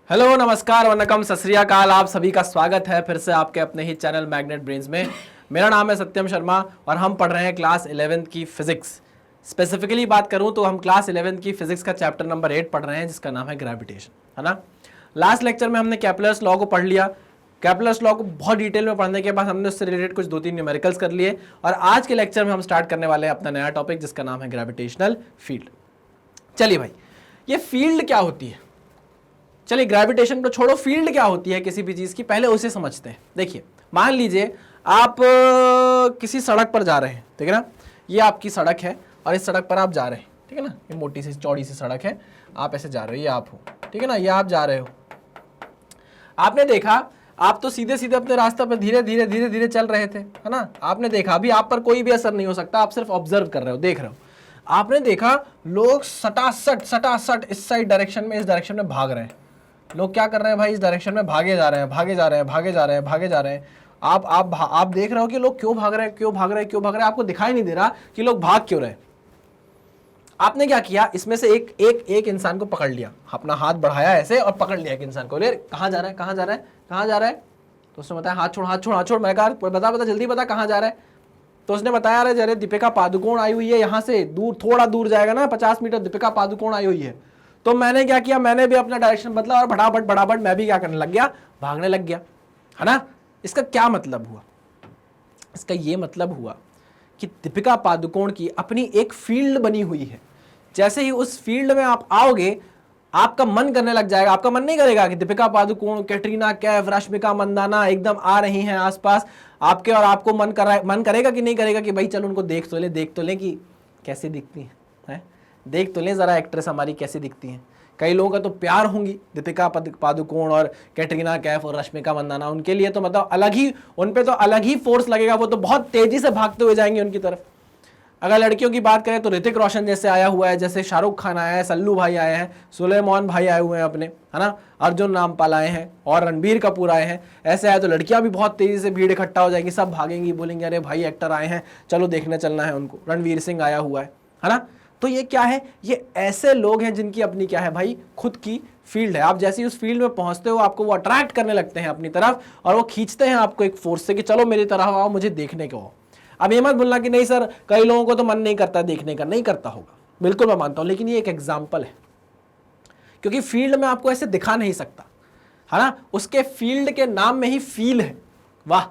Hello नमस्कार वनकम सत श्री अकाल। आप सभी का स्वागत है फिर से आपके अपने ही चैनल मैग्नेट ब्रेन्स में। मेरा नाम है सत्यम शर्मा और हम पढ़ रहे हैं क्लास 11th की फिजिक्स। स्पेसिफिकली बात करूं तो हम क्लास 11th की फिजिक्स का चैप्टर नंबर 8 पढ़ रहे हैं जिसका नाम है ग्रेविटेशन, है ना। लास्ट लेक्चर में हमने केपलर्स लॉ को पढ़ लिया। केपलर्स लॉ को बहुत डिटेल में पढ़ने के बाद हमने उससे रिलेटेड कुछ 2-3 न्यूमेरिकल्स कर लिए और आज के लेक्चर में हम स्टार्ट करने वाले हैं अपना नया टॉपिक जिसका नाम है ग्रेविटेशनल फील्ड। चलिए भाई, ये फील्ड क्या होती है? चलिए ग्रेविटेशन को छोड़ो, फील्ड क्या होती है किसी भी चीज की, पहले उसे समझते हैं। देखिए, मान लीजिए आप किसी सड़क पर जा रहे हैं, ठीक है ना। ये आपकी सड़क है और इस सड़क पर आप जा रहे हैं, ठीक है ना। ये मोटी सी चौड़ी सी सड़क है, आप ऐसे जा रहे हो, ये आप हो, ठीक है ना। ये आप जा रहे हो, आपने देखा आप तो सीधे सीधे अपने रास्ते पर धीरे धीरे धीरे धीरे चल रहे थे, है ना। आपने देखा अभी आप पर कोई भी असर नहीं हो सकता, आप सिर्फ ऑब्जर्व कर रहे हो, देख रहे हो। आपने देखा लोग सटासट इस साइड डायरेक्शन में, इस डायरेक्शन में भाग रहे हैं। लोग क्या कर रहे हैं भाई, इस डायरेक्शन में भागे जा रहे हैं, भागे जा रहे हैं, भागे जा रहे हैं, भागे जा रहे हैं। आप देख रहे हो कि लोग क्यों भाग रहे हैं, क्यों भाग रहे हैं, क्यों भाग रहे हैं। आपको दिखाई नहीं दे रहा कि लोग भाग क्यों रहे हैं। आपने क्या किया, इसमें से एक इंसान को पकड़ लिया, अपना हाथ बढ़ाया ऐसे और पकड़ लिया एक इंसान को। ले कहाँ जा रहा है, कहाँ जा रहा है, कहाँ जा रहा है? तो उसने बताया हाथ छोड़, हाथ छोड़, हाथ छोड़। मैं कहा बता जल्दी बता कहाँ जा रहा है। तो उसने बताया अरे जरे दीपिका पादुकोण आई हुई है, यहाँ से दूर, थोड़ा दूर जाएगा ना, 50 मीटर, दीपिका पादुकोण आई हुई है। तो मैंने क्या किया, मैंने भी अपना डायरेक्शन बदला और फटाफट मैं भी क्या करने लग गया, भागने लग गया, है ना। इसका क्या मतलब हुआ? इसका ये मतलब हुआ कि दीपिका पादुकोण की अपनी एक फील्ड बनी हुई है। जैसे ही उस फील्ड में आप आओगे, आपका मन करने लग जाएगा। आपका मन नहीं करेगा कि दीपिका पादुकोण, कैटरीना कैफ, रश्मिका मंदाना एकदम आ रही हैं आसपास आपके, और आपको मन करेगा कि नहीं करेगा कि भाई चलो उनको देख तो ले कि कैसी दिखती हैं, देख तो ले जरा एक्ट्रेस हमारी कैसी दिखती हैं। कई लोगों का तो प्यार होंगी दीपिका पादुकोण और कैटरीना कैफ और रश्मिका मंदाना, उनके लिए तो मतलब अलग ही, उन पे तो अलग ही फोर्स लगेगा, वो तो बहुत तेजी से भागते हुए जाएंगे उनकी तरफ। अगर लड़कियों की बात करें तो ऋतिक रोशन जैसे आया हुआ है, जैसे शाहरुख खान आया है, सल्लू भाई आए हैं, सुलेमान भाई आए हुए हैं अपने, है ना, अर्जुन रामपाल आए हैं और रणबीर कपूर आए हैं। ऐसे आए तो लड़कियां भी बहुत तेजी से भीड़ इकट्ठा हो जाएगी, सब भागेंगी, बोलेंगे अरे भाई एक्टर आए हैं, चलो देखने चलना है उनको। रणवीर सिंह आया हुआ है ना। तो ये क्या है, ये ऐसे लोग हैं जिनकी अपनी क्या है भाई, खुद की फील्ड है। आप जैसे ही उस फील्ड में पहुंचते हो, आपको वो अट्रैक्ट करने लगते हैं अपनी तरफ और वो खींचते हैं आपको एक फोर्स से कि चलो मेरी तरफ आओ, मुझे देखने को। अब ये मत बोलना कि नहीं सर कई लोगों को तो मन नहीं करता देखने का, नहीं करता होगा, बिल्कुल मैं मानता हूं, लेकिन ये एक एग्जाम्पल है, क्योंकि फील्ड में आपको ऐसे दिखा नहीं सकता, है ना। उसके फील्ड के नाम में ही फील है। वाह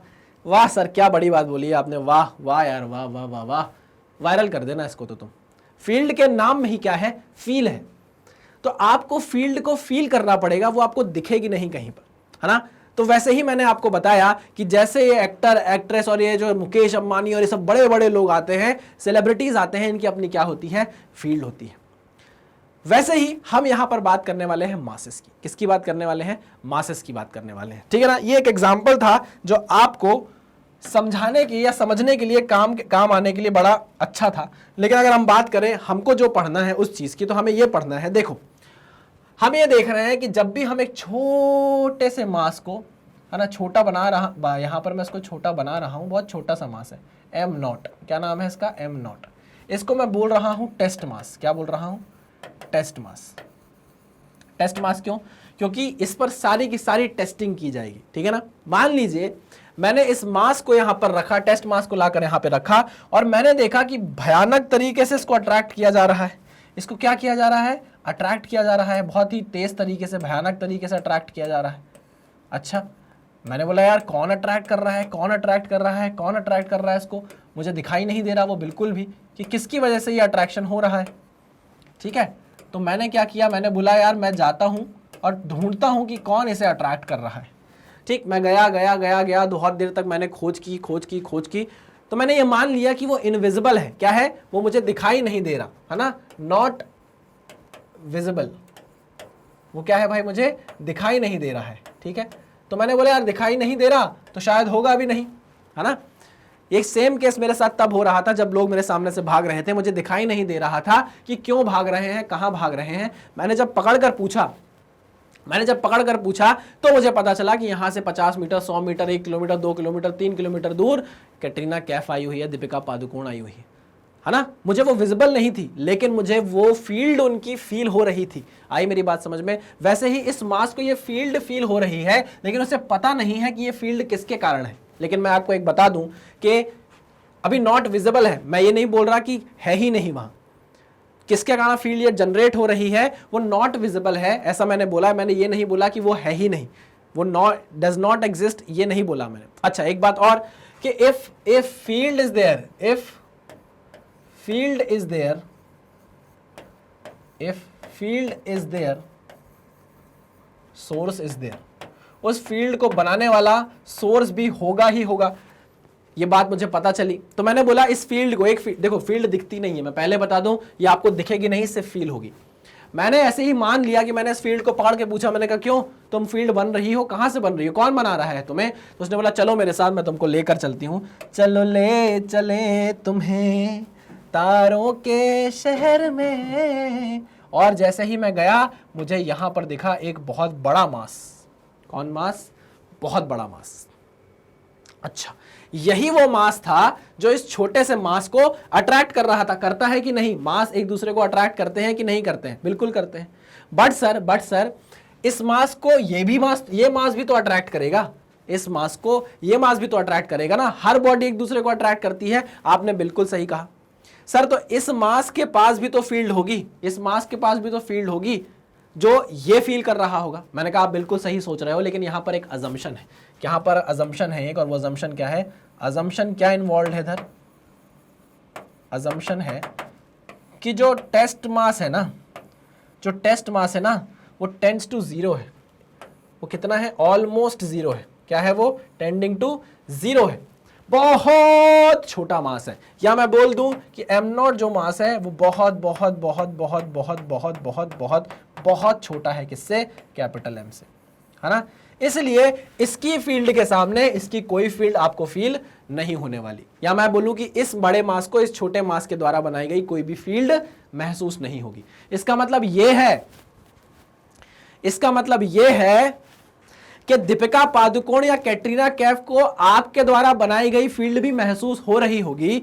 वाह सर, क्या बड़ी बात बोली है आपने, वाह वाह यार, वाह वाह वाह वाह। वायरल कर देना इसको तो तुम। फील्ड के नाम में ही क्या है, फील है। तो आपको फील्ड को फील करना पड़ेगा, वो आपको दिखेगी नहीं कहीं पर, है ना। तो वैसे ही मैंने आपको बताया कि जैसे ये एक्टर एक्ट्रेस और ये जो मुकेश अंबानी और ये सब बड़े बड़े लोग आते हैं, सेलिब्रिटीज आते हैं, इनकी अपनी क्या होती है, फील्ड होती है। वैसे ही हम यहां पर बात करने वाले हैं मासेस की। किसकी बात करने वाले हैं? मासेस की बात करने वाले हैं, ठीक है ना। ये एक एग्जाम्पल था जो आपको समझाने की या समझने के लिए काम आने के लिए बड़ा अच्छा था। लेकिन अगर हम बात करें हमको जो पढ़ना है उस चीज की, तो हमें ये पढ़ना है। देखो, हम ये देख रहे हैं कि जब भी हम एक छोटे से मास को, है ना, छोटा बना रहा, यहां पर मैं इसको छोटा बना रहा हूं, बहुत छोटा सा मास है m0, क्या नाम है इसका, m0। इसको मैं बोल रहा हूं टेस्ट मास। क्या बोल रहा हूं? टेस्ट मास। टेस्ट मास क्यों? क्योंकि इस पर सारी की सारी टेस्टिंग की जाएगी, ठीक है ना। मान लीजिए मैंने इस मास को यहां पर रखा, टेस्ट मास को लाकर यहां पे रखा, और मैंने देखा कि भयानक तरीके से इसको अट्रैक्ट किया जा रहा है। इसको क्या किया जा रहा है? अट्रैक्ट किया जा रहा है, बहुत ही तेज तरीके से, भयानक तरीके से अट्रैक्ट किया जा रहा है। अच्छा, मैंने बोला यार कौन अट्रैक्ट कर रहा है, कौन अट्रैक्ट कर रहा है, कौन अट्रैक्ट कर रहा है इसको? मुझे दिखाई नहीं दे रहा वो बिल्कुल भी कि किसकी वजह से ये अट्रैक्शन हो रहा है, ठीक है। तो मैंने क्या किया, मैंने बोला यार मैं जाता हूँ और ढूंढता हूँ कि कौन इसे अट्रैक्ट कर रहा है। ठीक, मैं गया, बहुत देर तक मैंने खोज की। तो मैंने ये मान लिया कि वो इनविजिबल है। क्या है? वो मुझे दिखाई नहीं दे रहा, है ना, नॉट विजिबल। वो क्या है भाई, मुझे दिखाई नहीं दे रहा है, ठीक है। तो मैंने बोला यार दिखाई नहीं दे रहा तो शायद होगा भी नहीं, है ना। एक सेम केस मेरे साथ तब हो रहा था जब लोग मेरे सामने से भाग रहे थे, मुझे दिखाई नहीं दे रहा था कि क्यों भाग रहे हैं, कहां भाग रहे हैं। मैंने जब पकड़ कर पूछा तो मुझे पता चला कि यहां से 50 metre, 100 metre, 1 kilometre, 2 kilometre, 3 kilometre दूर कैटरीना कैफ आई हुई है, दीपिका पादुकोण आई हुई है ना, मुझे वो विजिबल नहीं थी लेकिन मुझे वो फील्ड उनकी फील हो रही थी। आई मेरी बात समझ में? वैसे ही इस मास को ये फील्ड फील हो रही है लेकिन उसे पता नहीं है कि ये फील्ड किसके कारण है। लेकिन मैं आपको एक बता दूं कि अभी नॉट विजिबल है, मैं ये नहीं बोल रहा कि है ही नहीं, वहां किसके कारण फील्ड ये जनरेट हो रही है वो नॉट विजिबल है, ऐसा मैंने बोला है। मैंने ये नहीं बोला कि वो है ही नहीं, वो नॉट डज नॉट एग्जिस्ट, ये नहीं बोला मैंने। अच्छा एक बात और कि if field is there, if field is there, if field is there, source is there, उस फील्ड को बनाने वाला सोर्स भी होगा ही होगा। ये बात मुझे पता चली तो मैंने बोला इस फील्ड को, एक देखो फील्ड दिखती नहीं है, मैं पहले बता दूं, ये आपको दिखेगी नहीं, सिर्फ फील होगी। मैंने ऐसे ही मान लिया कि मैंने इस फील्ड को पकड़ के पूछा, मैंने कहा क्यों तुम फील्ड बन रही हो, कहां से बन रही हो, कौन बना रहा है तुम्हें? तो उसने बोला चलो मेरे साथ, मैं तुमको लेकर चलती हूं, चलो ले चले तुम्हें तारों के शहर में। और जैसे ही मैं गया मुझे यहां पर दिखा एक बहुत बड़ा मास। कौन मास? बहुत बड़ा मास। अच्छा यही वो मास था जो इस छोटे से मास को अट्रैक्ट कर रहा था। करता है कि नहीं? मास एक दूसरे को अट्रैक्ट करते हैं कि नहीं करते हैं? बिल्कुल करते हैं। बट सर इस मास को ये मास भी तो अट्रैक्ट करेगा, इस मास को ये मास भी तो अट्रैक्ट करेगा ना। हर बॉडी एक दूसरे को अट्रैक्ट करती है। आपने बिल्कुल सही कहा सर, तो इस मास के पास भी तो फील्ड होगी, इस मास के पास भी तो फील्ड होगी जो ये फील कर रहा होगा। मैंने कहा आप बिल्कुल सही सोच रहे हो, लेकिन यहां पर एक अजम्पशन है। यहां पर अजम्पशन है एक, और वो अजम्पशन क्या है? अजम्पशन क्या इन्वॉल्व है इधर? अजम्पशन है कि जो टेस्ट मास है ना, जो टेस्ट मास है ना, वो टेंड्स टू जीरो है। वो कितना है? ऑलमोस्ट जीरो है। क्या है वो? टेंडिंग टू जीरो है। बहुत छोटा मास है। या मैं बोल दूं कि एम नॉट जो मास है वो बहुत बहुत बहुत बहुत बहुत बहुत बहुत बहुत बहुत छोटा है। किससे? कैपिटल एम से, है ना। इसलिए इसकी फील्ड के सामने इसकी कोई फील्ड आपको फील नहीं होने वाली। या मैं बोलूं कि इस बड़े मास को इस छोटे मास के द्वारा बनाई गई कोई भी फील्ड महसूस नहीं होगी। इसका मतलब यह है, इसका मतलब यह है कि दीपिका पादुकोण या कैटरीना कैफ को आपके द्वारा बनाई गई फील्ड भी महसूस हो रही होगी।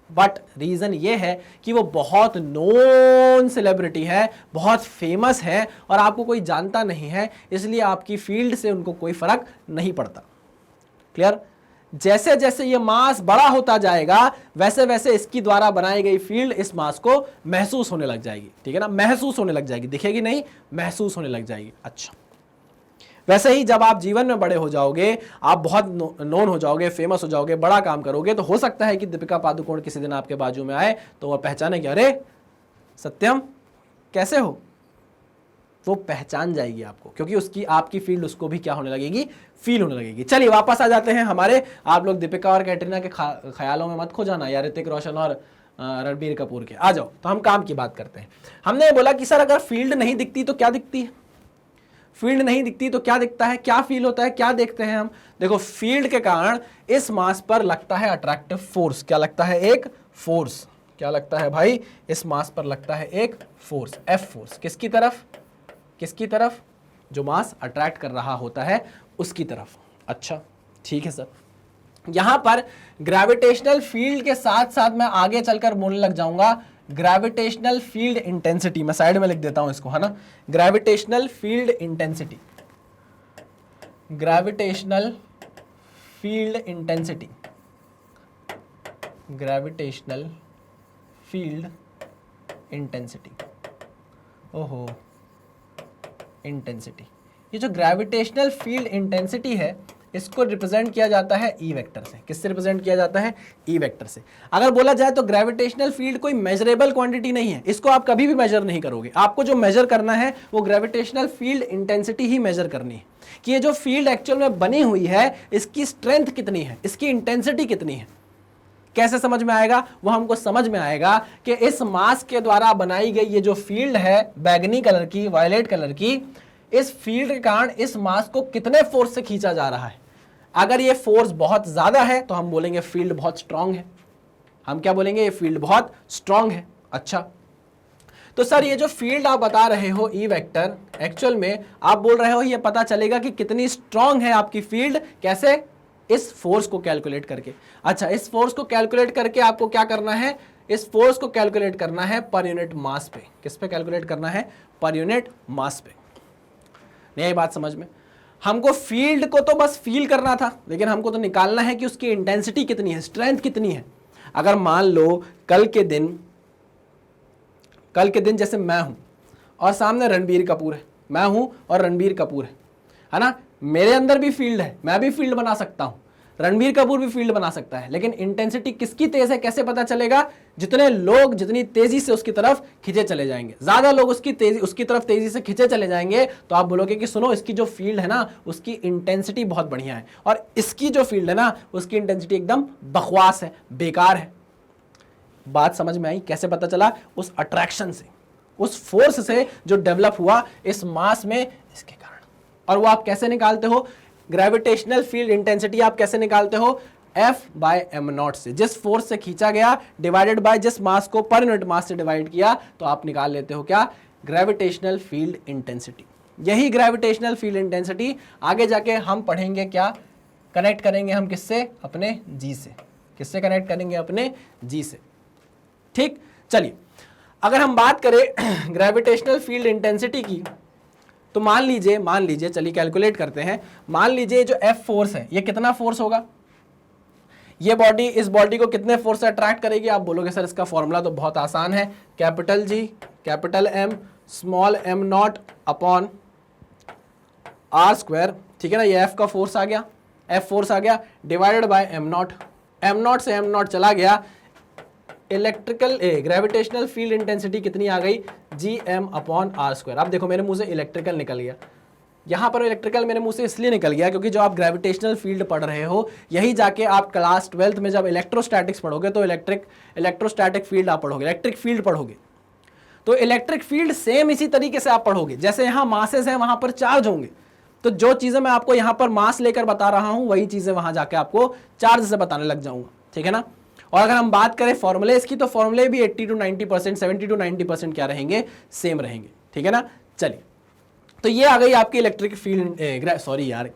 बट रीजन ये है कि वो बहुत नोन सेलिब्रिटी है, बहुत फेमस है और आपको कोई जानता नहीं है, इसलिए आपकी फील्ड से उनको कोई फर्क नहीं पड़ता। क्लियर? जैसे जैसे ये मास बड़ा होता जाएगा वैसे वैसे इसकी द्वारा बनाई गई फील्ड इस मास को महसूस होने लग जाएगी। ठीक है ना? महसूस होने लग जाएगी, दिखेगी नहीं, महसूस होने लग जाएगी। अच्छा, वैसे ही जब आप जीवन में बड़े हो जाओगे, आप बहुत नोन हो जाओगे, फेमस हो जाओगे, बड़ा काम करोगे, तो हो सकता है कि दीपिका पादुकोण किसी दिन आपके बाजू में आए तो वह पहचाने कि अरे सत्यम कैसे हो, वो पहचान जाएगी आपको, क्योंकि उसकी आपकी फील्ड उसको भी क्या होने लगेगी? फील होने लगेगी। चलिए वापस आ जाते हैं हमारे, आप लोग दीपिका और कैटरीना के ख्यालों में मत खो जाना, या ऋतिक रोशन और रणबीर कपूर के। आ जाओ, तो हम काम की बात करते हैं। हमने बोला कि सर अगर फील्ड नहीं दिखती तो क्या दिखती है? फील्ड नहीं दिखती तो क्या दिखता है, क्या फील होता है, क्या देखते हैं हम? देखो फील्ड के कारण इस मास पर लगता है अट्रैक्टिव फोर्स। क्या लगता है? एक फोर्स। क्या लगता है भाई? इस मास पर लगता है एक फोर्स, एफ फोर्स। किसकी तरफ? किसकी तरफ? जो मास अट्रैक्ट कर रहा होता है उसकी तरफ। अच्छा ठीक है सर, यहां पर ग्रेविटेशनल फील्ड के साथ साथ मैं आगे चलकर बोलने लग जाऊंगा ग्रेविटेशनल फील्ड इंटेंसिटी। मैं साइड में लिख देता हूं इसको, है ना। Gravitational field intensity, gravitational field intensity, gravitational field intensity. ओहो, इंटेंसिटी। ये जो ग्रेविटेशनल फील्ड इंटेंसिटी है इसको रिप्रेजेंट किया जाता है ई वेक्टर से। किससे रिप्रेजेंट किया जाता है? ई वेक्टर से। अगर बोला जाए तो ग्रेविटेशनल फील्ड कोई मेजरेबल क्वांटिटी नहीं है, इसको आप कभी भी मेजर नहीं करोगे। आपको जो मेजर करना है वो ग्रेविटेशनल फील्ड इंटेंसिटी ही मेजर करनी है, कि ये जो फील्ड एक्चुअल में बनी हुई है इसकी स्ट्रेंथ कितनी है, इसकी इंटेंसिटी कितनी है। कैसे समझ में आएगा? वो हमको समझ में आएगा कि इस मास के द्वारा बनाई गई ये जो फील्ड है बैगनी कलर की, वायलेट कलर की, इस फील्ड के कारण इस मास को कितने फोर्स से खींचा जा रहा है। अगर ये फोर्स बहुत ज्यादा है तो हम बोलेंगे फील्ड बहुत स्ट्रांग है। हम क्या बोलेंगे? ये फील्ड बहुत स्ट्रांग है। अच्छा, तो सर ये जो फील्ड आप बता रहे हो ई वेक्टर, एक्चुअल में आप बोल रहे हो ये पता चलेगा कि कितनी स्ट्रांग है आपकी फील्ड। कैसे? इस फोर्स को कैलकुलेट करके। अच्छा, इस फोर्स को कैलकुलेट करके आपको क्या करना है? इस फोर्स को कैलकुलेट करना है पर यूनिट मास पे। किस पे कैलकुलेट करना है? पर यूनिट मास पे। नहीं आई बात समझ में? हमको फील्ड को तो बस फील करना था, लेकिन हमको तो निकालना है कि उसकी इंटेंसिटी कितनी है, स्ट्रेंथ कितनी है। अगर मान लो कल के दिन जैसे मैं हूं और सामने रणबीर कपूर है, मैं हूं और रणबीर कपूर है ना, मेरे अंदर भी फील्ड है, मैं भी फील्ड बना सकता हूं, रणबीर कपूर भी फील्ड बना सकता है, लेकिन इंटेंसिटी किसकी तेज है कैसे पता चलेगा? जितने लोग जितनी तेजी से उसकी तरफ खींचे चले जाएंगे, ज्यादा लोग उसकी तरफ तेजी से खींचे चले जाएंगे तो आप बोलोगे कि सुनो इसकी जो फील्ड है ना उसकी इंटेंसिटी बहुत बढ़िया है, और इसकी जो फील्ड है ना उसकी इंटेंसिटी एकदम बकवास है, बेकार है। बात समझ में आई? कैसे पता चला? उस अट्रैक्शन से, उस फोर्स से जो डेवलप हुआ इस मास में, इसके कारण। और वो आप कैसे निकालते हो? ग्रेविटेशनल फील्ड इंटेंसिटी आप कैसे निकालते हो? F/m0 से, जिस फोर्स से खींचा गया डिवाइडेड बाय जिस मास को पर यूनिट मास से डिवाइड किया, तो आप निकाल लेते हो क्या? Gravitational field intensity. यही ग्रेविटेशनल फील्ड इंटेंसिटी आगे जाके हम पढ़ेंगे क्या? कनेक्ट करेंगे हम किससे? अपने जी से। किससे कनेक्ट करेंगे? अपने जी से। ठीक, चलिए अगर हम बात करें ग्रेविटेशनल फील्ड इंटेंसिटी की, तो मान लीजिए चलिए कैलकुलेट करते हैं। मान लीजिए जो F फोर्स है ये कितना फोर्स होगा? ये बॉडी इस बॉडी को कितने फोर्स से अट्रैक्ट करेगी? आप बोलोगे सर इसका फॉर्मूला तो बहुत आसान है, capital G capital M small m0 upon r²। ठीक है ना, ये F का फोर्स आ गया, F फोर्स आ गया, डिवाइडेड बाय m0। m0 से m0 चला गया, ग्रेविटेशनल फील्ड इंटेंसिटी कितनी आ गई? Gm/r²। अब देखो मेरे मुंह से इलेक्ट्रिकल निकल गया, यहां पर इलेक्ट्रिकल मेरे मुंह से इसलिए निकल गया क्योंकि जो आप ग्रेविटेशनल फील्ड पढ़ रहे हो यही जाके आप क्लास 12th में जब इलेक्ट्रोस्टैटिक्स पढ़ोगे तो इलेक्ट्रोस्टैटिक फील्ड आप पढ़ोगे, इलेक्ट्रिक फील्ड पढ़ोगे, तो इलेक्ट्रिक फील्ड सेम इसी तरीके से आप पढ़ोगे। जैसे यहाँ मासेस हैं वहां पर चार्ज होंगे, तो जो चीजें मैं आपको यहाँ पर मास लेकर बता रहा हूं वही चीजें वहां जाके आपको चार्ज से बताने लग जाऊंगा। ठीक है ना? और अगर हम बात करें फॉर्मूले इसकी, तो फॉर्मूले भी 80 to 90%, 70 to 90% क्या रहेंगे? सेम रहेंगे। ठीक है ना? चलिए, तो ये आ गई आपकी electric field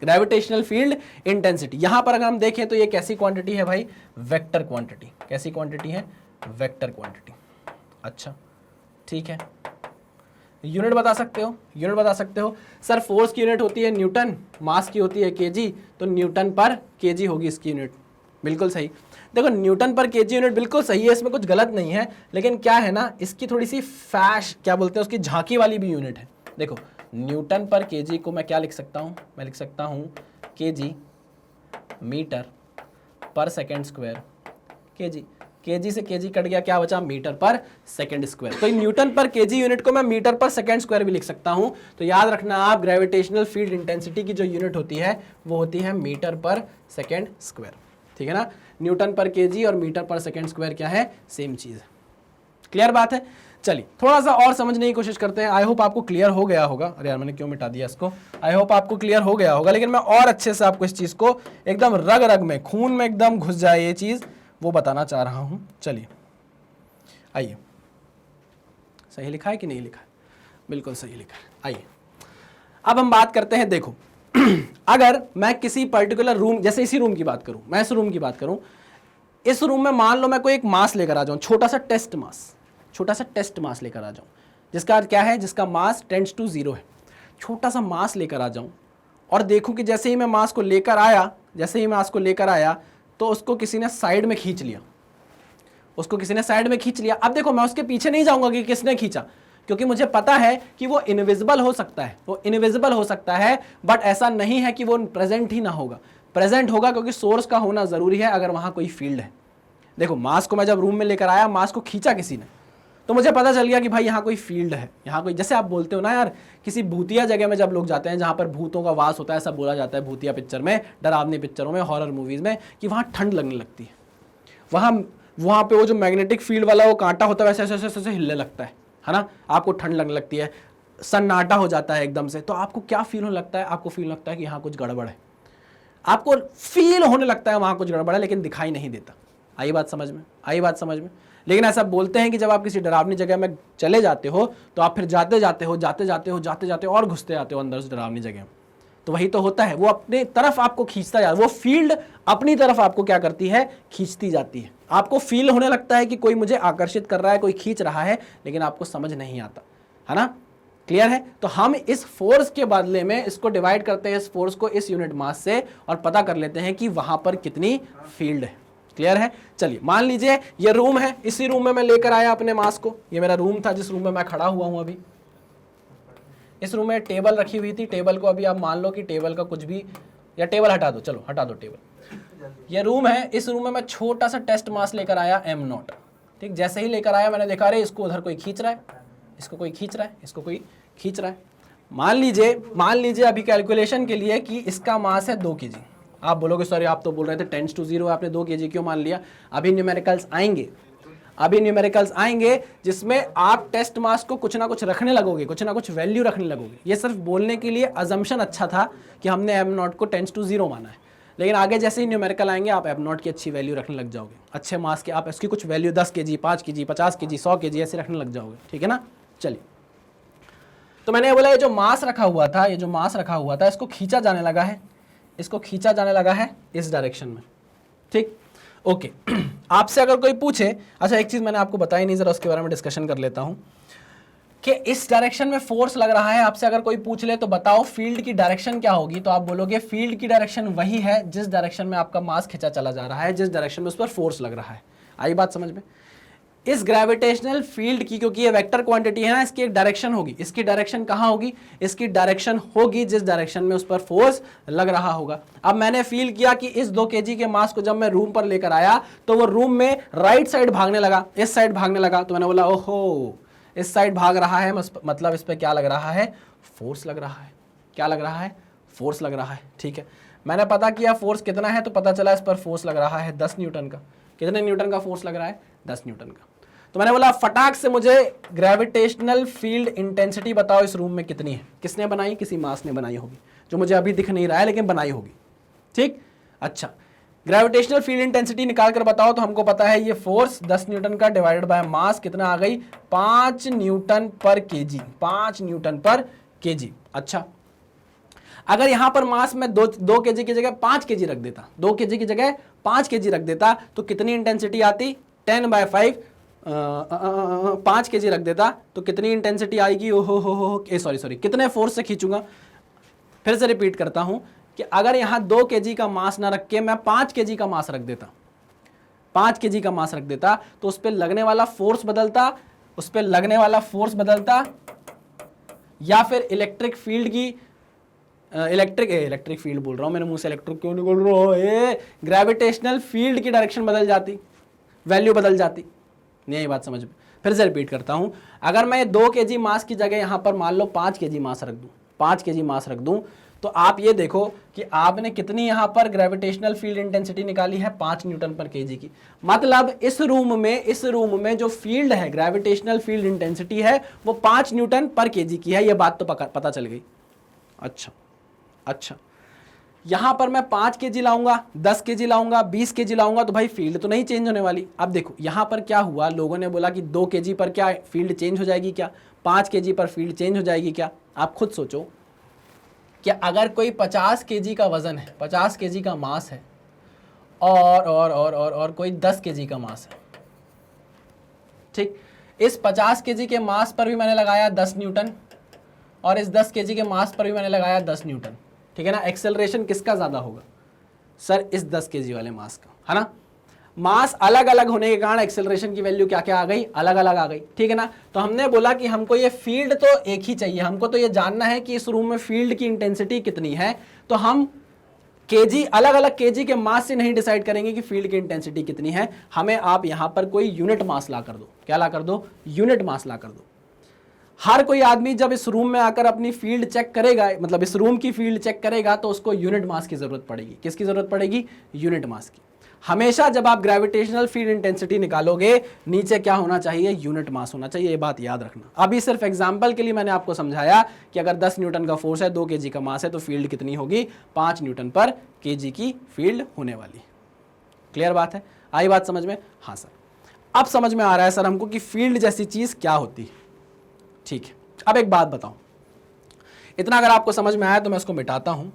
gravitational field intensity. यहां पर अगर हम देखें तो ये कैसी क्वांटिटी है भाई? Vector quantity. कैसी क्वांटिटी है? Vector quantity. अच्छा ठीक है, यूनिट बता सकते हो? यूनिट बता सकते हो? सर फोर्स की यूनिट होती है न्यूटन, मास की होती है केजी, तो न्यूटन पर केजी होगी इसकी यूनिट। बिल्कुल सही। देखो न्यूटन पर केजी यूनिट बिल्कुल सही है, इसमें कुछ गलत नहीं है, लेकिन क्या है ना इसकी थोड़ी सी क्या बोलते हैं उसकी झांकी वाली भी यूनिट है। देखो न्यूटन पर केजी को मैं क्या लिख सकता हूँ? मैं लिख सकता हूँ केजी मीटर पर सेकेंड स्क्वायर। केजी से केजी कट गया, क्या बचा? मीटर पर सेकेंड स्क्वायर। तो न्यूटन पर केजी यूनिट को मैं मीटर पर सेकेंड स्क्वायर भी लिख सकता हूं। तो याद रखना आप, ग्रेविटेशनल फील्ड इंटेंसिटी की जो यूनिट होती है वो होती है मीटर पर सेकेंड स्क्वायर। ठीक है ना? न्यूटन पर केजी और मीटर पर सेकेंड स्क्वायर क्या है? सेम चीज है। क्लियर बात है? चलिए थोड़ा सा और समझने की कोशिश करते हैं। आई होप आपको क्लियर हो गया होगा। अरे यार मैंने क्यों मिटा दिया इसको? आई होप आपको क्लियर हो गया होगा, लेकिन मैं और अच्छे से आपको इस चीज को एकदम रग रग में, खून में एकदम घुस जाए ये चीज, वो बताना चाह रहा हूं। चलिए आइए, सही लिखा है कि नहीं लिखा है? बिल्कुल सही लिखा है। आइए अब हम बात करते हैं। देखो अगर मैं किसी पर्टिकुलर रूम, जैसे इसी रूम की बात करूं, मैं इस रूम की बात करूं, इस रूम में मान लो मैं कोई एक मास लेकर आ जाऊं, छोटा सा टेस्ट मास लेकर आ जाऊं, जिसका क्या है? जिसका मास टेंड्स टू 0 है। छोटा सा मास लेकर आ जाऊं और देखूं कि जैसे ही मैं मास को लेकर आया तो उसको किसी ने साइड में खींच लिया। अब देखो मैं उसके पीछे नहीं जाऊंगा कि किसने खींचा, क्योंकि मुझे पता है कि वो इनविजिबल हो सकता है, बट ऐसा नहीं है कि वो प्रेजेंट ही ना होगा। प्रेजेंट होगा क्योंकि सोर्स का होना जरूरी है अगर वहां कोई फील्ड है। देखो मास को मैं जब रूम में लेकर आया, मास को खींचा किसी ने, तो मुझे पता चल गया कि भाई यहाँ कोई फील्ड है, यहाँ कोई, जैसे आप बोलते हो ना यार, किसी भूतिया जगह में जब लोग जाते हैं जहाँ पर भूतों का वास होता है, ऐसा बोला जाता है भूतिया पिक्चर में, डरावनी पिक्चरों में, हॉरर मूवीज में, कि वहाँ ठंड लगने लगती है। वहाँ पे वो जो मैग्नेटिक फील्ड वाला वो कांटा होता है वैसे ऐसे ऐसे हिलने लगता है ना, आपको ठंड लगने लगती है, सन्नाटा हो जाता है एकदम से। तो आपको क्या फील होने लगता है? आपको फील लगता है कि यहाँ कुछ गड़बड़ है, आपको फील होने लगता है वहाँ कुछ गड़बड़ है, लेकिन दिखाई नहीं देता। आई बात समझ में? लेकिन ऐसा बोलते हैं कि जब आप किसी डरावनी जगह में चले जाते हो तो आप फिर जाते जाते हो और घुसते जाते हो अंदर उस डरावनी जगह में। तो वही तो होता है, वो अपने तरफ आपको खींचता जाता है, वो फील्ड अपनी तरफ आपको क्या करती है, खींचती जाती है। आपको फील होने लगता है कि कोई मुझे आकर्षित कर रहा है, कोई खींच रहा है, लेकिन आपको समझ नहीं आता, है ना। क्लियर है। तो हम इस फोर्स के बदले में इसको डिवाइड करते हैं, इस फोर्स को इस यूनिट मास से, और पता कर लेते हैं कि वहां पर कितनी फील्ड है। क्लियर है। चलिए मान लीजिए ये रूम है, इसी रूम में मैं लेकर आया अपने मास को, ये मेरा रूम था जिस रूम में मैं खड़ा हुआ हूं अभी। इस रूम में टेबल रखी हुई थी, टेबल को अभी आप मान लो कि टेबल का कुछ भी, या टेबल हटा दो, चलो हटा दो टेबल। ये रूम है, इस रूम में मैं छोटा सा टेस्ट मास लेकर आया m0। ठीक, जैसे ही लेकर आया मैंने देखा, अरे इसको उधर कोई खींच रहा है, इसको कोई खींच रहा है, इसको कोई खींच रहा है। मान लीजिए अभी कैलकुलेशन के लिए कि इसका मास है 2 kg। आप बोलोगे सॉरी आप तो बोल रहे थे 10 to 0, आपने 2 kg क्यों मान लिया। अभी न्यूमेरिकल्स आएंगे जिसमें आप टेस्ट मास को कुछ ना कुछ रखने लगोगे, कुछ ना कुछ वैल्यू रखने लगोगे। ये सिर्फ बोलने के लिए अजम्पशन अच्छा था कि हमने m0 को 10 to 0 माना है, लेकिन आगे जैसे ही न्यूमेरिकल आएंगे आप m0 की अच्छी वैल्यू रखने लग जाओगे। अच्छे मास के आप इसकी कुछ value 10 kg, 5 kg, 50 kg, 100 kg ऐसे रखने लग जाओगे। ठीक है ना। चलिए, तो मैंने बोला ये जो मास रखा हुआ था, इसको खींचा जाने लगा है, इसको खींचा जाने लगा है इस डायरेक्शन में। ठीक, ओके। आपसे अगर कोई पूछे, अच्छा एक चीज मैंने आपको बताई नहीं, जरा उसके बारे में डिस्कशन कर लेता हूं कि इस डायरेक्शन में फोर्स लग रहा है। आपसे अगर कोई पूछ ले तो बताओ फील्ड की डायरेक्शन क्या होगी, तो आप बोलोगे फील्ड की डायरेक्शन वही है जिस डायरेक्शन में आपका मास खींचा चला जा रहा है, जिस डायरेक्शन में उस पर फोर्स लग रहा है। आई बात समझ में। इस ग्रेविटेशनल फील्ड की, क्योंकि ये वेक्टर क्वांटिटी है ना, इसकी एक डायरेक्शन होगी। इसकी डायरेक्शन कहाँ होगी, इसकी डायरेक्शन होगी जिस डायरेक्शन में उस पर फोर्स लग रहा होगा। अब मैंने फील किया कि इस 2 kg के मास को जब मैं रूम पर लेकर आया तो वो रूम में राइट साइड भागने लगा, इस साइड भागने लगा। तो मैंने बोला ओहो, इस साइड भाग रहा है, मतलब इस पर क्या लग रहा है, फोर्स लग रहा है। क्या लग रहा है, फोर्स लग रहा है। ठीक है, मैंने पता किया फोर्स कितना है, तो पता चला इस पर फोर्स लग रहा है 10 न्यूटन का। कितने न्यूटन का फोर्स लग रहा है, 10 न्यूटन का। तो मैंने बोला फटाक से मुझे ग्रेविटेशनल फील्ड इंटेंसिटी बताओ इस रूम में कितनी है। किसने बनाई, किसी मास ने बनाई होगी, जो मुझे अभी दिख नहीं रहा है लेकिन बनाई होगी। ठीक, अच्छा, ग्रेविटेशनल फील्ड इंटेंसिटी निकाल कर बताओ। तो हमको पता है ये फोर्स 10 न्यूटन का डिवाइडेड बाय मास कितना आ गई, 5 न्यूटन पर केजी, 5 न्यूटन पर केजी। अच्छा, अगर यहां पर मास में 2 kg की जगह 5 kg रख देता, 2 kg की जगह 5 kg रख देता, तो कितनी इंटेंसिटी आती, 10/5, 5 kg रख देता तो कितनी इंटेंसिटी आएगी, ओहो सॉरी, कितने फोर्स से खींचूंगा। फिर से रिपीट करता हूं कि अगर यहां 2 kg का मास ना रख के मैं 5 kg का मास रख देता, 5 kg का मास रख देता, तो उस पर लगने वाला फोर्स बदलता, उस पर लगने वाला फोर्स बदलता, या फिर इलेक्ट्रिक फील्ड की इलेक्ट्रिक फील्ड बोल रहा हूं, मेरे मुंह से इलेक्ट्रिक क्यों नहीं बोल रहा हूं, ग्रेविटेशनल फील्ड की डायरेक्शन बदल जाती, वैल्यू बदल जाती। नहीं, ये बात समझ में। फिर से रिपीट करता हूं, अगर मैं 2 kg मास की जगह यहां पर मान लो 5 kg मास रख दूं, 5 kg मास रख दूं, तो आप ये देखो कि आपने कितनी यहां पर ग्रेविटेशनल फील्ड इंटेंसिटी निकाली है, 5 न्यूटन पर केजी की। मतलब इस रूम में जो फील्ड है, ग्रेविटेशनल फील्ड इंटेंसिटी है, वो 5 न्यूटन पर केजी की है। ये बात तो पता चल गई। अच्छा, यहां पर मैं 5 kg लाऊंगा, 10 kg लाऊंगा, 20 kg लाऊंगा, तो भाई फील्ड तो नहीं चेंज होने वाली। अब देखो यहां पर क्या हुआ, लोगों ने बोला कि 2 kg पर क्या फील्ड चेंज हो जाएगी क्या, 5 kg पर फील्ड चेंज हो जाएगी क्या। आप खुद सोचो कि अगर कोई 50 kg का वजन है, 50 kg का मास है, और कोई 10 kg का मास है, ठीक, इस 50 kg के मास पर भी मैंने लगाया 10 न्यूटन, और इस 10 kg के मास पर भी मैंने लगाया 10 न्यूटन। ठीक है ना। एक्सेलरेशन किसका ज्यादा होगा, सर इस 10 kg वाले मास का, है ना। मास अलग अलग होने के कारण एक्सेलरेशन की वैल्यू क्या क्या आ गई, अलग अलग आ गई। ठीक है ना। तो हमने बोला कि हमको ये फील्ड तो एक ही चाहिए, हमको तो ये जानना है कि इस रूम में फील्ड की इंटेंसिटी कितनी है। तो हम केजी, अलग अलग केजी के मास से नहीं डिसाइड करेंगे कि फील्ड की इंटेंसिटी कितनी है, हमें आप यहां पर कोई यूनिट मास ला कर दो। क्या ला कर दो, यूनिट मास ला कर दो। हर कोई आदमी जब इस रूम में आकर अपनी फील्ड चेक करेगा, मतलब इस रूम की फील्ड चेक करेगा, तो उसको यूनिट मास की जरूरत पड़ेगी। किसकी जरूरत पड़ेगी, यूनिट मास की। हमेशा जब आप ग्रेविटेशनल फील्ड इंटेंसिटी निकालोगे, नीचे क्या होना चाहिए, यूनिट मास होना चाहिए। ये बात याद रखना। अभी सिर्फ एग्जांपल के लिए मैंने आपको समझाया कि अगर 10 न्यूटन का फोर्स है, 2 kg का मास है, तो फील्ड कितनी होगी, 5 न्यूटन पर केजी की फील्ड होने वाली। क्लियर बात है, आई बात समझ में। हाँ सर, अब समझ में आ रहा है सर हमको कि फील्ड जैसी चीज क्या होती है। ठीक है, अब एक बात बताओ, इतना अगर आपको समझ में आया तो मैं इसको मिटाता हूं।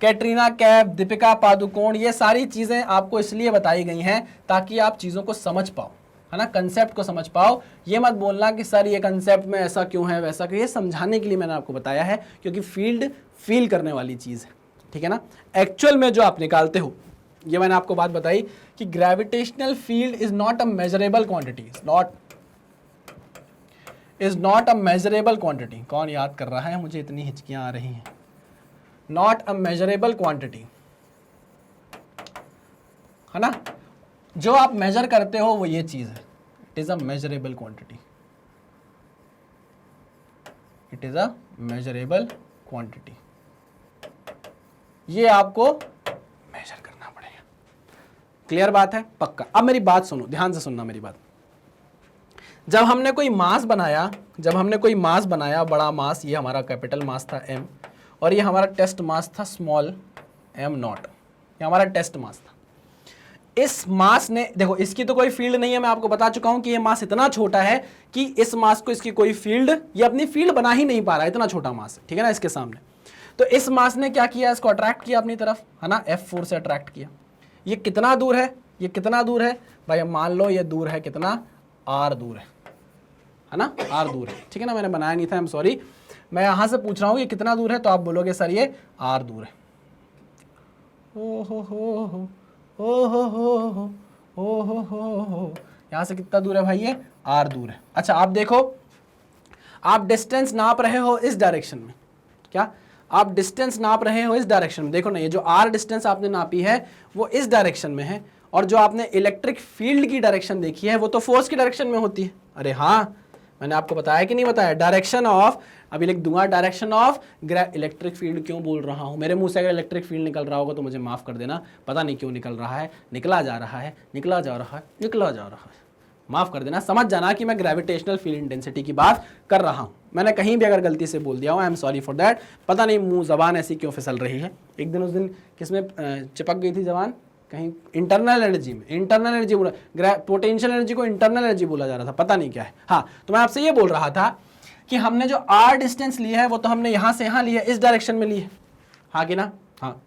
कैटरीना कैफ, दीपिका पादुकोण, ये सारी चीजें आपको इसलिए बताई गई हैं ताकि आप चीजों को समझ पाओ, है ना, कंसेप्ट को समझ पाओ। ये मत बोलना कि सर ये कंसेप्ट में ऐसा क्यों है वैसा क्यों, ये समझाने के लिए मैंने आपको बताया है, क्योंकि फील्ड फील करने वाली चीज है, ठीक है ना। एक्चुअल में जो आप निकालते हो, ये मैंने आपको बात बताई कि gravitational field is not a measurable quantity, is not a measurable quantity. कौन याद कर रहा है, मुझे इतनी हिचकियां आ रही हैं। नॉट अ मेजरेबल क्वांटिटी, है ना, जो आप मेजर करते हो वो ये चीज है, it is a measurable quantity, it is a measurable quantity. ये आपको मेजर करना पड़ेगा। क्लियर बात है, पक्का। अब मेरी बात सुनो, ध्यान से सुनना मेरी बात। जब हमने कोई मास बनाया, बड़ा मास, ये हमारा कैपिटल मास था m, और ये हमारा टेस्ट मास था स्मॉल m नॉट, ये हमारा टेस्ट मास था। इस मास ने, देखो इसकी तो कोई फील्ड नहीं है, मैं आपको बता चुका हूं कि ये मास इतना छोटा है कि इस मास को इसकी कोई फील्ड, ये अपनी फील्ड बना ही नहीं पा रहा, इतना छोटा मास है, ठीक है ना, इसके सामने। तो इस मास ने क्या किया, इसको अट्रैक्ट किया अपनी तरफ, है ना, F4 से अट्रैक्ट किया। ये कितना दूर है, ये कितना दूर है भाई, मान लो ये दूर है कितना, r दूर है ना, r दूर है, ठीक है ना, मैंने बनाया नहीं था, आई एम सॉरी। मैं यहां से पूछ रहा हूं ये कितना दूर है, तो आप बोलोगे सर ये r दूर है। ओ हो, यहां से कितना दूर है भाई, ये r दूर है। अच्छा आप देखो, आप डिस्टेंस नाप रहे हो इस डायरेक्शन में, क्या आप डिस्टेंस नाप रहे हो इस डायरेक्शन में, देखो ना, ये जो r डिस्टेंस आपने नापी है वो इस डायरेक्शन में है, और जो आपने इलेक्ट्रिक फील्ड की डायरेक्शन देखी है वो तो फोर्स की डायरेक्शन में होती है। अरे हाँ, मैंने आपको बताया कि नहीं बताया, डायरेक्शन ऑफ, अभी लिख दूंगा, डायरेक्शन ऑफ इलेक्ट्रिक फील्ड। क्यों बोल रहा हूं, मेरे मुंह से अगर इलेक्ट्रिक फील्ड निकल रहा होगा तो मुझे माफ कर देना, पता नहीं क्यों निकल रहा है, निकला जा रहा है, माफ कर देना, समझ जाना कि मैं ग्रेविटेशनल फील्ड इंटेंसिटी की बात कर रहा हूं। मैंने कहीं भी अगर गलती से बोल दिया हूं, I am sorry for that. पता नहीं मुंह जबान ऐसी क्यों फिसल रही है, एक दिन उस दिन किसमें चिपक गई थी जबान, कहीं इंटरनल एनर्जी में, इंटरनल एनर्जी बोला, पोटेंशियल एनर्जी को इंटरनल एनर्जी बोला जा रहा था, पता नहीं क्या है। हाँ, तो मैं आपसे ये बोल रहा था कि हमने जो r डिस्टेंस लिया है वो तो हमने यहां से यहां लिया, इस डायरेक्शन में ली है, हाँ कि ना, हाँ।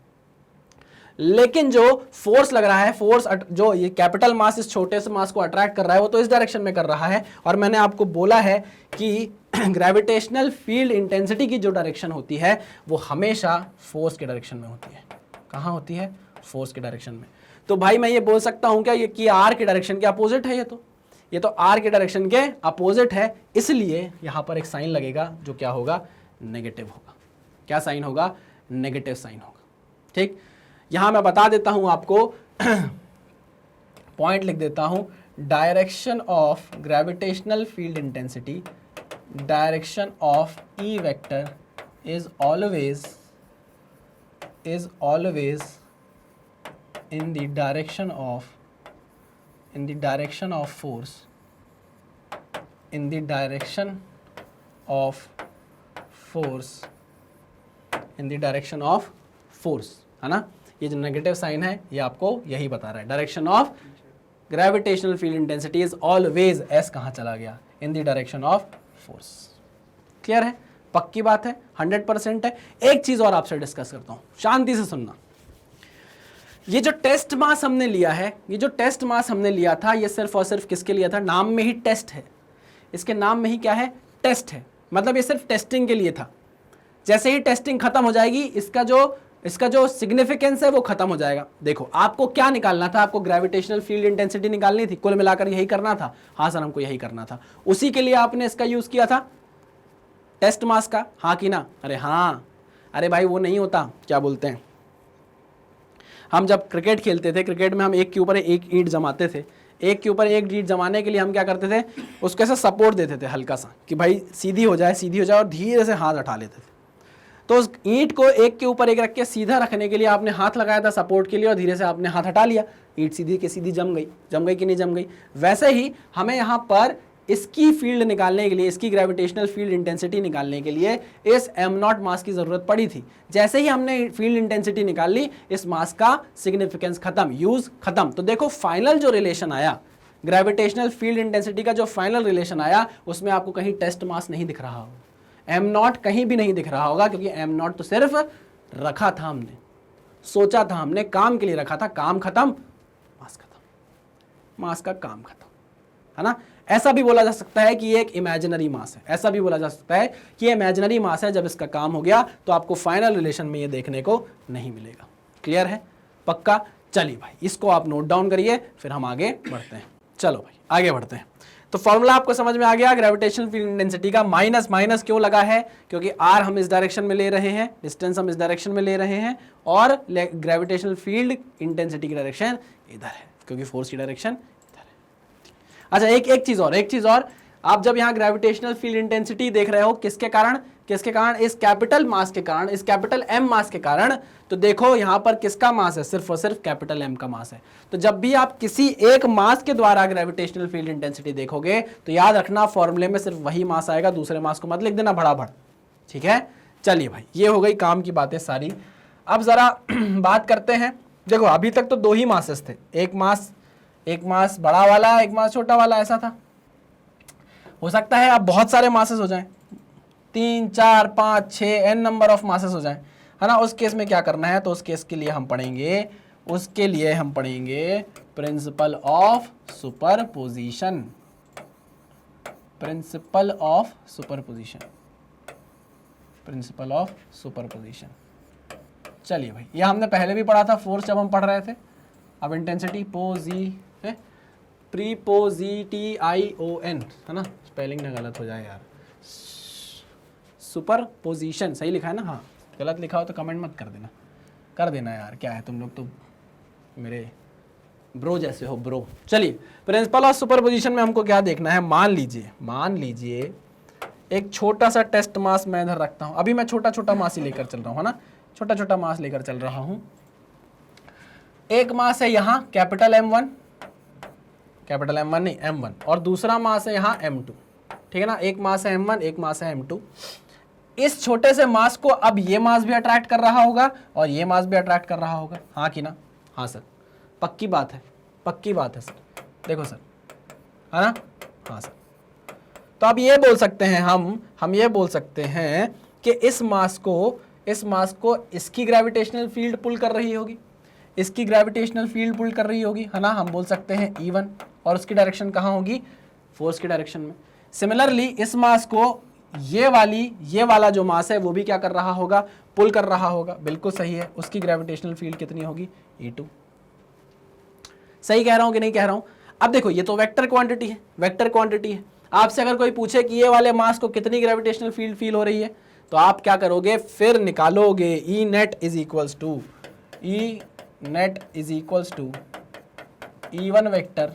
लेकिन जो फोर्स लग रहा है, फोर्स जो ये कैपिटल मास इस छोटे से मास को अट्रैक्ट कर रहा है वो तो इस डायरेक्शन में कर रहा है। और मैंने आपको बोला है कि ग्रेविटेशनल फील्ड इंटेंसिटी की जो डायरेक्शन होती है वो हमेशा फोर्स के डायरेक्शन में होती है। कहाँ होती है, फोर्स के डायरेक्शन में। तो भाई मैं ये बोल सकता हूं क्या, ये कि r के डायरेक्शन के अपोजिट है, ये तो r के डायरेक्शन के अपोजिट है, इसलिए यहां पर एक साइन लगेगा जो क्या होगा, नेगेटिव होगा। क्या साइन होगा, नेगेटिव साइन होगा, ठीक। यहां मैं बता देता हूं आपको, पॉइंट लिख देता हूं, direction of gravitational field intensity, direction of E vector is always in the direction of force, in the direction of force, है ना। ये जो नेगेटिव साइन है ये आपको यही बता रहा है, direction of gravitational field intensity is always, S कहाँ चला गया, in the direction of force. Clear है, पक्की बात है, 100% है। एक चीज और आपसे डिस्कस करता हूं, शांति से सुनना। ये जो टेस्ट मास हमने लिया है, ये जो टेस्ट मास हमने लिया था, ये सिर्फ और सिर्फ किसके लिए था, नाम में ही टेस्ट है, इसके नाम में ही क्या है, टेस्ट है, मतलब ये सिर्फ टेस्टिंग के लिए था। जैसे ही टेस्टिंग खत्म हो जाएगी, इसका जो सिग्निफिकेंस है वो खत्म हो जाएगा। देखो आपको क्या निकालना था, आपको ग्रेविटेशनल फील्ड इंटेंसिटी निकालनी थी, कुल मिलाकर यही करना था। हाँ सर हमको यही करना था, उसी के लिए आपने इसका यूज किया था, टेस्ट मास का, हाँ कि ना। अरे हाँ, अरे भाई वो नहीं होता, क्या बोलते हैं, हम जब क्रिकेट खेलते थे, क्रिकेट में हम एक के ऊपर एक ईंट जमाते थे, एक के ऊपर एक ईंट जमाने के लिए हम क्या करते थे, उसको ऐसा सपोर्ट देते थे हल्का सा, कि भाई सीधी हो जाए, और धीरे से हाथ उठा लेते थे। तो उस ईंट को एक के ऊपर एक रख के सीधा रखने के लिए आपने हाथ लगाया था सपोर्ट के लिए, और धीरे से आपने हाथ हटा लिया, ईंट सीधी के सीधी जम गई कि नहीं जम गई। वैसे ही हमें यहाँ पर इसकी फील्ड निकालने के लिए, इसकी ग्रेविटेशनल फील्ड इंटेंसिटी निकालने के लिए इस m0 मास की जरूरत पड़ी थी। जैसे ही हमने फील्ड इंटेंसिटी निकाल ली, इस मास का सिग्निफिकेंस खत्म, यूज खत्म। तो देखो फाइनल जो रिलेशन आया, ग्रेविटेशनल फील्ड इंटेंसिटी का जो फाइनल रिलेशन आया, उसमें आपको कहीं टेस्ट मास नहीं दिख रहा हो, एम नॉट कहीं भी नहीं दिख रहा होगा, क्योंकि एम नॉट तो सिर्फ रखा था हमने, सोचा था हमने, काम के लिए रखा था, काम खत्म, मास खत्म, मास का काम खत्म, है ना। ऐसा भी बोला जा सकता है कि ये एक इमेजिनरी मास है, ऐसा भी बोला जा सकता है कि ये इमेजिनरी मास है, जब इसका काम हो गया तो आपको फाइनल रिलेशन में ये देखने को नहीं मिलेगा। क्लियर है, पक्का। चलिए भाई इसको आप नोट डाउन करिए, फिर हम आगे बढ़ते हैं। चलो भाई आगे बढ़ते हैं। तो फॉर्मूला आपको समझ में आ गया ग्रेविटेशनल फील्ड इंटेंसिटी का। माइनस माइनस क्यों लगा है, क्योंकि आर हम इस डायरेक्शन में ले रहे हैं, डिस्टेंस हम इस डायरेक्शन में ले रहे हैं, और ग्रेविटेशनल फील्ड इंटेंसिटी की डायरेक्शन इधर है, क्योंकि फोर्स की डायरेक्शन इधर है। अच्छा एक चीज और, आप जब यहाँ ग्रेविटेशनल फील्ड इंटेंसिटी देख रहे हो किसके कारण, इस कैपिटल मास के कारण, इस कैपिटल एम मास के कारण, तो देखो यहाँ पर किसका मास है, सिर्फ और सिर्फ कैपिटल एम का मास है। तो जब भी आप किसी एक मास के द्वारा ग्रेविटेशनल फील्ड इंटेंसिटी देखोगे तो याद रखना फॉर्मूले में सिर्फ वही मास आएगा, दूसरे मास को मत लिख देना भड़ाभड़, ठीक है। चलिए भाई ये हो गई काम की बातें सारी। अब जरा बात करते हैं, देखो अभी तक तो दो ही मासेस थे, एक मास बड़ा वाला, एक मास छोटा वाला, ऐसा था। हो सकता है अब बहुत सारे मासेस हो जाएं, 3 4 5 6 एन नंबर ऑफ मासेस हो जाएं, है ना। उस केस में क्या करना है, तो उस केस के लिए हम पढ़ेंगे, principle of superposition, principle of superposition. चलिए भाई ये हमने पहले भी पढ़ा था, फोर्स जब हम पढ़ रहे थे। अब इंटेंसिटी प्रीपोजिटिआईओएन, है ना, स्पेलिंग ना गलत हो जाए यार, सुपरपोजिशन सही लिखा है ना, हाँ गलत लिखा हो तो कमेंट मत कर देना यार, क्या है तुम लोग तो मेरे ब्रो जैसे हो ब्रो। चलिए प्रिंसिपल ऑफ सुपरपोजिशन में हमको क्या देखना है, मान लीजिए एक छोटा सा टेस्ट मास मैं इधर रखता हूं, अभी मैं छोटा मास ही लेकर चल रहा हूं, है ना, छोटा मास लेकर चल रहा हूं। एक मास है यहाँ कैपिटल M1 नहीं M1, और दूसरा मास है यहाँ M2, ठीक है ना। एक मास है M1, एक मास है M2। इस छोटे से मास को अब ये मास भी अट्रैक्ट कर रहा होगा और ये मास भी अट्रैक्ट कर रहा होगा, हाँ कि ना, हाँ सर, पक्की बात है सर, देखो सर, है ना, हाँ सर। तो अब ये बोल सकते हैं हम ये बोल सकते हैं कि इस मास को इसकी ग्रेविटेशनल फील्ड पुल कर रही होगी, है ना। हम बोल सकते हैं E1, और उसकी डायरेक्शन कहाँ होगी, फोर्स की डायरेक्शन में। सिमिलरली इस मास को ये वाला जो मास है वो भी क्या कर रहा होगा, पुल कर रहा होगा, बिल्कुल सही है। उसकी ग्रेविटेशनल फील्ड कितनी होगी, E2। सही कह रहा हूं कि नहीं कह रहा हूं। अब देखो ये तो वेक्टर क्वांटिटी है, आपसे अगर कोई पूछे कि ये वाले मास को कितनी ग्रेविटेशनल फील्ड फील हो रही है, तो आप क्या करोगे, फिर निकालोगे E net is equals to E1 vector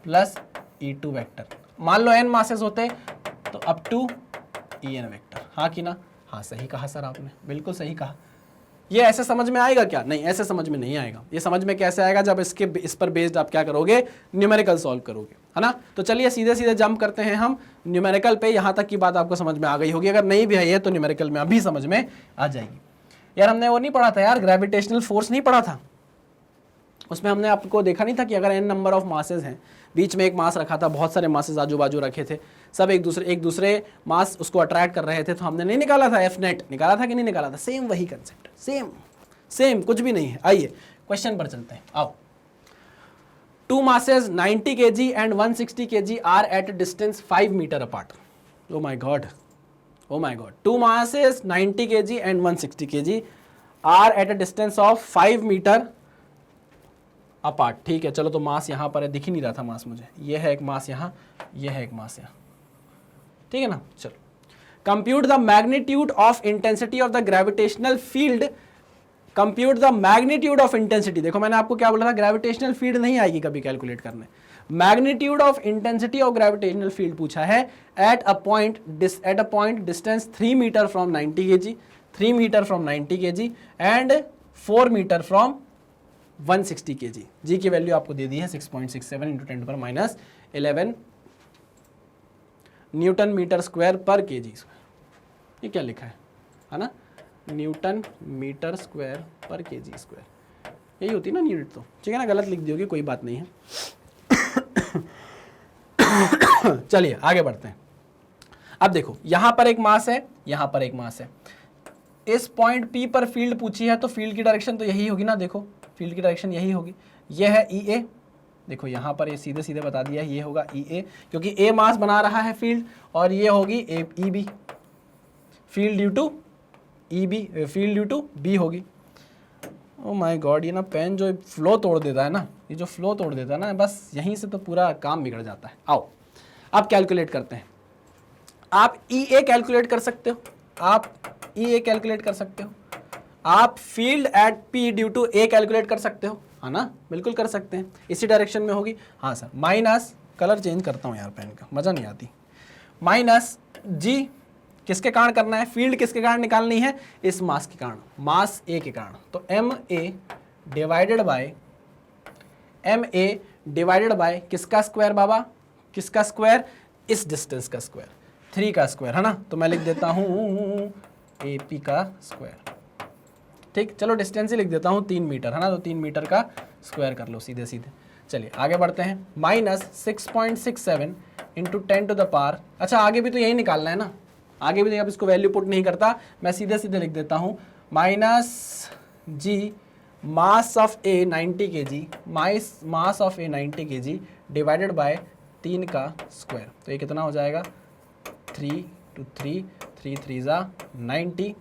plus E2 vector. मान लो n मासेस होते तो अप टू En वेक्टर, हाँ कि ना, हाँ सही कहा सर आपने, बिल्कुल सही कहा। ये ऐसे समझ में आएगा क्या, नहीं ऐसे समझ में नहीं आएगा। ये समझ में कैसे आएगा, जब इस पर बेस्ड आप क्या करोगे, न्यूमेरिकल सॉल्व करोगे, है ना। तो चलिए सीधे जंप करते हैं हम न्यूमेरिकल पे। यहाँ तक की बात आपको समझ में आ गई होगी, अगर नहीं भी आई है तो न्यूमेरिकल में अभी समझ में आ जाएगी। यार हमने वो नहीं पढ़ा था यार, ग्रेविटेशनल फोर्स नहीं पढ़ा था, उसमें हमने आपको देखा नहीं था कि अगर n नंबर ऑफ मासेस हैं, बीच में एक मास रखा था, बहुत सारे मासेस आजू बाजू रखे थे, सब एक दूसरे मास उसको अट्रैक्ट कर रहे थे, तो हमने नहीं निकाला था F नेट, निकाला था कि नहीं निकाला था, सेम वही कंसेप्ट, सेम कुछ भी नहीं है। आइए क्वेश्चन पर चलते हैं, आओ। 2 masses 90 kg and 160 kg are at a distance 5 meter apart. Oh my god. 2 masses 90 kg and 160 kg are at a distance of 5 meter apart. ठीक है, चलो तो मास यहाँ पर है, दिख ही नहीं रहा था मास मुझे, ये है एक मास यहाँ, ये है एक मास यहाँ, ठीक है ना। चलो compute the magnitude of intensity of the gravitational field, compute the magnitude of intensity. देखो मैंने आपको क्या बोला था, ग्रेविटेशनल फील्ड नहीं आएगी कभी कैलकुलेट करने, magnitude of intensity of gravitational field पूछा है। At a point distance 3 metre from 90 kg, 3 metre from 90 kg and 4 metre from 160 kg। G की वैल्यू आपको दे दी है 6.67 इंटू 10⁻11 न्यूटन मीटर स्क्वायर पर केजी स्क्वायर। ये क्या लिखा है ना, न्यूटन मीटर स्क्वायर पर केजी स्क्वायर, यही होती है ना यूनिट तो, ठीक है ना। गलत लिख दी होगी, कोई बात नहीं है। चलिए आगे बढ़ते हैं। अब देखो यहां पर एक मास है, यहां पर एक मास है, इस पॉइंट P पर फील्ड पूछी है तो फील्ड की डायरेक्शन तो यही होगी ना, देखो फील्ड की डायरेक्शन यही होगी, ये है EA, देखो यहां पर ये सीधे सीधे बता दिया ये होगा EA, क्योंकि A मास बना रहा है फील्ड, और ये होगी EB, field due to EB, field due to B होगी। ओ माय गॉड, ये ना पेन जो फ्लो तोड़ देता है ना, ये जो फ्लो तोड़ देता है ना, बस यहीं से तो पूरा काम बिगड़ जाता है। आओ अब कैलकुलेट करते हैं। आप EA कैलकुलेट कर सकते हो, आप EA कैलकुलेट कर सकते हो, आप field at P due to A calculate कर सकते हो, है ना, बिल्कुल कर सकते हैं, इसी डायरेक्शन में होगी। हाँ सर, माइनस, कलर चेंज करता हूँ यार पेन का, मज़ा नहीं आती, माइनस G किसके कारण करना है, फील्ड किसके कारण निकालनी है, इस मास के कारण, मास A के कारण, तो MA डिवाइडेड बाय किसका स्क्वायर बाबा, किसका स्क्वायर, इस डिस्टेंस का स्क्वायर, 3 का स्क्वायर, है ना, तो मैं लिख देता हूँ AP का स्क्वायर, ठीक, चलो डिस्टेंस ही लिख देता हूँ 3 मीटर, है ना, तो 3 मीटर का स्क्वायर कर लो सीधे सीधे। चलिए आगे बढ़ते हैं, minus 6.67 into 10 to the power, अच्छा आगे भी तो यही निकालना है ना, आगे भी तो अब इसको वैल्यू पुट नहीं करता, मैं सीधे सीधे लिख देता हूँ, minus G mass of A 90 kg, mass of A 90 kg divided by 3 का स्क्वायर, तो ये कितना हो जाएगा, 3 to 3, 3 3 जा 90,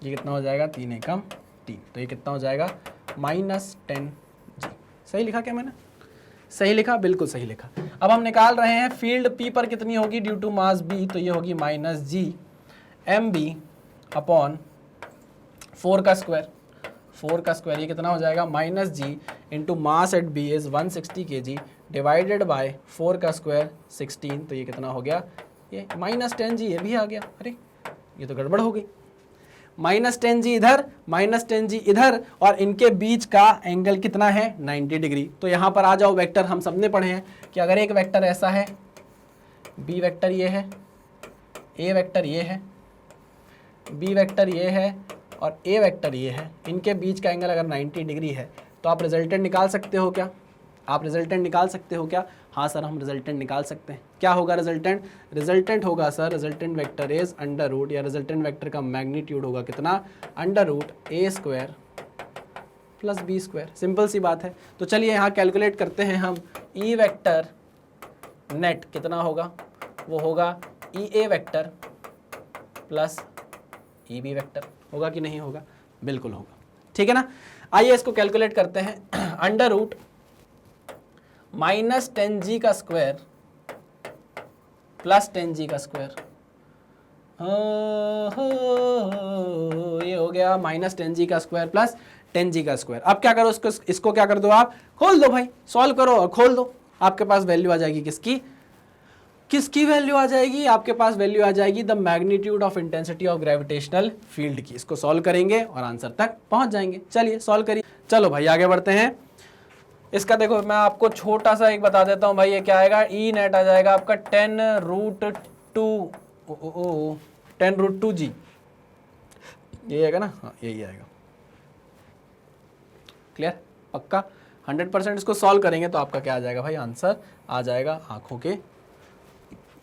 ये कितना हो जाएगा, 3 एकम 3, तो ये कितना हो जाएगा, माइनस 10G। सही लिखा क्या मैंने, सही लिखा, बिल्कुल सही लिखा। अब हम निकाल रहे हैं फील्ड P पर कितनी होगी ड्यू टू मास B, तो ये होगी माइनस G MB अपॉन 4 का स्क्वायर, 4 का स्क्वायर, ये कितना हो जाएगा, minus G into mass at B is 160 kg divided by 4 का स्क्वायर 16, तो ये कितना हो गया, ये माइनस 10G, ये भी आ गया, अरे ये तो गड़बड़ हो गई, माइनस 10G इधर, माइनस 10G इधर, और इनके बीच का एंगल कितना है, 90 डिग्री। तो यहाँ पर आ जाओ, वेक्टर हम सबने पढ़े हैं कि अगर एक वेक्टर ऐसा है, B वेक्टर ये है, A वेक्टर ये है, B वेक्टर ये है, और A वेक्टर ये है, इनके बीच का एंगल अगर 90 डिग्री है, तो आप रिजल्टेंट निकाल सकते हो क्या, आप रिजल्टेंट निकाल सकते हो क्या, हाँ सर हम रिजल्टेंट निकाल सकते हैं। क्या होगा रिजल्टेंट, रिजल्टेंट होगा sir, resultant vector is under root, या रिजल्टेंट वेक्टर का मैग्नीट्यूड होगा कितना, under root A square plus B square, simple सी बात है। तो चलिए यहाँ कैलकुलेट करते हैं हम, E वेक्टर नेट कितना होगा, वो होगा EA vector plus EB vector, होगा कि नहीं होगा, बिल्कुल होगा, ठीक है ना। आइए इसको कैलकुलेट करते हैं, अंडर रूट माइनस 10G का स्क्वायर प्लस 10G का स्क्वायर, ये हो गया माइनस 10G का स्क्वायर प्लस 10G का स्क्वायर। अब क्या करो, इसको क्या कर दो, आप खोल दो भाई, सॉल्व करो और खोल दो, आपके पास वैल्यू आ जाएगी, किसकी वैल्यू आ जाएगी, आपके पास वैल्यू आ जाएगी the magnitude of intensity of gravitational field की। इसको सॉल्व करेंगे और आंसर तक पहुंच जाएंगे। चलिए सॉल्व करिए, चलो भाई आगे बढ़ते हैं। इसका देखो मैं आपको छोटा सा एक बता देता हूँ भाई, ये क्या आएगा, ई नेट आ जाएगा आपका 10√2G, ये आएगा ना, हाँ यही आएगा, क्लियर, पक्का 100%। इसको सॉल्व करेंगे तो आपका क्या आ जाएगा भाई, आंसर आ जाएगा आंखों के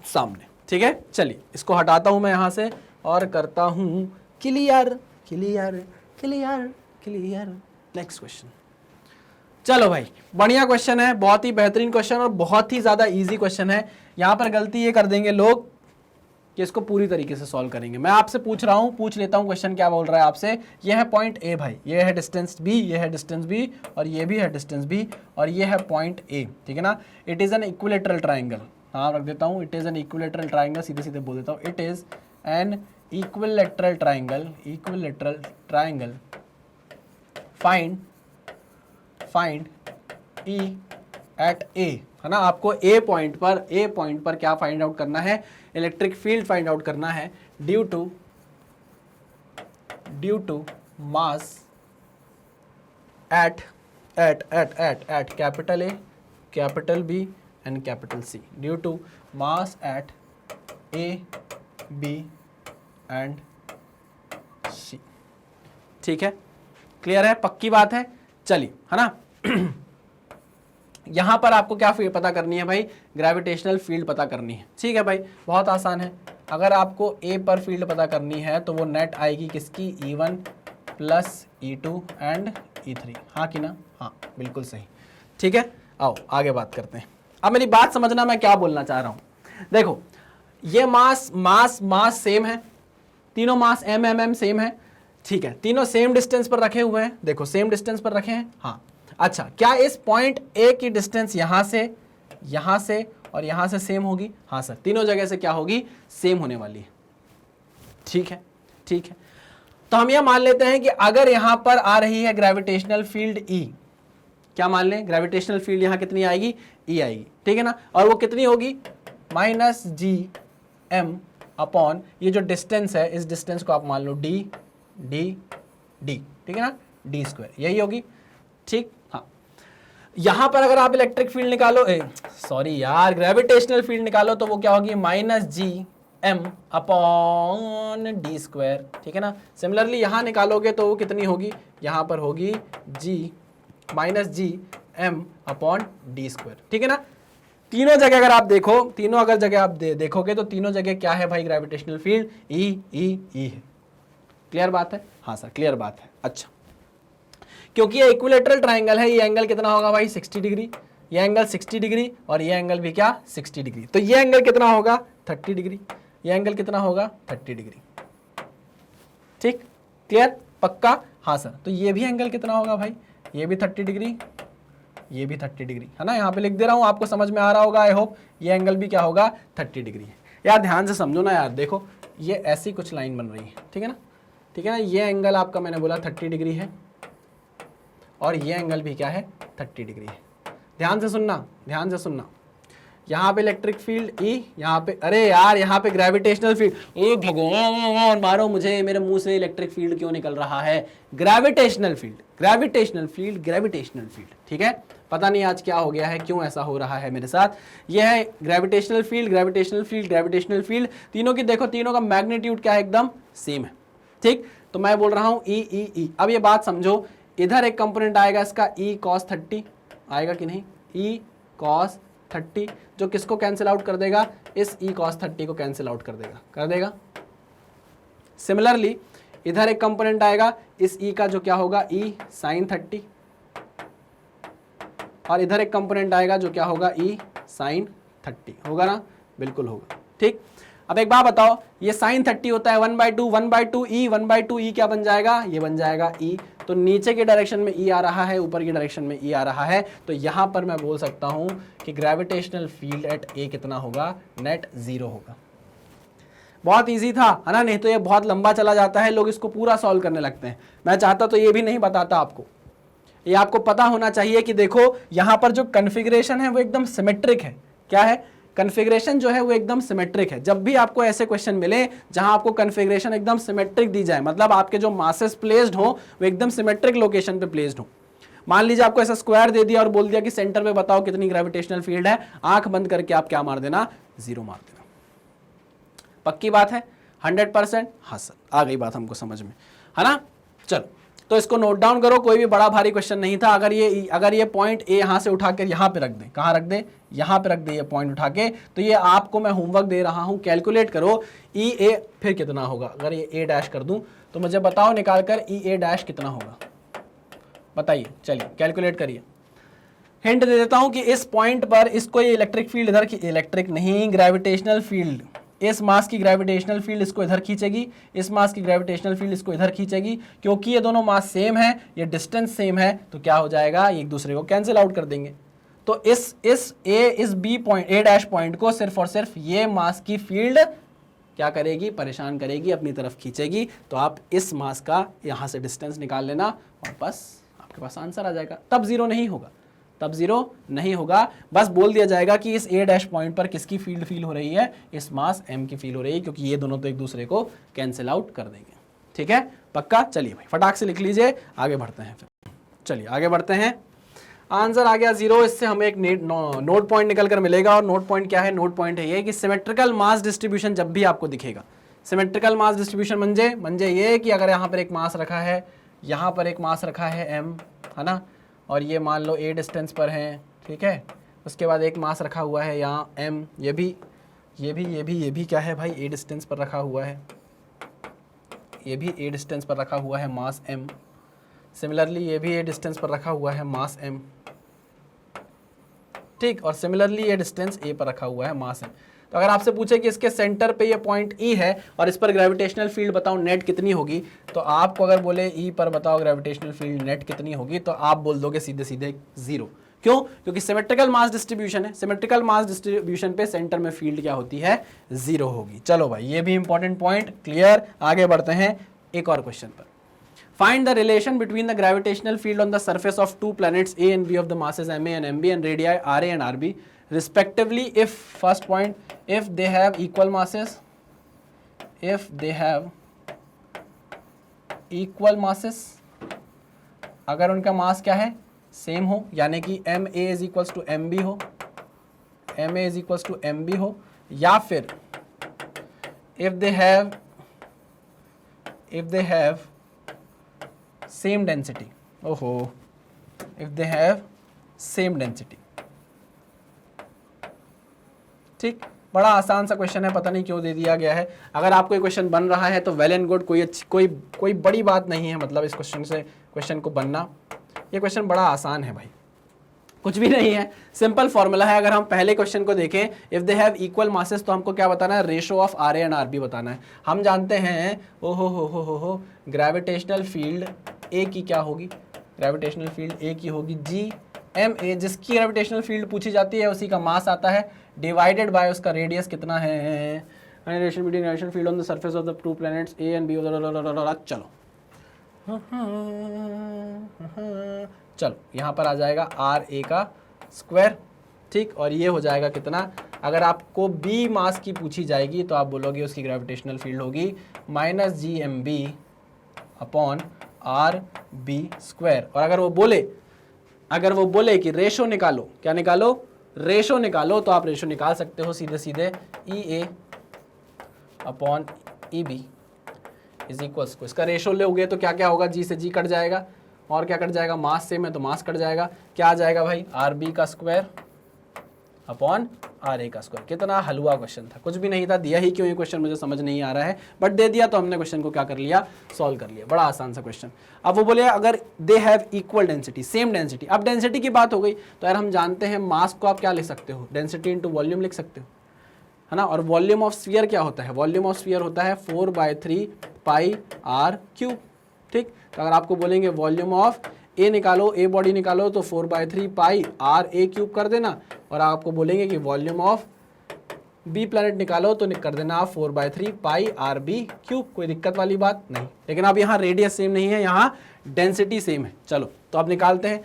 सामने, ठीक है। चलिए इसको हटाता हूं मैं यहां से और करता हूं clear clear clear clear. Next question, चलो भाई बढ़िया क्वेश्चन है, बहुत ही बेहतरीन क्वेश्चन और बहुत ही ज्यादा इजी क्वेश्चन है। यहां पर गलती ये कर देंगे लोग कि इसको पूरी तरीके से सॉल्व करेंगे। मैं आपसे पूछ रहा हूं, पूछ लेता हूं क्वेश्चन क्या बोल रहा है आपसे। ये है पॉइंट ए भाई, ये है डिस्टेंस बी, ये है डिस्टेंस बी, और ये भी है डिस्टेंस बी, और ये है पॉइंट ए, ठीक है ना। It is an equilateral triangle, हाँ रख देता हूँ, it is an equilateral triangle, सीधे सीधे बोल देता हूँ, it is an equilateral triangle, equilateral triangle, find E at A, है ना। आपको ए पॉइंट पर क्या फाइंड आउट करना है, इलेक्ट्रिक फील्ड फाइंड आउट करना है due to mass at capital A, capital B and capital C, due to mass at A B and C, ठीक है, क्लियर है, पक्की बात है। चलिए, है ना। यहां पर आपको क्या पता करनी है भाई, ग्रेविटेशनल फील्ड पता करनी है। ठीक है भाई, बहुत आसान है। अगर आपको ए पर फील्ड पता करनी है तो वो नेट आएगी किसकी, E1 plus E2 and E3। हाँ कि ना, हाँ बिल्कुल सही। ठीक है, आओ आगे बात करते हैं। अब मेरी बात समझना मैं क्या बोलना चाह रहा हूं। देखो ये मास सेम है, तीनों मास m सेम है। ठीक है, तीनों सेम डिस्टेंस पर रखे हुए हैं। देखो सेम डिस्टेंस पर रखे हैं। हाँ अच्छा, क्या इस पॉइंट ए की डिस्टेंस यहां से और यहां से सेम होगी? हाँ सर, तीनों जगह से क्या होगी, सेम होने वाली है। ठीक है, ठीक है, तो हम यह मान लेते हैं कि अगर यहां पर आ रही है ग्रेविटेशनल फील्ड E, क्या मान लें, ग्रेविटेशनल फील्ड यहां कितनी आएगी, E आएगी। ठीक है ना, और वो कितनी होगी, -gm अपॉन ये जो डिस्टेंस है, इस डिस्टेंस को आप मान लो d d d, ठीक है ना, d², यही होगी। ठीक, हाँ यहां पर अगर आप इलेक्ट्रिक फील्ड निकालो, सॉरी यार, ग्रेविटेशनल फील्ड निकालो तो वो क्या होगी, -gm अपॉन d²। ठीक है ना, सिमिलरली यहां निकालोगे तो वो कितनी होगी, यहां पर होगी -gm अपॉन d²। ठीक है ना, तीनों जगह अगर आप देखो, तीनों अगर जगह आप देखोगे तो तीनों जगह क्या है भाई, ग्रेविटेशनल फील्ड E है। क्लियर बात है? हाँ सर क्लियर बात है। अच्छा, क्योंकि ये इक्विलेटरल ट्राइंगल है, ये एंगल कितना होगा भाई, 60 डिग्री, ये एंगल 60 डिग्री और ये एंगल भी क्या, 60 डिग्री। तो ये एंगल कितना होगा, 30 डिग्री, ये एंगल कितना होगा, 30 डिग्री। ठीक, क्लियर, पक्का? हाँ सर, तो ये भी एंगल कितना होगा भाई, ये भी 30 डिग्री, ये भी 30 डिग्री है ना, यहाँ पे लिख दे रहा हूँ, आपको समझ में आ रहा होगा आई होप। ये एंगल भी क्या होगा, 30 डिग्री है। यार ध्यान से समझो ना यार, देखो ये ऐसी कुछ लाइन बन रही है, ठीक है ना, ठीक है ना, ये एंगल आपका मैंने बोला 30 डिग्री है और ये एंगल भी क्या है, 30 डिग्री है। ध्यान से सुनना, ध्यान से सुनना, यहाँ पे इलेक्ट्रिक फील्ड E, यहाँ पे, अरे यार यहाँ पे ग्रेविटेशनल फील्ड, ओ भगवान मारो मुझे, मेरे मुंह से इलेक्ट्रिक फील्ड क्यों निकल रहा है, gravitational field, gravitational field, gravitational field. ठीक है, पता नहीं आज क्या हो गया है, क्यों ऐसा हो रहा है मेरे साथ। यह है gravitational field, gravitational field, gravitational field, तीनों की देखो, तीनों का मैग्नीट्यूड क्या है, एकदम सेम है। ठीक, तो मैं बोल रहा हूँ E। अब ये बात समझो, इधर एक कंपोनेंट आएगा इसका E cos 30, आएगा कि नहीं, E cos 30, जो किसको कैंसिल आउट कर देगा, इस E cos 30 को कैंसिल आउट कर देगा। सिमिलरली इधर एक कंपोनेंट आएगा इस E का, जो क्या होगा, E sin 30, और इधर एक कंपोनेंट आएगा जो क्या होगा, E sin 30, होगा ना, बिल्कुल होगा। ठीक, अब एक बात बताओ, ये sin 30 होता है 1/2 E, 1/2 E क्या बन जाएगा, ये बन जाएगा E। तो नीचे के डायरेक्शन में E आ रहा है, ऊपर की डायरेक्शन में E आ रहा है, तो यहां पर मैं बोल सकता हूं कि ग्रेविटेशनल फील्ड एट A कितना होगा, नेट 0 होगा। बहुत इजी था, है ना, नहीं तो ये बहुत लंबा चला जाता है, लोग इसको पूरा सॉल्व करने लगते हैं। मैं चाहता तो ये भी नहीं बताता आपको, ये आपको पता होना चाहिए कि देखो यहां पर जो कन्फिग्रेशन है वो एकदम सिमेट्रिक है। क्या है, कन्फिग्रेशन जो है वो एकदम सिमेट्रिक है। जब भी आपको ऐसे क्वेश्चन मिले जहां आपको कन्फिग्रेशन एकदम सिमेट्रिक दी जाए, मतलब आपके जो मासेस प्लेस्ड हो वो एकदम सिमेट्रिक लोकेशन पे प्लेस्ड हो। मान लीजिए आपको ऐसा स्क्वायर दे दिया और बोल दिया कि सेंटर पे बताओ कितनी ग्रेविटेशनल फील्ड है, आंख बंद करके आप क्या मार देना, 0 मार देना। पक्की बात है, 100%? हाँ सर, आ गई बात हमको समझ में, है ना। चलो तो इसको नोट डाउन करो, कोई भी बड़ा भारी क्वेश्चन नहीं था। अगर ये पॉइंट ए यहां से उठा कर यहां पे रख दें, कहां रख दें, यहां पे रख दें ये पॉइंट उठा के, तो ये आपको मैं होमवर्क दे रहा हूं, कैलकुलेट करो ई ए फिर कितना होगा। अगर ये ए डैश कर दूं तो मुझे बताओ निकाल कर ई ए डैश कितना होगा, बताइए, चलिए कैलकुलेट करिए। हिंट दे देता हूं कि इस पॉइंट पर इसको ये इलेक्ट्रिक फील्ड इधर की, इलेक्ट्रिक नहीं ग्रेविटेशनल फील्ड, इस मास की ग्रेविटेशनल फील्ड इसको इधर खींचेगी, इस मास की ग्रेविटेशनल फील्ड इसको इधर खींचेगी। क्योंकि ये दोनों मास सेम है, ये डिस्टेंस सेम है, तो क्या हो जाएगा, ये एक दूसरे को कैंसिल आउट कर देंगे। तो इस बी पॉइंट, ए डैश पॉइंट को सिर्फ और सिर्फ ये मास की फील्ड क्या करेगी, परेशान करेगी, अपनी तरफ खींचेगी। तो आप इस मास का यहाँ से डिस्टेंस निकाल लेना और बस आपके पास आंसर आ जाएगा। तब 0 नहीं होगा, तब 0 नहीं होगा, बस बोल दिया जाएगा कि इस ए डैश पॉइंट पर किसकी फील्ड फील हो रही है, इस मास m की फील हो रही है, क्योंकि ये दोनों तो एक दूसरे को कैंसिल आउट कर देंगे। ठीक है, पक्का। चलिए भाई फटाक से लिख लीजिए, आगे बढ़ते हैं फिर। चलिए आगे बढ़ते हैं, आंसर आ गया 0। इससे हमें एक नोट पॉइंट निकल कर मिलेगा। और नोट पॉइंट क्या है, नोट पॉइंट है ये कि सिमेट्रिकल मास डिस्ट्रीब्यूशन जब भी आपको दिखेगा, सिमेट्रिकल मास डिस्ट्रीब्यूशन मंजे ये कि अगर यहाँ पर एक मास रखा है, यहाँ पर एक मास रखा है m, है ना, और ये मान लो a डिस्टेंस पर है, ठीक है। उसके बाद एक मास रखा हुआ है यहाँ m, ये भी क्या है भाई, a डिस्टेंस पर रखा हुआ है, ये भी a डिस्टेंस पर रखा हुआ है मास m। सिमिलरली ये भी a डिस्टेंस पर रखा हुआ है मास m, ठीक। और सिमिलरली ये डिस्टेंस a पर रखा हुआ है मास m। तो अगर आपसे पूछे कि इसके सेंटर पे ये पॉइंट E है और इस पर ग्रेविटेशनल फील्ड बताओ नेट कितनी होगी, तो आपको अगर बोले E पर बताओ ग्रेविटेशनल फील्ड नेट कितनी होगी, तो आप बोल दोगे सीधे सीधे 0। क्यों? क्योंकि सिमेट्रिकल मास डिस्ट्रीब्यूशन है, सिमेट्रिकल मास डिस्ट्रीब्यूशन पे सेंटर में फील्ड क्या होती है, 0 होगी। चलो भाई ये भी इंपॉर्टेंट पॉइंट क्लियर। आगे बढ़ते हैं एक और क्वेश्चन पर। Find the relation between the gravitational field on the surface of two planets A and B of the masses MA and MB and radii RA and RB respectively if, first point, if they have equal masses, if they have equal masses, अगर उनका मास क्या है, same हो, यानी कि MA is equals to MB हो, MA is equals to MB हो, या फिर if they have same density, ओहो, if they have same density, ठीक। बड़ा आसान सा क्वेश्चन है, पता नहीं क्यों दे दिया गया है। अगर आपको ये क्वेश्चन बन रहा है तो वेल एंड गुड, कोई बड़ी बात नहीं है, मतलब इस क्वेश्चन को बनना। ये क्वेश्चन बड़ा आसान है भाई, कुछ भी नहीं है, सिंपल फॉर्मूला है। अगर हम पहले क्वेश्चन को देखें, if they have equal masses, तो हमको क्या बताना है, ratio of r a and r b बताना है। हम जानते हैं हो ग्रेविटेशनल फील्ड ए की क्या होगी, ग्रेविटेशनल फील्ड ए की होगी जी एम ए, जिसकी ग्रेविटेशनल फील्ड पूछी जाती है उसी का मास आता है, डिवाइडेड बाय उसका रेडियस कितना है, relation between gravitational field on the surface of the two planets a and b. चलो चलो यहाँ पर आ जाएगा आर ए का स्क्वायर, ठीक। और ये हो जाएगा कितना, अगर आपको बी मास की पूछी जाएगी तो आप बोलोगे उसकी ग्रेविटेशनल फील्ड होगी minus ji m b upon are b square. और अगर वो बोले कि रेशो निकालो, क्या निकालो, रेशो निकालो, तो आप रेशो निकाल सकते हो सीधे सीधे, E A upon E B is equals को, इसका रेशो लोगे तो क्या क्या होगा, जी से जी कट जाएगा, और क्या कट जाएगा, मास से में तो मास कट जाएगा, क्या आ जाएगा भाई, आर बी का स्क्वायर अपॉन आर ए का स्क्वायर। कितना हलवा क्वेश्चन था, कुछ भी नहीं था, दिया ही क्यों ये क्वेश्चन मुझे समझ नहीं आ रहा है, बट दे दिया तो हमने क्वेश्चन को क्या कर लिया, सॉल्व कर लिया। बड़ा आसान सा क्वेश्चन। अब वो बोले अगर दे have equal density, same density. अब डेंसिटी की बात हो गई तो यार हम जानते हैं मास को आप क्या लिख सकते हो, डेंसिटी इंटू वॉल्यूम लिख सकते हो, है ना। और वॉल्यूम ऑफ स्फीयर क्या होता है, वॉल्यूम ऑफ स्फीयर होता है 4/3 पाई आर क्यूब, ठीक। तो अगर आपको बोलेंगे वॉल्यूम ऑफ ए निकालो, ए बॉडी निकालो, तो 4/3 पाई आर ए क्यूब कर देना, और आपको बोलेंगे कि वॉल्यूम ऑफ बी प्लैनेट निकालो तो कर देना आप 4/3 पाई आर बी क्यूब। कोई दिक्कत वाली बात नहीं, लेकिन अब यहाँ रेडियस सेम नहीं है, यहाँ डेंसिटी सेम है। चलो तो अब निकालते हैं,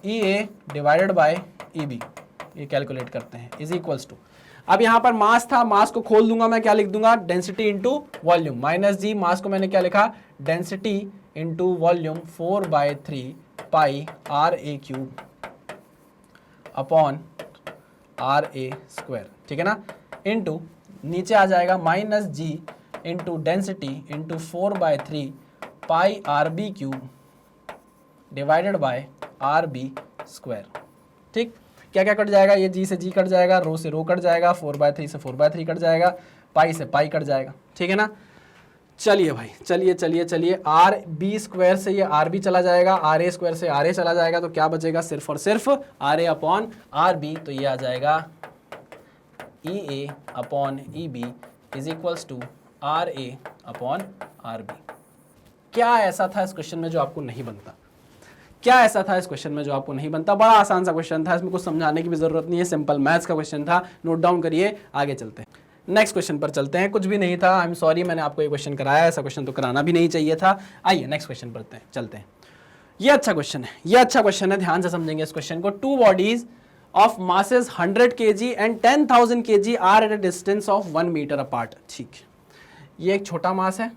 ई ए डिवाइडेड बाय ई बी, ये कैलकुलेट करते हैं, इज इक्वल्स टू, अब यहाँ पर मास था, मास को खोल दूंगा मैं, क्या लिख दूंगा, density into volume, minus g, mass को मैंने क्या लिखा, density into volume 4/3 pi r a cube upon r A square, ठीक है ना, इंटू नीचे आ जाएगा minus g into density into 4/3 pi r b cube divided by r b square, ठीक। क्या क्या कट जाएगा, ये जी से जी कट जाएगा, रो से रो कट जाएगा, 4/3 से 4/3 कट जाएगा, पाई से पाई कट जाएगा, ठीक है ना। चलिए भाई, चलिए आर बी स्क्वायर से ये आर बी चला जाएगा, आर ए स्क्वायर से आर ए चला जाएगा, तो क्या बचेगा, सिर्फ और सिर्फ R A upon are B. तो ये आ जाएगा E A upon E B is equals to R A upon are B. क्या ऐसा था इस क्वेश्चन में जो आपको नहीं बनता, क्या ऐसा था इस क्वेश्चन में जो आपको नहीं बनता? बड़ा आसान सा क्वेश्चन था, इसमें कुछ समझाने की भी जरूरत नहीं है, सिंपल मैथ्स का क्वेश्चन था, नोट डाउन करिए। आगे चलते हैं, नेक्स्ट क्वेश्चन पर चलते हैं। कुछ भी नहीं था, आई एम सॉरी, मैंने आपको ये क्वेश्चन कराया, ऐसा क्वेश्चन तो कराना भी नहीं चाहिए था। आइए नेक्स्ट क्वेश्चन पर चलते हैं। ये अच्छा क्वेश्चन है, ये अच्छा क्वेश्चन है, ध्यान से समझेंगे इस क्वेश्चन को। Two bodies of masses 100 kg and 10,000 kg are at a distance of 1 metre apart. ठीक, ये एक छोटा मास है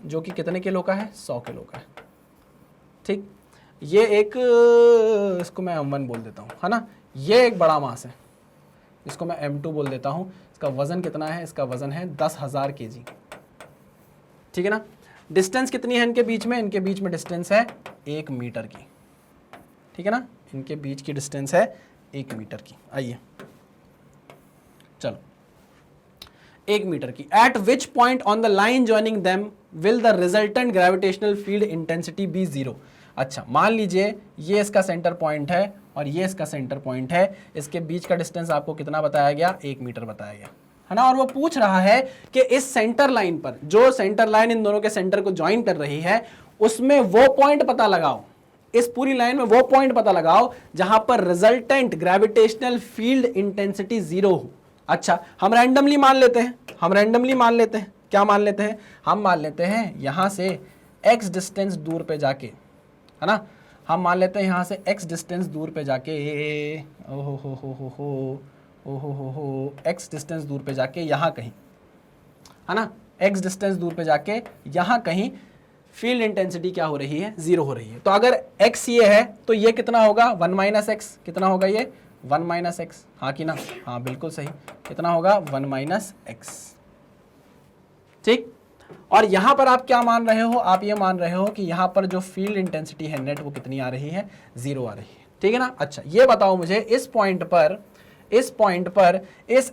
जो कि कितने किलो का है, 100 किलो का है, ठीक। ये एक, इसको मैं M1 बोल देता हूँ, है ना। ये एक बड़ा मास है, इसको मैं M2 बोल देता हूँ। इसका वजन कितना है, इसका वजन है 10,000 kg, ठीक है ना। डिस्टेंस कितनी है इनके बीच में, इनके बीच में डिस्टेंस है 1 मीटर की, ठीक है ना, इनके बीच की डिस्टेंस है 1 मीटर की। आइए चलो 1 मीटर की। At which point on the line joining them will the resultant gravitational field intensity be 0। अच्छा, मान लीजिए ये इसका सेंटर पॉइंट है और ये इसका सेंटर पॉइंट है, इसके बीच का डिस्टेंस आपको कितना बताया गया, 1 मीटर बताया गया है ना। और वो पूछ रहा है कि इस सेंटर लाइन पर, जो सेंटर लाइन इन दोनों के सेंटर को ज्वाइन कर रही है, उसमें वो पॉइंट पता लगाओ, इस पूरी लाइन में वो पॉइंट पता लगाओ जहां पर रिजल्टेंट ग्रेविटेशनल फील्ड इंटेंसिटी 0 हो। अच्छा, हम रैंडमली मान लेते हैं, क्या मान लेते हैं, हम मान लेते हैं यहां से x डिस्टेंस दूर पे जाके, है ना, हम मान लेते हैं यहां से x डिस्टेंस दूर पे जाके, x डिस्टेंस दूर पे जाके यहां कहीं, है ना, x डिस्टेंस दूर पे जाके यहां कहीं फील्ड इंटेंसिटी क्या हो रही है, 0 हो रही है। तो अगर x ये है तो ये कितना होगा, 1 माइनस एक्स, कितना होगा ये 1 माइनस एक्स, हाँ कि ना, हाँ बिल्कुल सही, कितना होगा 1 माइनस एक्स। ठीक, और यहां पर आप क्या मान रहे हो, आप ये मान रहे हो कि यहां पर जो फील्ड इंटेंसिटी है नेट वो कितनी आ रही है, 0 आ रही है, ठीक है ना। अच्छा, ये बताओ मुझे इस पॉइंट पर इस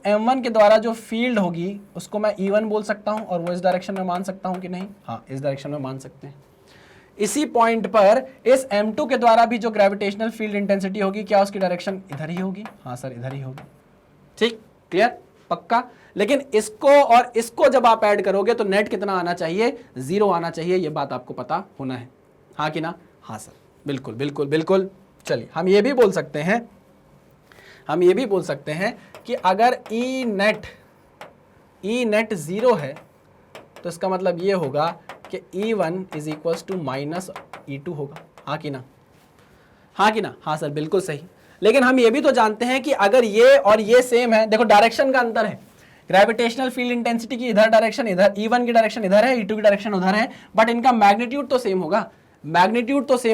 m1 के द्वारा जो फील्ड होगी उसको मैं E1 बोल सकता हूं और वो इस डायरेक्शन में मान सकता हूं कि नहीं, हाँ इस डायरेक्शन में मान सकते हैं। इसी पॉइंट पर इस m2 के द्वारा भी जो ग्रेविटेशनल फील्ड इंटेंसिटी होगी, क्या उसकी डायरेक्शन इधर ही होगी, हाँ सर इधर ही होगी। ठीक, क्लियर, पक्का। लेकिन इसको और इसको जब आप ऐड करोगे तो नेट कितना आना चाहिए, 0 आना चाहिए, ये बात आपको पता होना है, हाँ कि ना, हाँ सर बिल्कुल बिल्कुल बिल्कुल। चलिए हम ये भी बोल सकते हैं कि अगर ई नेट 0 है तो इसका मतलब ये होगा कि E1 is equals to minus E2 होगा, हाँ कि ना, हाँ सर बिल्कुल सही। लेकिन हम ये भी तो जानते हैं कि अगर ये और ये सेम है, देखो डायरेक्शन का अंतर है, ग्रेविटेशनल फील्ड इंटेंसिटी की इधर डायरेक्शन इधर, E1 की डायरेक्शन इधर है, E2 की डायरेक्शन उधर है, बट इनका मैग्नीट्यूड तो सेम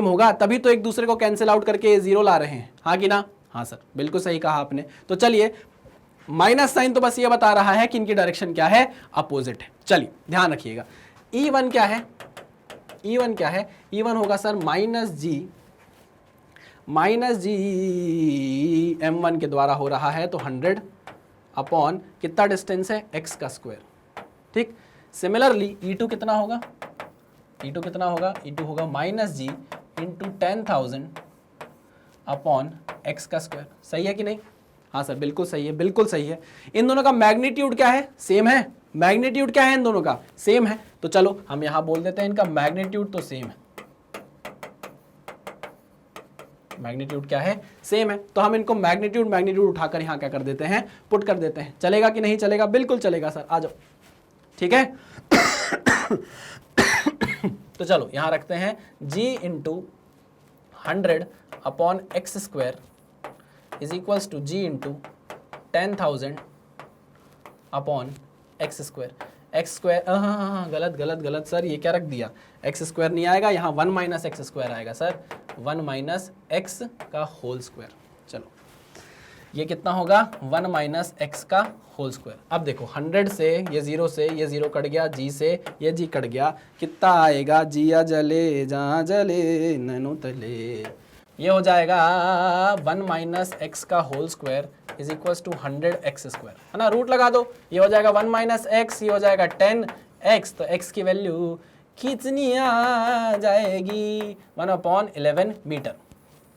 होगा, तभी तो एक दूसरे को कैंसिल आउट करके 0 ला रहे हैं, हाँ कि ना, हाँ सर बिल्कुल सही कहा आपने। तो चलिए माइनस साइन तो बस ये बता रहा है कि इनकी डायरेक्शन क्या है, अपोजिट है। चलिए ध्यान रखिएगा, E1 क्या है, E1 होगा सर माइनस जी m1 के द्वारा हो रहा है, तो 100 अपॉन कितना डिस्टेंस है, x का स्क्वायर। ठीक, सिमिलरली E2 कितना होगा, E2 होगा minus g into 10,000 upon x का स्क्वायर। सही है कि नहीं, हाँ सर बिल्कुल सही है, इन दोनों का मैग्नीट्यूड क्या है, सेम है, इन दोनों का सेम है, तो चलो हम यहां बोल देते हैं इनका मैग्नीट्यूड तो सेम है, मैग्नीट्यूड क्या है, सेम है। तो हम इनको मैग्नीट्यूड उठाकर यहां क्या कर देते हैं, पुट कर देते हैं। चलेगा कि नहीं चलेगा, बिल्कुल चलेगा सर, आ जाओ, ठीक है। तो चलो यहां रखते हैं g into 100 upon x square is equals to g into 10,000 upon x square. हाँ गलत सर, ये क्या रख दिया, एक्स स्क्वायर नहीं आएगा यहाँ, 1 माइनस एक्स स्क्वायर आएगा सर, 1 माइनस एक्स का होल स्क्वायर। चलो ये कितना होगा, 1 माइनस एक्स का होल स्क्वायर। अब देखो 100 से ये 0 से ये 0 कट गया, जी से ये जी कट गया, कितना आएगा, जिया जले जहाँ जले नैनो तले, ये हो जाएगा 1 माइनस एक्स का whole square is equals to 100 x square, है ना, रूट लगा दो, ये हो जाएगा 1 माइनस एक्स, ये हो जाएगा 10x, तो x की वैल्यू कितनी आ जाएगी, 1/11 मीटर।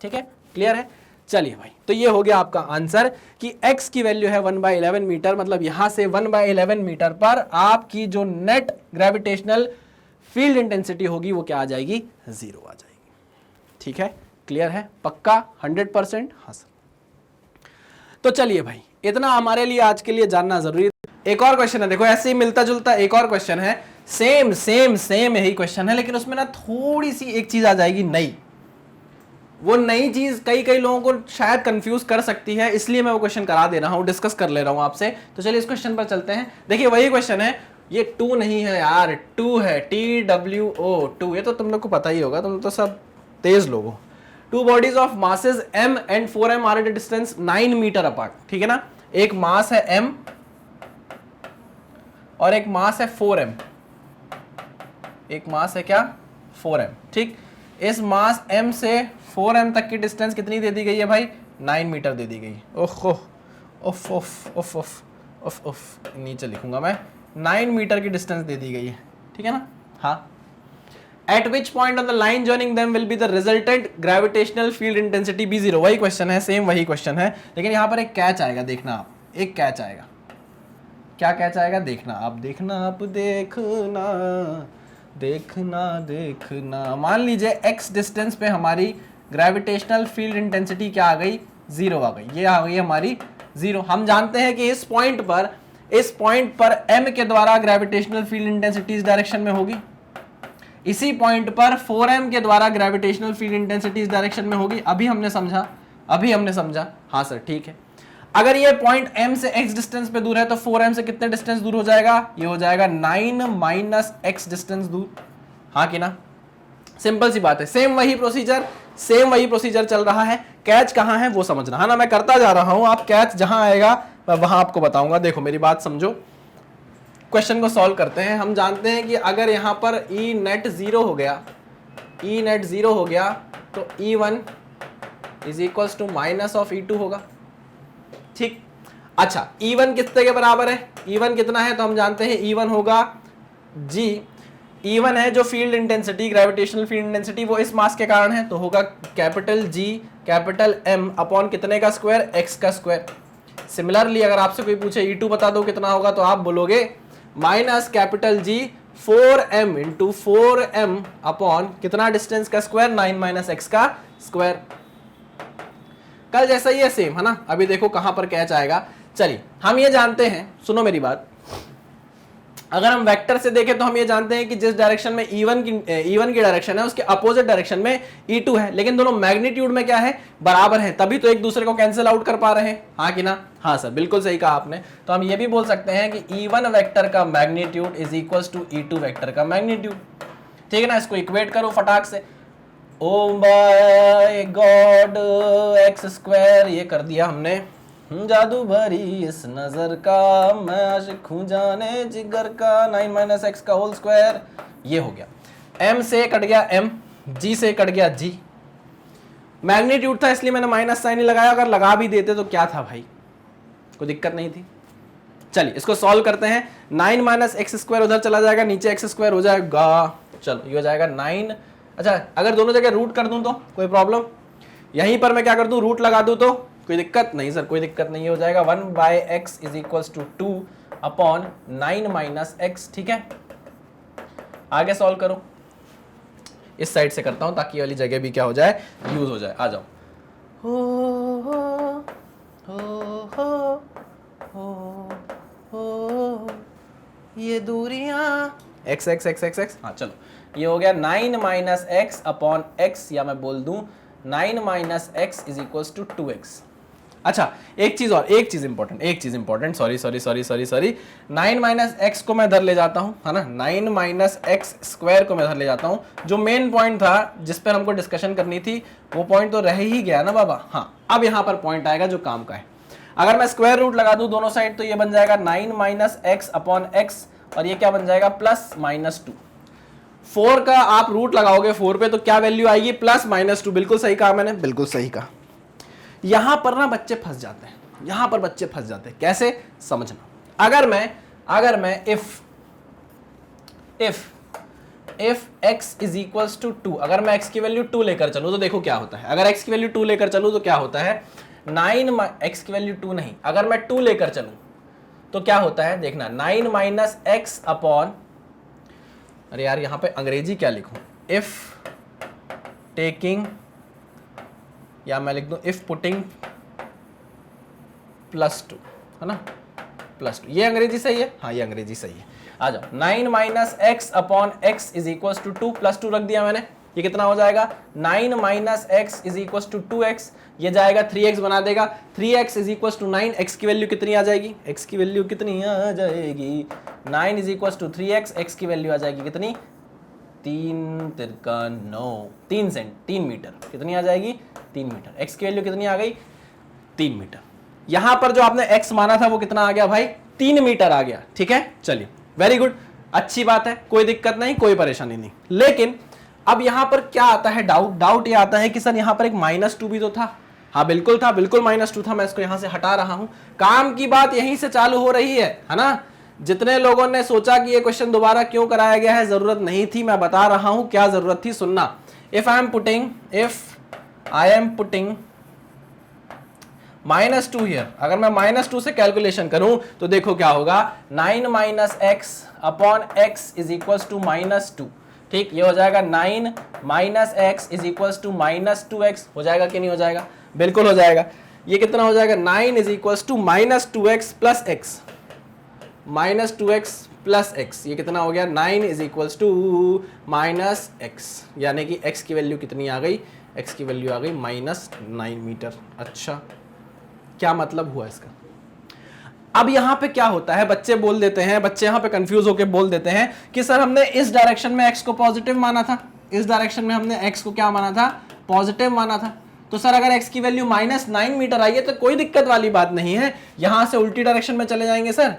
ठीक है, क्लियर है। चलिए भाई, तो ये हो गया आपका आंसर कि x की वैल्यू है 1/11 मीटर, मतलब यहां से 1/11 मीटर पर आपकी जो नेट ग्रेविटेशनल फील्ड इंटेंसिटी होगी वो क्या आ जाएगी, 0 आ जाएगी। ठीक है, क्लियर है, पक्का 100%, हाँ सर। तो चलिए भाई, इतना हमारे लिए आज के लिए जानना जरूरी है। एक और क्वेश्चन है, देखो ऐसे ही मिलता जुलता एक और क्वेश्चन है, सेम यही क्वेश्चन है, लेकिन उसमें ना थोड़ी सी एक चीज आ जाएगी नई। वो नई चीज कई लोगों को शायद कंफ्यूज कर सकती है, इसलिए मैं वो क्वेश्चन करा दे रहा हूं, डिस्कस कर ले रहा हूं आपसे। तो चलिए इस क्वेश्चन पर चलते हैं। देखिए वही क्वेश्चन है, ये 2 नहीं है यार, 2 है, TWO2, ये तो तुम लोग को पता ही होगा, तुम तो सब तेज लोग हो। 2 bodies of masses m and 4m are at a distance 9 metre apart. ठीक है ना, एक मास है m और एक मास है 4m, एक मास है क्या, 4m। ठीक, इस मास m से 4m तक की डिस्टेंस कितनी दे दी गई है भाई? 9 मीटर दे दी गई है। ओह ओफ ओफ ओफ ओफ ओफ ओफ, नीचे लिखूंगा मैं, 9 मीटर की डिस्टेंस दे दी गई है, ठीक है ना? हाँ। At which point on the line joining them will be the resultant gravitational field intensity be 0? वही क्वेश्चन है, सेम वही क्वेश्चन है, लेकिन यहाँ पर एक कैच आएगा, देखना आप, एक कैच आएगा। क्या कैच आएगा? देखना आप, देखना आप, देखना देखना देखना। मान लीजिए x डिस्टेंस पे हमारी ग्रेविटेशनल फील्ड इंटेंसिटी क्या आ गई? 0 आ गई। ये आ गई हमारी 0। हम जानते हैं कि इस पॉइंट पर m के द्वारा ग्रेविटेशनल फील्ड इंटेंसिटी इस डायरेक्शन में होगी, इसी पॉइंट पर 4m के द्वारा ग्रेविटेशनल फील्ड इंटेंसिटी इस डायरेक्शन में होगी। अभी हमने समझा। हाँ सर, ठीक है। अगर ये पॉइंट m से x डिस्टेंस पे दूर है तो 4m से कितने डिस्टेंस दूर हो जाएगा? ये हो जाएगा 9 माइनस x डिस्टेंस दूर। हाँ कि ना? सिंपल सी बात है। सेम वही प्रोसीजर चल रहा है। कैच कहाँ है वो समझना है ना। मैं करता जा रहा हूं, आप कैच जहां आएगा मैं वहां आपको बताऊंगा। देखो मेरी बात समझो, क्वेश्चन को सॉल्व करते हैं। हम जानते हैं कि अगर यहां पर E नेट 0 हो गया तो E1 is equals to minus of E2 होगा, ठीक। अच्छा, E1 कितने के बराबर है? E1 कितना है? तो हम जानते हैं E1 होगा G। E1 है जो field intensity, gravitational field intensity, वो इस मास के कारण है, तो होगा capital G capital M upon कितने का स्क्वायर? x का स्क्वायर। सिमिलरली अगर आपसे कोई पूछे E2 बता दो कितना होगा, तो आप बोलोगे minus capital G 4m into 4m upon कितना डिस्टेंस का स्क्वायर? 9 माइनस x का स्क्वायर। कल जैसा ही है, सेम है ना। अभी देखो कहां पर कैच आएगा। चलिए, हम ये जानते हैं, सुनो मेरी बात, अगर हम वेक्टर से देखें तो हम ये जानते हैं कि जिस डायरेक्शन में E1 की डायरेक्शन है उसके अपोजिट डायरेक्शन में E2 है, लेकिन दोनों मैग्नीट्यूड में क्या है? बराबर है, तभी तो एक दूसरे को कैंसिल आउट कर पा रहे हैं। हाँ कि ना? हाँ सर, बिल्कुल सही कहा आपने। तो हम ये भी बोल सकते हैं कि E1 वेक्टर का magnitude is equal to E2 vector का मैग्नीट्यूड, ठीक है ना। इसको इक्वेट करो फटाक से। Oh my God, x square, ये कर दिया हमने। जादू भरी इस नजर का, मैं आशिक हूं जाने जिगर का, 9 माइनस एक्स का होल स्क्वायर। ये हो गया। m से कट गया m, g से कट गया g। मैग्नीट्यूड था इसलिए मैंने माइनस साइन ही लगाया, अगर लगा भी देते तो क्या था भाई, कोई दिक्कत नहीं थी। चलिए इसको सॉल्व करते हैं। 9 माइनस एक्स स्क्वायर उधर चला जाएगा, नीचे एक्स स्क्वायर हो जाएगा। चलो ये हो जाएगा 9। अच्छा, अगर दोनों जगह रूट कर दूं तो कोई प्रॉब्लम? यहीं पर मैं क्या कर दूं? रूट लगा दूं तो कोई दिक्कत नहीं सर, कोई दिक्कत नहीं। हो जाएगा 1 by x is equals to 2 upon 9 minus x, ठीक है। आगे सॉल्व करो। इस साइड से करता हूं ताकि वाली जगह भी क्या हो जाए? यूज हो जाए। आ जाओ। ये दूरियां x x x x x. हाँ चलो, ये हो गया 9 माइनस एक्स अपॉन एक्स, या मैं बोल दूं 9 minus x is equals to 2x। अच्छा, एक चीज इंपॉर्टेंट, सॉरी, 9 माइनस एक्स को मैं इधर ले जाता हूं, है ना। 9 माइनस एक्स स्क्वायर को मैं इधर ले जाता हूं। जो मेन पॉइंट था जिस पर हमको डिस्कशन करनी थी वो पॉइंट तो रह ही गया ना बाबा। हाँ, अब यहां पर पॉइंट आएगा जो काम का है। अगर मैं स्क्वायर रूट लगा दूं दोनों साइड तो ये बन जाएगा 9 माइनस एक्स अपॉन एक्स, और ये क्या बन जाएगा? Plus minus 2। 4 का आप रूट लगाओगे 4 पे तो क्या वैल्यू आएगी? Plus minus 2। बिल्कुल सही कहा मैंने, बिल्कुल सही कहा। यहां पर ना बच्चे फंस जाते हैं, कैसे समझना। अगर मैं if x is equals to 2, अगर मैं x की वैल्यू 2 लेकर चलूं तो देखो क्या होता है। अगर x की वैल्यू 2 लेकर चलूं तो क्या होता है? 9 x की वैल्यू 2 नहीं, अगर मैं 2 लेकर चलूं तो क्या होता है? देखना, 9 माइनस एक्स अपॉन, अरे यार यहां पे अंग्रेजी क्या लिखूं? इफ टेकिंग, या मैं लिख दूं इफ पुटिंग +2, है ना, +2। ये अंग्रेजी सही है? हाँ, ये अंग्रेजी सही है। आ जाओ, 9 minus x upon x is equals to 2, +2 रख दिया मैंने। ये कितना हो जाएगा? 9 minus x is equals to 2x, ये जाएगा 3x बना देगा। 3x is equals to 9, x की वैल्यू कितनी आ जाएगी? 9 is equals to 3x, x की वैल्यू आ जाएगी कितनी? 3 तिरका 9, 3 मीटर। कितनी आ जाएगी? 3 मीटर। x की वैल्यू कितनी आ गई? 3 मीटर। यहां पर जो आपने x माना था वो कितना आ गया भाई? 3 मीटर आ गया, ठीक है। चलिए, वेरी गुड, अच्छी बात है, कोई दिक्कत नहीं, कोई परेशानी नहीं। लेकिन अब यहां पर क्या आता है डाउट ये आता है कि सर यहां पर एक -2 भी तो था। हाँ बिल्कुल था, बिल्कुल -2 था, मैं इसको यहां से हटा रहा हूं। काम की बात यहीं से चालू हो रही है ना। जितने लोगों ने सोचा कि ये क्वेश्चन दोबारा क्यों कराया गया है, जरूरत नहीं थी, मैं बता रहा हूं क्या जरूरत थी, सुनना। If I am putting -2 here, अगर मैं -2 से कैलकुलेशन करूं तो देखो क्या होगा, 9 - x upon x is equal to -2। ठीक, ये हो जाएगा 9 - x is equal to -2x। हो जाएगा कि नहीं हो जाएगा? बिल्कुल हो जाएगा। ये कितना हो जाएगा, 9 is equal to -2x plus x, -2x plus x। ये कितना हो गया, 9 इज इक्वल टू -x, यानी कि x की वैल्यू कितनी आ गई, x की वैल्यू आ गई -9 मीटर। अच्छा, क्या मतलब हुआ इसका? अब यहां पे क्या होता है, बच्चे बोल देते हैं, बच्चे यहां पे कंफ्यूज होकर बोल देते हैं कि सर हमने इस डायरेक्शन में x को पॉजिटिव माना था, इस डायरेक्शन में हमने x को क्या माना था, पॉजिटिव माना था। तो सर अगर x की वैल्यू -9 मीटर आई है तो कोई दिक्कत वाली बात नहीं है, यहां से उल्टी डायरेक्शन में चले जाएंगे सर,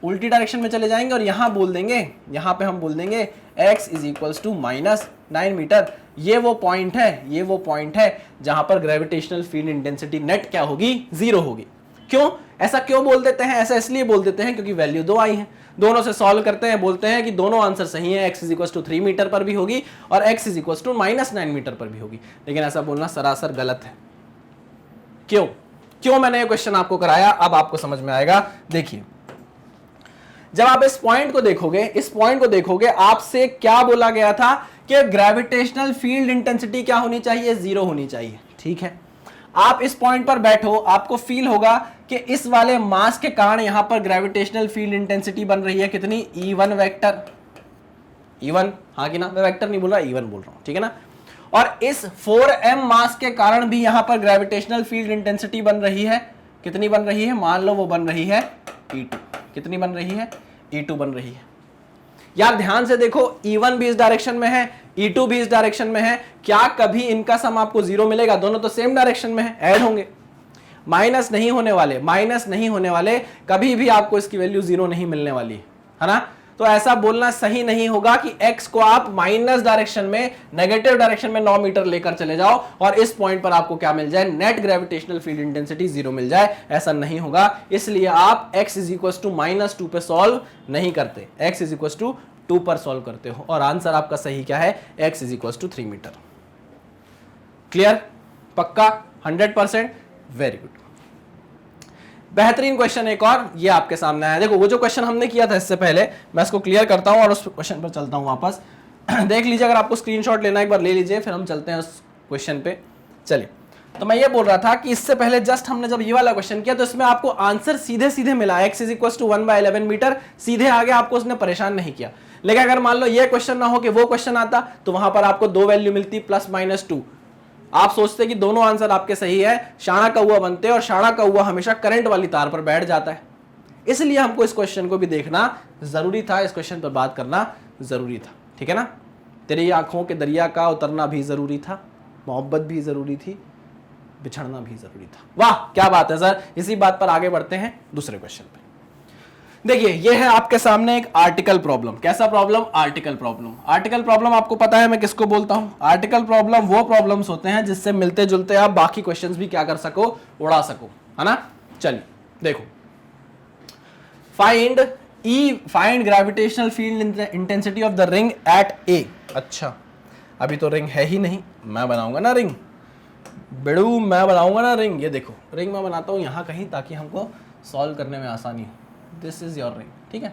उल्टी डायरेक्शन में चले जाएंगे और यहां बोल देंगे, यहां पे हम बोल देंगे x is equal to -9 metre. ये वो पॉइंट है, ये वो पॉइंट है जहां पर ग्रेविटेशनल फील्ड इंटेंसिटी नेट क्या होगी, 0 होगी। क्यों ऐसा क्यों बोल देते हैं? ऐसा इसलिए बोल देते हैं क्योंकि वैल्यू 2 आई है, दोनों से सॉल्व करते हैं, बोलते हैं कि दोनों आंसर सही है, x is equal to 3 metre पर भी होगी और x is equal to -9 metre पर भी होगी। लेकिन ऐसा बोलना सरासर गलत है। क्यों क्यों मैंने ये क्वेश्चन आपको कराया, अब आपको समझ में आएगा। देखिए, जब आप इस पॉइंट को देखोगे, इस पॉइंट को देखोगे, आपसे क्या बोला गया था कि ग्रेविटेशनल फील्ड इंटेंसिटी क्या होनी चाहिए, 0 होनी चाहिए। ठीक है, आप इस पॉइंट पर बैठो, आपको फील होगा कि इस वाले मास के कारण यहां पर ग्रेविटेशनल फील्ड इंटेंसिटी बन रही है कितनी, E1 वेक्टर, E1, हाँ कि ना, मैं वेक्टर नहीं बोल रहा, E1 बोल रहा हूं, ठीक है ना। और इस 4m मास के कारण भी यहां पर ग्रेविटेशनल फील्ड इंटेंसिटी बन रही है, कितनी बन रही है, मान लो वो बन रही है E2। कितनी बन रही है, E2 बन रही है। यार ध्यान से देखो, E1 भी इस डायरेक्शन में है, E2 भी इस डायरेक्शन में है, क्या कभी इनका सम आपको 0 मिलेगा? दोनों तो सेम डायरेक्शन में है, ऐड होंगे, माइनस नहीं होने वाले, माइनस नहीं होने वाले, कभी भी आपको इसकी वैल्यू 0 नहीं मिलने वाली है ना। तो ऐसा बोलना सही नहीं होगा कि x को आप माइनस डायरेक्शन में, नेगेटिव डायरेक्शन में 9 मीटर लेकर चले जाओ और इस पॉइंट पर आपको क्या मिल जाए, नेट ग्रेविटेशनल फील्ड इंटेंसिटी 0 मिल जाए, ऐसा नहीं होगा। इसलिए आप x इज इक्वल टू -2 पे सॉल्व नहीं करते, x इज इक्वल टू 2 पर सॉल्व करते हो और आंसर आपका सही क्या है, x is equal to 3 metre. Clear, पक्का, 100%, वेरी गुड। बेहतरीन क्वेश्चन एक और ये आपके सामने आया। देखो वो जो क्वेश्चन हमने किया था इससे पहले, मैं इसको क्लियर करता हूं और उस क्वेश्चन पर चलता हूं वापस। देख लीजिए, अगर आपको स्क्रीनशॉट लेना एक बार ले लीजिए, फिर हम चलते हैं उस क्वेश्चन पे। चलिए, तो मैं ये बोल रहा था कि इससे पहले जस्ट हमने जब ये वाला क्वेश्चन किया तो इसमें आपको आंसर सीधे सीधे मिला, x is equal to 1/11 metre, सीधे आगे, आपको उसने परेशान नहीं किया। लेकिन अगर मान लो ये क्वेश्चन ना हो कि वो क्वेश्चन आता, तो वहां पर आपको 2 वैल्यू मिलती, +-2। आप सोचते कि दोनों आंसर आपके सही है, शाणा कौवा बनते, और शाणा कौवा हमेशा करंट वाली तार पर बैठ जाता है। इसलिए हमको इस क्वेश्चन को भी देखना जरूरी था, इस क्वेश्चन पर बात करना जरूरी था, ठीक है ना। तेरी आंखों के दरिया का उतरना भी जरूरी था, मोहब्बत भी जरूरी थी, बिछड़ना भी जरूरी था। वाह क्या बात है सर। इसी बात पर आगे बढ़ते हैं दूसरे क्वेश्चन पे। देखिए, ये है आपके सामने एक आर्टिकल प्रॉब्लम। कैसा problem, article problem. Article problem आपको पता है मैं किसको बोलता हूं, आर्टिकल प्रॉब्लम वो प्रॉब्लम्स होते हैं जिससे मिलते जुलते आप बाकी क्वेश्चंस भी क्या कर सको, उड़ा सको, है ना। चलिए देखो, find gravitational field intensity of the ring at A. अच्छा, अभी तो रिंग है ही नहीं, मैं बनाऊंगा ना रिंग, बेड़ू मैं बनाऊंगा ना रिंग। ये देखो, रिंग मैं बनाता हूं यहां कहीं, ताकि हमको सॉल्व करने में आसानी हो। दिस इज योर रिंग, ठीक है,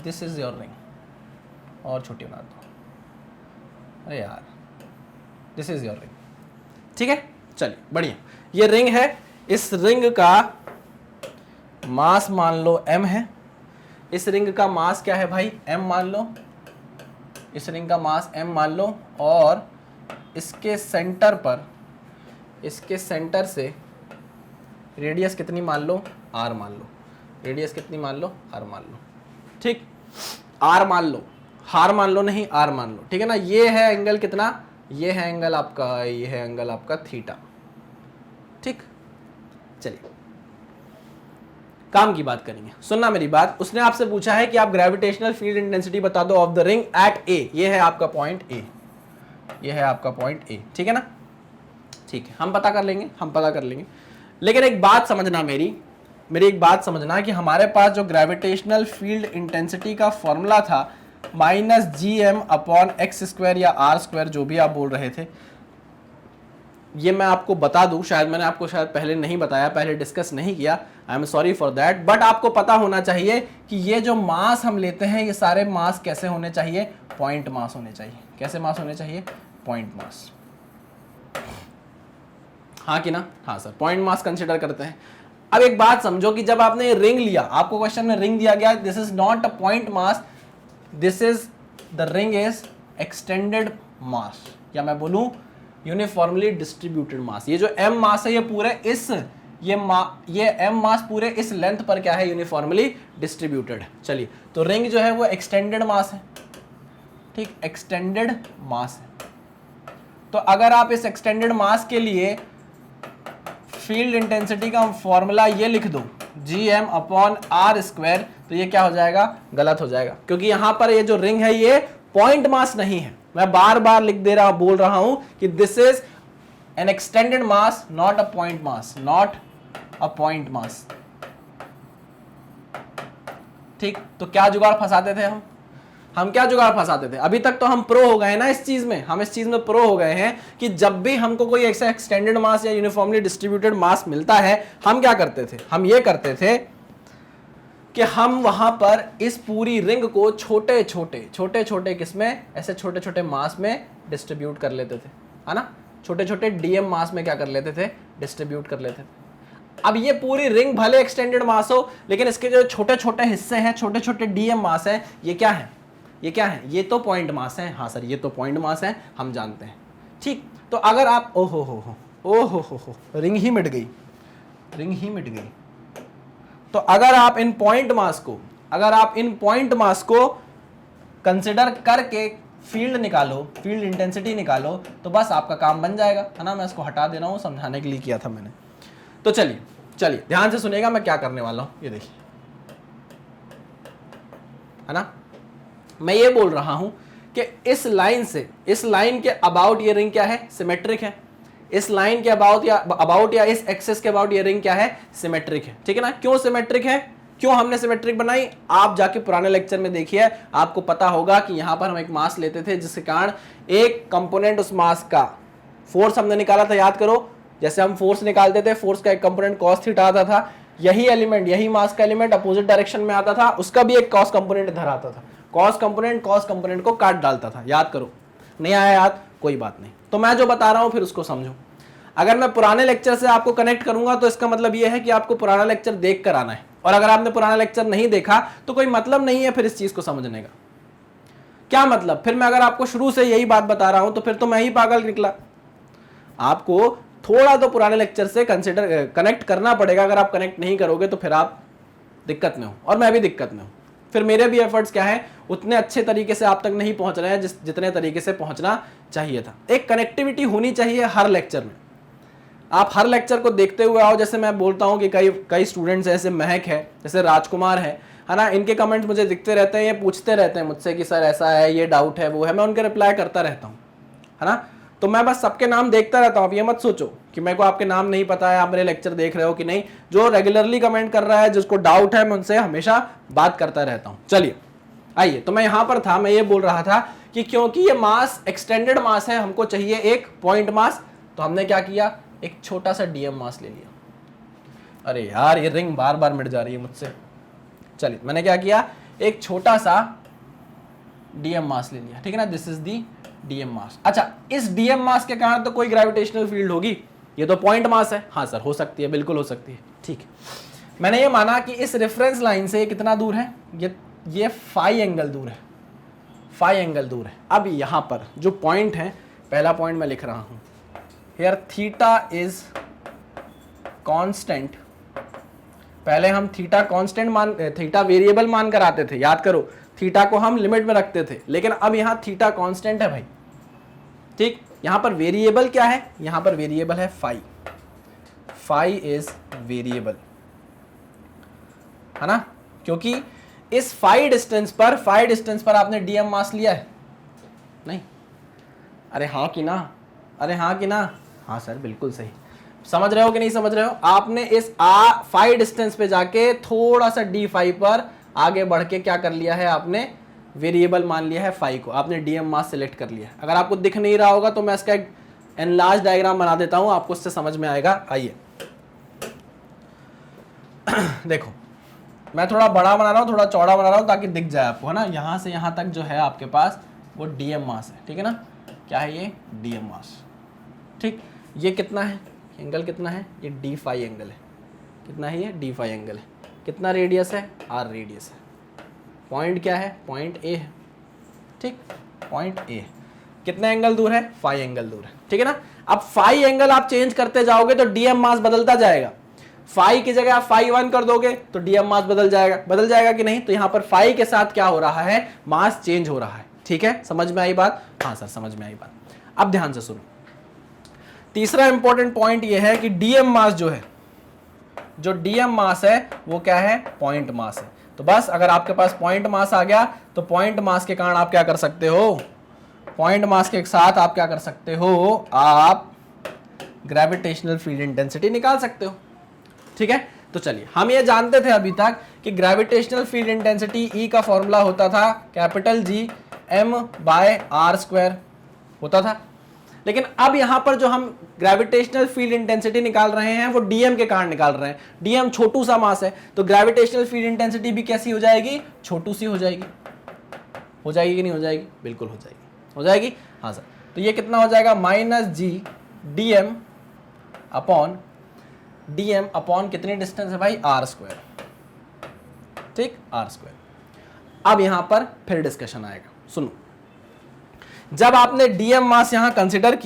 दिस इज योर रिंग, और छोटी बना दो, अरे यार, दिस इज योर रिंग, ठीक है। चलिए बढ़िया, ये रिंग है, इस रिंग का मास मान लो m है, इस रिंग का मास क्या है भाई, m मान लो, इस रिंग का मास m मान लो, और इसके सेंटर पर, इसके सेंटर से रेडियस कितनी मान लो, r मान लो, रेडियस कितनी मान लो, r मान लो, ठीक, r मान लो, हार मान लो नहीं, r मान लो, ठीक है ना। ये है एंगल कितना, ये है एंगल आपका, ये है एंगल आपका थीटा, ठीक। चलिए काम की बात करेंगे, सुनना मेरी बात। उसने आपसे पूछा है कि आप ग्रेविटेशनल फील्ड इंटेंसिटी बता दो ऑफ द रिंग एट ए, ये है आपका पॉइंट ए, ये है आपका पॉइंट ए, ठीक है ना, ठीक है, हम पता कर लेंगे। लेकिन एक बात समझना, मेरी एक बात समझना कि हमारे पास जो ग्रेविटेशनल फील्ड इंटेंसिटी का फॉर्मूला था -gm/x² या r², जो भी आप बोल रहे थे, ये मैं आपको बता दूं, शायद मैंने आपको पहले नहीं बताया, पहले डिस्कस नहीं किया, I am sorry for that, but आपको पता होना चाहिए कि ये जो मास हम लेते हैं ये सारे मास कैसे होने चाहिए, पॉइंट मास होने चाहिए। कैसे मास होने चाहिए, पॉइंट मास, हाँ कि ना, हाँ सर, पॉइंट मास कंसिडर करते हैं। अब एक बात समझो कि जब आपने रिंग लिया, आपको क्वेश्चन में रिंग दिया गया, this is not a point mass, this is the ring is extended mass, या मैं बोलूं यूनिफॉर्मली डिस्ट्रीब्यूटेड मास। ये जो m मास है ये पूरे इस ये m मास पूरे इस लेंथ पर क्या है, यूनिफॉर्मली डिस्ट्रीब्यूटेड है। चलिए, तो रिंग जो है वो एक्सटेंडेड मास है, ठीक, एक्सटेंडेड मास है। तो अगर आप इस एक्सटेंडेड मास के लिए फील्ड इंटेंसिटी का फॉर्मूला ये लिख दो gm/r², तो ये क्या हो जाएगा, गलत हो जाएगा, क्योंकि यहां पर ये जो रिंग है ये पॉइंट मास नहीं है। मैं बार बार बोल रहा हूं कि this is an extended mass, not a point mass, not a point मास, ठीक। तो क्या जुगाड़ फंसाते थे हम क्या जुगाड़ फंसाते थे? अभी तक तो हम प्रो हो गए ना इस चीज में, हम इस चीज में प्रो हो गए हैं कि जब भी हमको कोई ऐसा एक्सटेंडेड मास या यूनिफॉर्मली डिस्ट्रीब्यूटेड मास मिलता है, हम क्या करते थे, हम ये करते थे कि हम वहां पर इस पूरी रिंग को छोटे छोटे किसमें, ऐसे छोटे छोटे मास में डिस्ट्रीब्यूट कर लेते थे, है ना, छोटे छोटे डीएम मास में क्या कर लेते थे, डिस्ट्रीब्यूट कर लेते थे। अब ये पूरी रिंग भले एक्सटेंडेड मास हो, लेकिन इसके जो छोटे छोटे हिस्से हैं, छोटे छोटे डीएम मास हैं, ये क्या है, ये तो पॉइंट मास है। हाँ सर, ये तो पॉइंट मास है, हम जानते हैं, ठीक। तो अगर आप ओहो रिंग ही मिट गई। तो अगर आप इन पॉइंट मास को कंसिडर करके फील्ड इंटेंसिटी निकालो, तो बस आपका काम बन जाएगा, है ना। मैं इसको हटा दे रहा हूं, समझाने के लिए किया था मैंने। तो चलिए ध्यान से सुनिएगा मैं क्या करने वाला हूं, ये देखिए, है ना। मैं ये बोल रहा हूं कि इस लाइन के अबाउट ये रिंग क्या है, सिमेट्रिक है। इस लाइन के अबाउट या इस एक्सिस के अबाउट ये रिंग क्या है, सिमेट्रिक है, ठीक है ना। क्यों सिमेट्रिक है, क्यों हमने सिमेट्रिक बनाई, आप जाके पुराने लेक्चर में देखिए, आपको पता होगा कि यहां पर हम एक मास लेते थे, जिसके कारण एक कंपोनेंट उस मास का फोर्स हमने निकाला था, याद करो। जैसे हम फोर्स निकालते थे, फोर्स का एक कंपोनेंट cos थीटा आता था, यही मास का एलिमेंट अपोजिट डायरेक्शन में आता था, उसका भी एक cos कंपोनेंट इधर आता था। cos कंपोनेंट को काट डालता था, याद करो। नहीं आया याद, कोई बात नहीं। तो मैं जो बता रहा हूं फिर उसको समझो। अगर मैं पुराने लेक्चर से आपको कनेक्ट करूंगा तो इसका मतलब यह है कि आपको पुराना लेक्चर देख कर आना है, और अगर आपने पुराना लेक्चर नहीं देखा तो कोई मतलब नहीं है फिर इस चीज को समझने का। क्या मतलब, फिर मैं अगर आपको शुरू से यही बात बता रहा हूं तो फिर तो मैं ही पागल निकला। आपको थोड़ा तो पुराने लेक्चर से कनेक्ट करना पड़ेगा। अगर आप कनेक्ट नहीं करोगे तो फिर आप दिक्कत में हो, और मैं भी दिक्कत में हूं। फिर मेरे भी एफर्ट्स क्या है, उतने अच्छे तरीके से आप तक नहीं पहुंच रहे हैं जितने तरीके से पहुंचना चाहिए था। एक कनेक्टिविटी होनी चाहिए हर लेक्चर में। आप हर लेक्चर को देखते हुए आओ। जैसे मैं बोलता हूं कि कई स्टूडेंट्स ऐसे महक है, जैसे राजकुमार है ना, इनके कमेंट्स मुझे दिखते रहते हैं, ये पूछते रहते हैं मुझसे कि सर ऐसा है, ये डाउट है, वो है, मैं उनके रिप्लाई करता रहता हूँ, है ना। तो मैं बस सबके नाम देखता रहता हूँ। आप ये मत सोचो कि मेरे को आपके नाम नहीं पता है, आप मेरे लेक्चर देख रहे हो कि नहीं। जो रेगुलरली कमेंट कर रहा है, जिसको डाउट है, मैं उनसे हमेशा बात करता रहता हूँ। चलिए आइए, तो मैं यहाँ पर था, मैं ये बोल रहा था कि क्योंकि ये मास एक्सटेंडेड मास है, हमको चाहिए एक पॉइंट मास, तो हमने क्या किया, एक छोटा सा डीएम मास ले लिया। अरे यार, ये रिंग बार बार मिट जा रही है मुझसे। चलिए, मैंने क्या किया, एक छोटा सा डीएम मास ले लिया, ठीक है ना। दिस इज दी डीएम मास। अच्छा, इस डीएम मास के कारण तो कोई ग्रेविटेशनल फील्ड होगी, ये तो पॉइंट मास है। हाँ सर, हो सकती है, बिल्कुल हो सकती है, ठीक है। मैंने ये माना कि इस रेफरेंस लाइन से कितना दूर है, ये फाई एंगल दूर है, फाई एंगल दूर है। अब यहां पर जो पॉइंट है, पहला पॉइंट मैं लिख रहा हूं, हियर थीटा इज कांस्टेंट। पहले हम थीटा वेरिएबल मान कर आते थे, याद करो। थीटा को हम लिमिट में रखते थे, लेकिन अब यहां थीटा कांस्टेंट है भाई, ठीक। यहां पर वेरिएबल क्या है, यहां पर वेरिएबल है फाई। फाई इज वेरिएबल, है ना, क्योंकि इस फाई डिस्टेंस पर आपने डीएम मास लिया है नहीं। अरे हाँ कि ना, अरे हाँ कि ना, हाँ सर बिल्कुल सही। समझ रहे हो कि नहीं समझ रहे हो? आपने इस फाई डिस्टेंस पे जाके थोड़ा सा डी फाई पर आगे बढ़ के क्या कर लिया है, आपने वेरिएबल मान लिया है फाई को, आपने डीएम मास सेलेक्ट कर लिया। अगर आपको दिख नहीं रहा होगा तो मैं इसका एक एनलार्ज डायग्राम बना देता हूं, आपको इससे समझ में आएगा। आइए देखो, मैं थोड़ा बड़ा बना रहा हूँ, थोड़ा चौड़ा बना रहा हूँ ताकि दिख जाए आपको, है ना। यहाँ से यहाँ तक जो है आपके पास वो डीएम मास है, ठीक है ना। क्या है ये? डीएम मास, ठीक। ये कितना है एंगल, कितना है ये? डी फाई एंगल है। कितना है ये? डी फाई एंगल है। कितना रेडियस है? आर रेडियस है। पॉइंट क्या है? पॉइंट ए है, ठीक। पॉइंट ए कितना एंगल दूर है? फाई एंगल दूर है, ठीक है ना। अब फाई एंगल आप चेंज करते जाओगे तो डीएम मास बदलता जाएगा। फाई की जगह आप फाई 1 कर दोगे तो डीएम मास बदल जाएगा। बदल जाएगा कि नहीं? तो यहां पर फाई के साथ क्या हो रहा है? मास चेंज हो रहा है, ठीक है। समझ में आई बात? हाँ सर समझ में आई बात। अब ध्यान से सुनो, तीसरा इंपॉर्टेंट पॉइंट यह है कि डीएम मास जो है, जो डीएम मास है वो क्या है? पॉइंट मास है। तो बस अगर आपके पास पॉइंट मास आ गया तो पॉइंट मास के कारण आप क्या कर सकते हो? पॉइंट मास के साथ आप क्या कर सकते हो? आप ग्रेविटेशनल फील्ड इंटेंसिटी निकाल सकते हो, ठीक है। तो चलिए, हम ये जानते थे अभी तक कि ग्रेविटेशनल फील्ड इंटेंसिटी ई का फॉर्मूला होता था capital g m by r square होता था। लेकिन अब यहां पर जो हम ग्रेविटेशनल फील्ड इंटेंसिटी निकाल रहे हैं वो डीएम के कारण निकाल रहे हैं। डीएम छोटू सा मास है तो ग्रेविटेशनल फील्ड इंटेंसिटी भी कैसी हो जाएगी? छोटू सी हो जाएगी। हो जाएगी कि नहीं हो जाएगी? बिल्कुल हो जाएगी, हो जाएगी। हाँ सर, तो ये कितना हो जाएगा? माइनस जी डीएम अपॉन कितनी डिस्टेंस है भाई? आर स्क्वायर, ठीक, आर स्क्वायर। अब यहां पर फिर डिस्कशन आएगा, सुनो। जब आपने डीएम मास यहां कंसीडर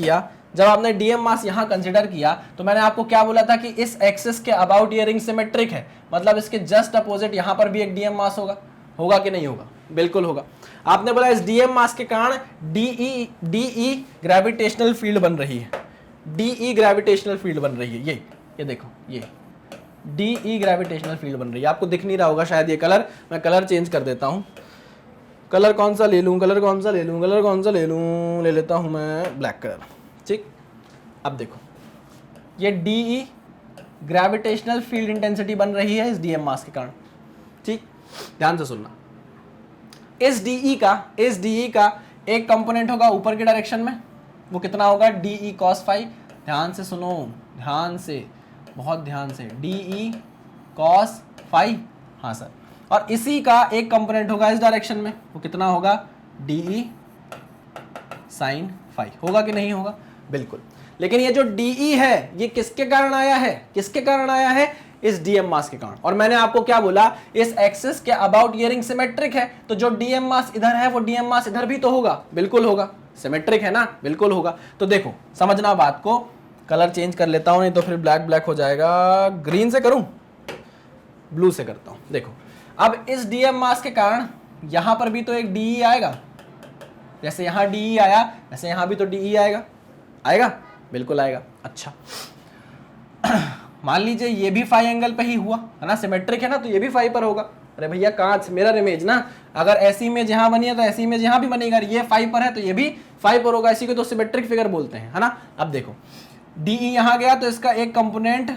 किया, तो मैंने आपको क्या बोला था कि इस एक्सिस के अबाउट ये रिंग सिमेट्रिक है, मतलब इसके जस्ट अपोजिट यहां पर भी एक डीएम मास होगा। होगा कि नहीं होगा? बिल्कुल होगा। आपने बोला इस डीएम मास के कारण डीई ग्रेविटेशनल फील्ड बन रही है। डीई ग्रेविटेशनल फील्ड बन रही है, ये देखो, ये डीई ग्रेविटेशनल फील्ड बन रही है। आपको दिख नहीं रहा होगा शायद ये कलर, मैं कलर चेंज कर देता हूं। कलर कौन सा ले लूं? ले लेता हूं मैं ब्लैक कलर, ठीक। अब देखो, ये डीई ग्रेविटेशनल फील्ड इंटेंसिटी बन रही है इस डीएम मास के कारण, ठीक। ध्यान से सुनना, इस डीई का एक कंपोनेंट होगा ऊपर की डायरेक्शन में, वो कितना होगा? D E cos phi. ध्यान से सुनो, ध्यान से, बहुत ध्यान से, डीई कॉस फाई, हाँ सर। और इसी का एक कंपोनेंट होगा इस डायरेक्शन में, वो कितना होगा? D E sine phi. होगा कि नहीं होगा? बिल्कुल। लेकिन ये जो डीई है ये किसके कारण आया है? इस डीएम मास के कारण। और मैंने आपको क्या बोला? इस एक्सिस के अबाउट ये रिंग सिमेट्रिक है, तो जो डीएम मास इधर है वो डीएम मास इधर भी तो होगा। बिल्कुल होगा, सिमेट्रिक है ना, बिल्कुल होगा। तो देखो, समझना बात को। कलर चेंज कर लेता हूं, नहीं तो फिर ब्लैक हो जाएगा। ग्रीन से करूं, ब्लू से करता हूं। देखो, अब इस डीएम मास के कारण यहां पर भी तो एक डीई आएगा। जैसे यहां डीई आया वैसे यहां भी तो डीई आएगा, बिल्कुल आएगा। अच्छा, मान लीजिए ये भी फाई एंगल पे ही हुआ, है ना, सिमेट्रिक है ना, तो ये भी फाई पर होगा। अरे भैया कांच मिरर इमेज ना, अगर ऐसी इमेज यहां बनी है तो ऐसी इमेज यहां भी बनेगी। अगर ये फाई पर है तो ये भी फाई पर होगा, इसी को तो सिमेट्रिक फिगर बोलते हैं, है ना। अब देखो, डीई यहां गया तो इसका एक कंपोनेंट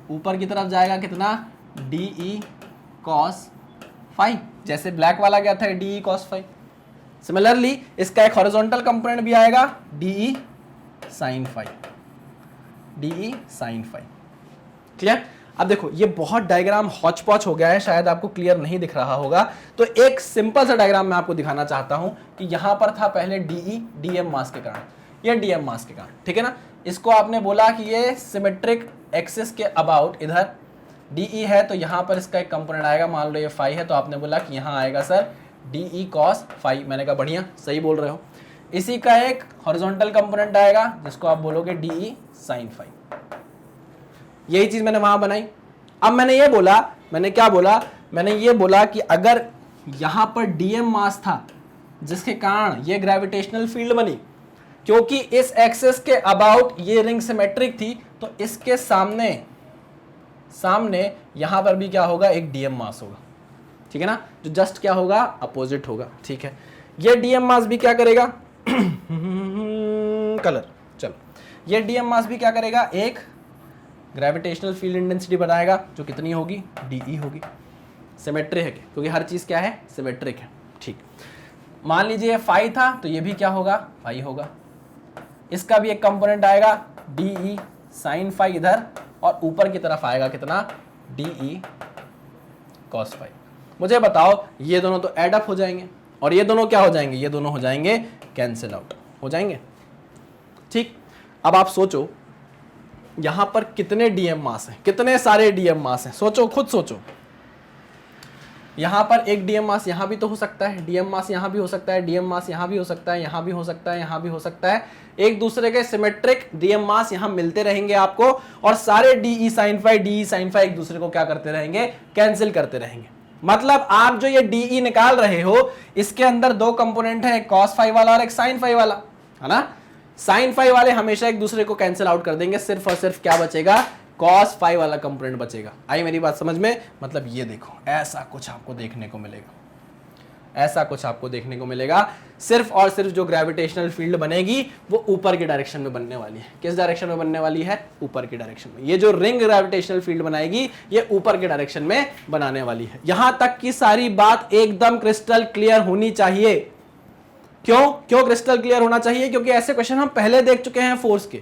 ऊपर की तरफ जाएगा, कितना? D E cos phi. जैसे ब्लैक वाला गया था डीई कॉस फाई, सिमिलरली इसका एक हॉरिजॉन्टल कंपोनेंट भी आएगा, डीई साइन फाई। क्लियर? अब देखो, ये बहुत डायग्राम हॉच पॉच हो गया है, शायद आपको क्लियर नहीं दिख रहा होगा। तो एक सिंपल सा डायग्राम मैं आपको दिखाना चाहता हूं कि यहां पर था पहले डीई, डीएम मास के कारण, ये डीएम मास के कारण, ठीक है ना। इसको आपने बोला कि ये सिमेट्रिक एक्सिस के अबाउट इधर डीई है, तो यहां पर इसका एक कंपोनेंट आएगा, मान लो ये फाई है, तो आपने बोला कि यहां आएगा सर डीई कॉस फाई। मैंने कहा बढ़िया, सही बोल रहे हो। इसी का एक हॉरिजॉन्टल कंपोनेंट आएगा जिसको आप बोलोगे डीई साइन फाई। यही चीज मैंने वहां बनाई। अब मैंने ये बोला, मैंने ये बोला कि अगर यहां पर डीएम मास था जिसके कारण ये ग्रेविटेशनल फील्ड बनी, क्योंकि इस एक्सिस के अबाउट ये रिंग सिमेट्रिक थी, तो इसके सामने यहां पर भी क्या होगा? एक डीएम मास होगा, ठीक है ना, जो जस्ट क्या होगा? अपोजिट होगा, ठीक है। ये डीएम मास भी क्या करेगा? कलर। चलो, ये डीएम मास भी क्या करेगा, एक ग्रेविटेशनल फील्ड इंटेंसिटी बनाएगा जो कितनी होगी, डीई होगी। सिमेट्रिक है क्योंकि हर चीज क्या है, सिमेट्रिक है। ठीक, मान लीजिए ये फाई था तो ये भी क्या होगा, फाई होगा। इसका भी एक कंपोनेंट आएगा डीई साइन फाई इधर, और ऊपर की तरफ आएगा कितना, डीई कॉस फाई। मुझे बताओ, ये दोनों तो एड अप हो जाएंगे और ये दोनों क्या हो जाएंगे, ये दोनों हो जाएंगे कैंसिल आउट हो जाएंगे। ठीक, अब आप सोचो यहां पर कितने डीएम मास हैं, कितने सारे डीएम मास हैं, सोचो, खुद सोचो। यहां पर एक डीएम मास यहां भी तो हो सकता है, डीएम मास यहां भी हो सकता है, डीएम मास यहां भी हो सकता है, यहां भी हो सकता है, यहां भी हो सकता है। एक दूसरे के सिमेट्रिक डीएम मास यहां मिलते रहेंगे आपको, और सारे डीई साइन फाई एक दूसरे को क्या करते रहेंगे, कैंसिल करते रहेंगे। मतलब आप जो ये डीई निकाल रहे हो, इसके अंदर दो कंपोनेंट है, एक कॉस फाई वाला और एक साइन फाई वाला, है ना। साइन फाई वाले हमेशा एक दूसरे को कैंसिल आउट कर देंगे, सिर्फ और सिर्फ क्या बचेगा, कॉस फाई वाला कंपोनेंट बचेगा। आई मेरी बात समझ में? मतलब ये देखो, ऐसा कुछ आपको देखने को मिलेगा, ऐसा कुछ आपको देखने को मिलेगा। सिर्फ और सिर्फ जो ग्रेविटेशनल फील्ड बनेगी वो ऊपर की डायरेक्शन में बनने वाली है। किस डायरेक्शन में बनने वाली है, ऊपर की डायरेक्शन में। ये जो रिंग ग्रेविटेशनल फील्ड बनाएगी ये ऊपर के डायरेक्शन में बनाने वाली है। यहां तक की सारी बात एकदम क्रिस्टल क्लियर होनी चाहिए। क्यों क्रिस्टल क्लियर होना चाहिए? क्योंकि ऐसे क्वेश्चन हम पहले देख चुके हैं फोर्स के।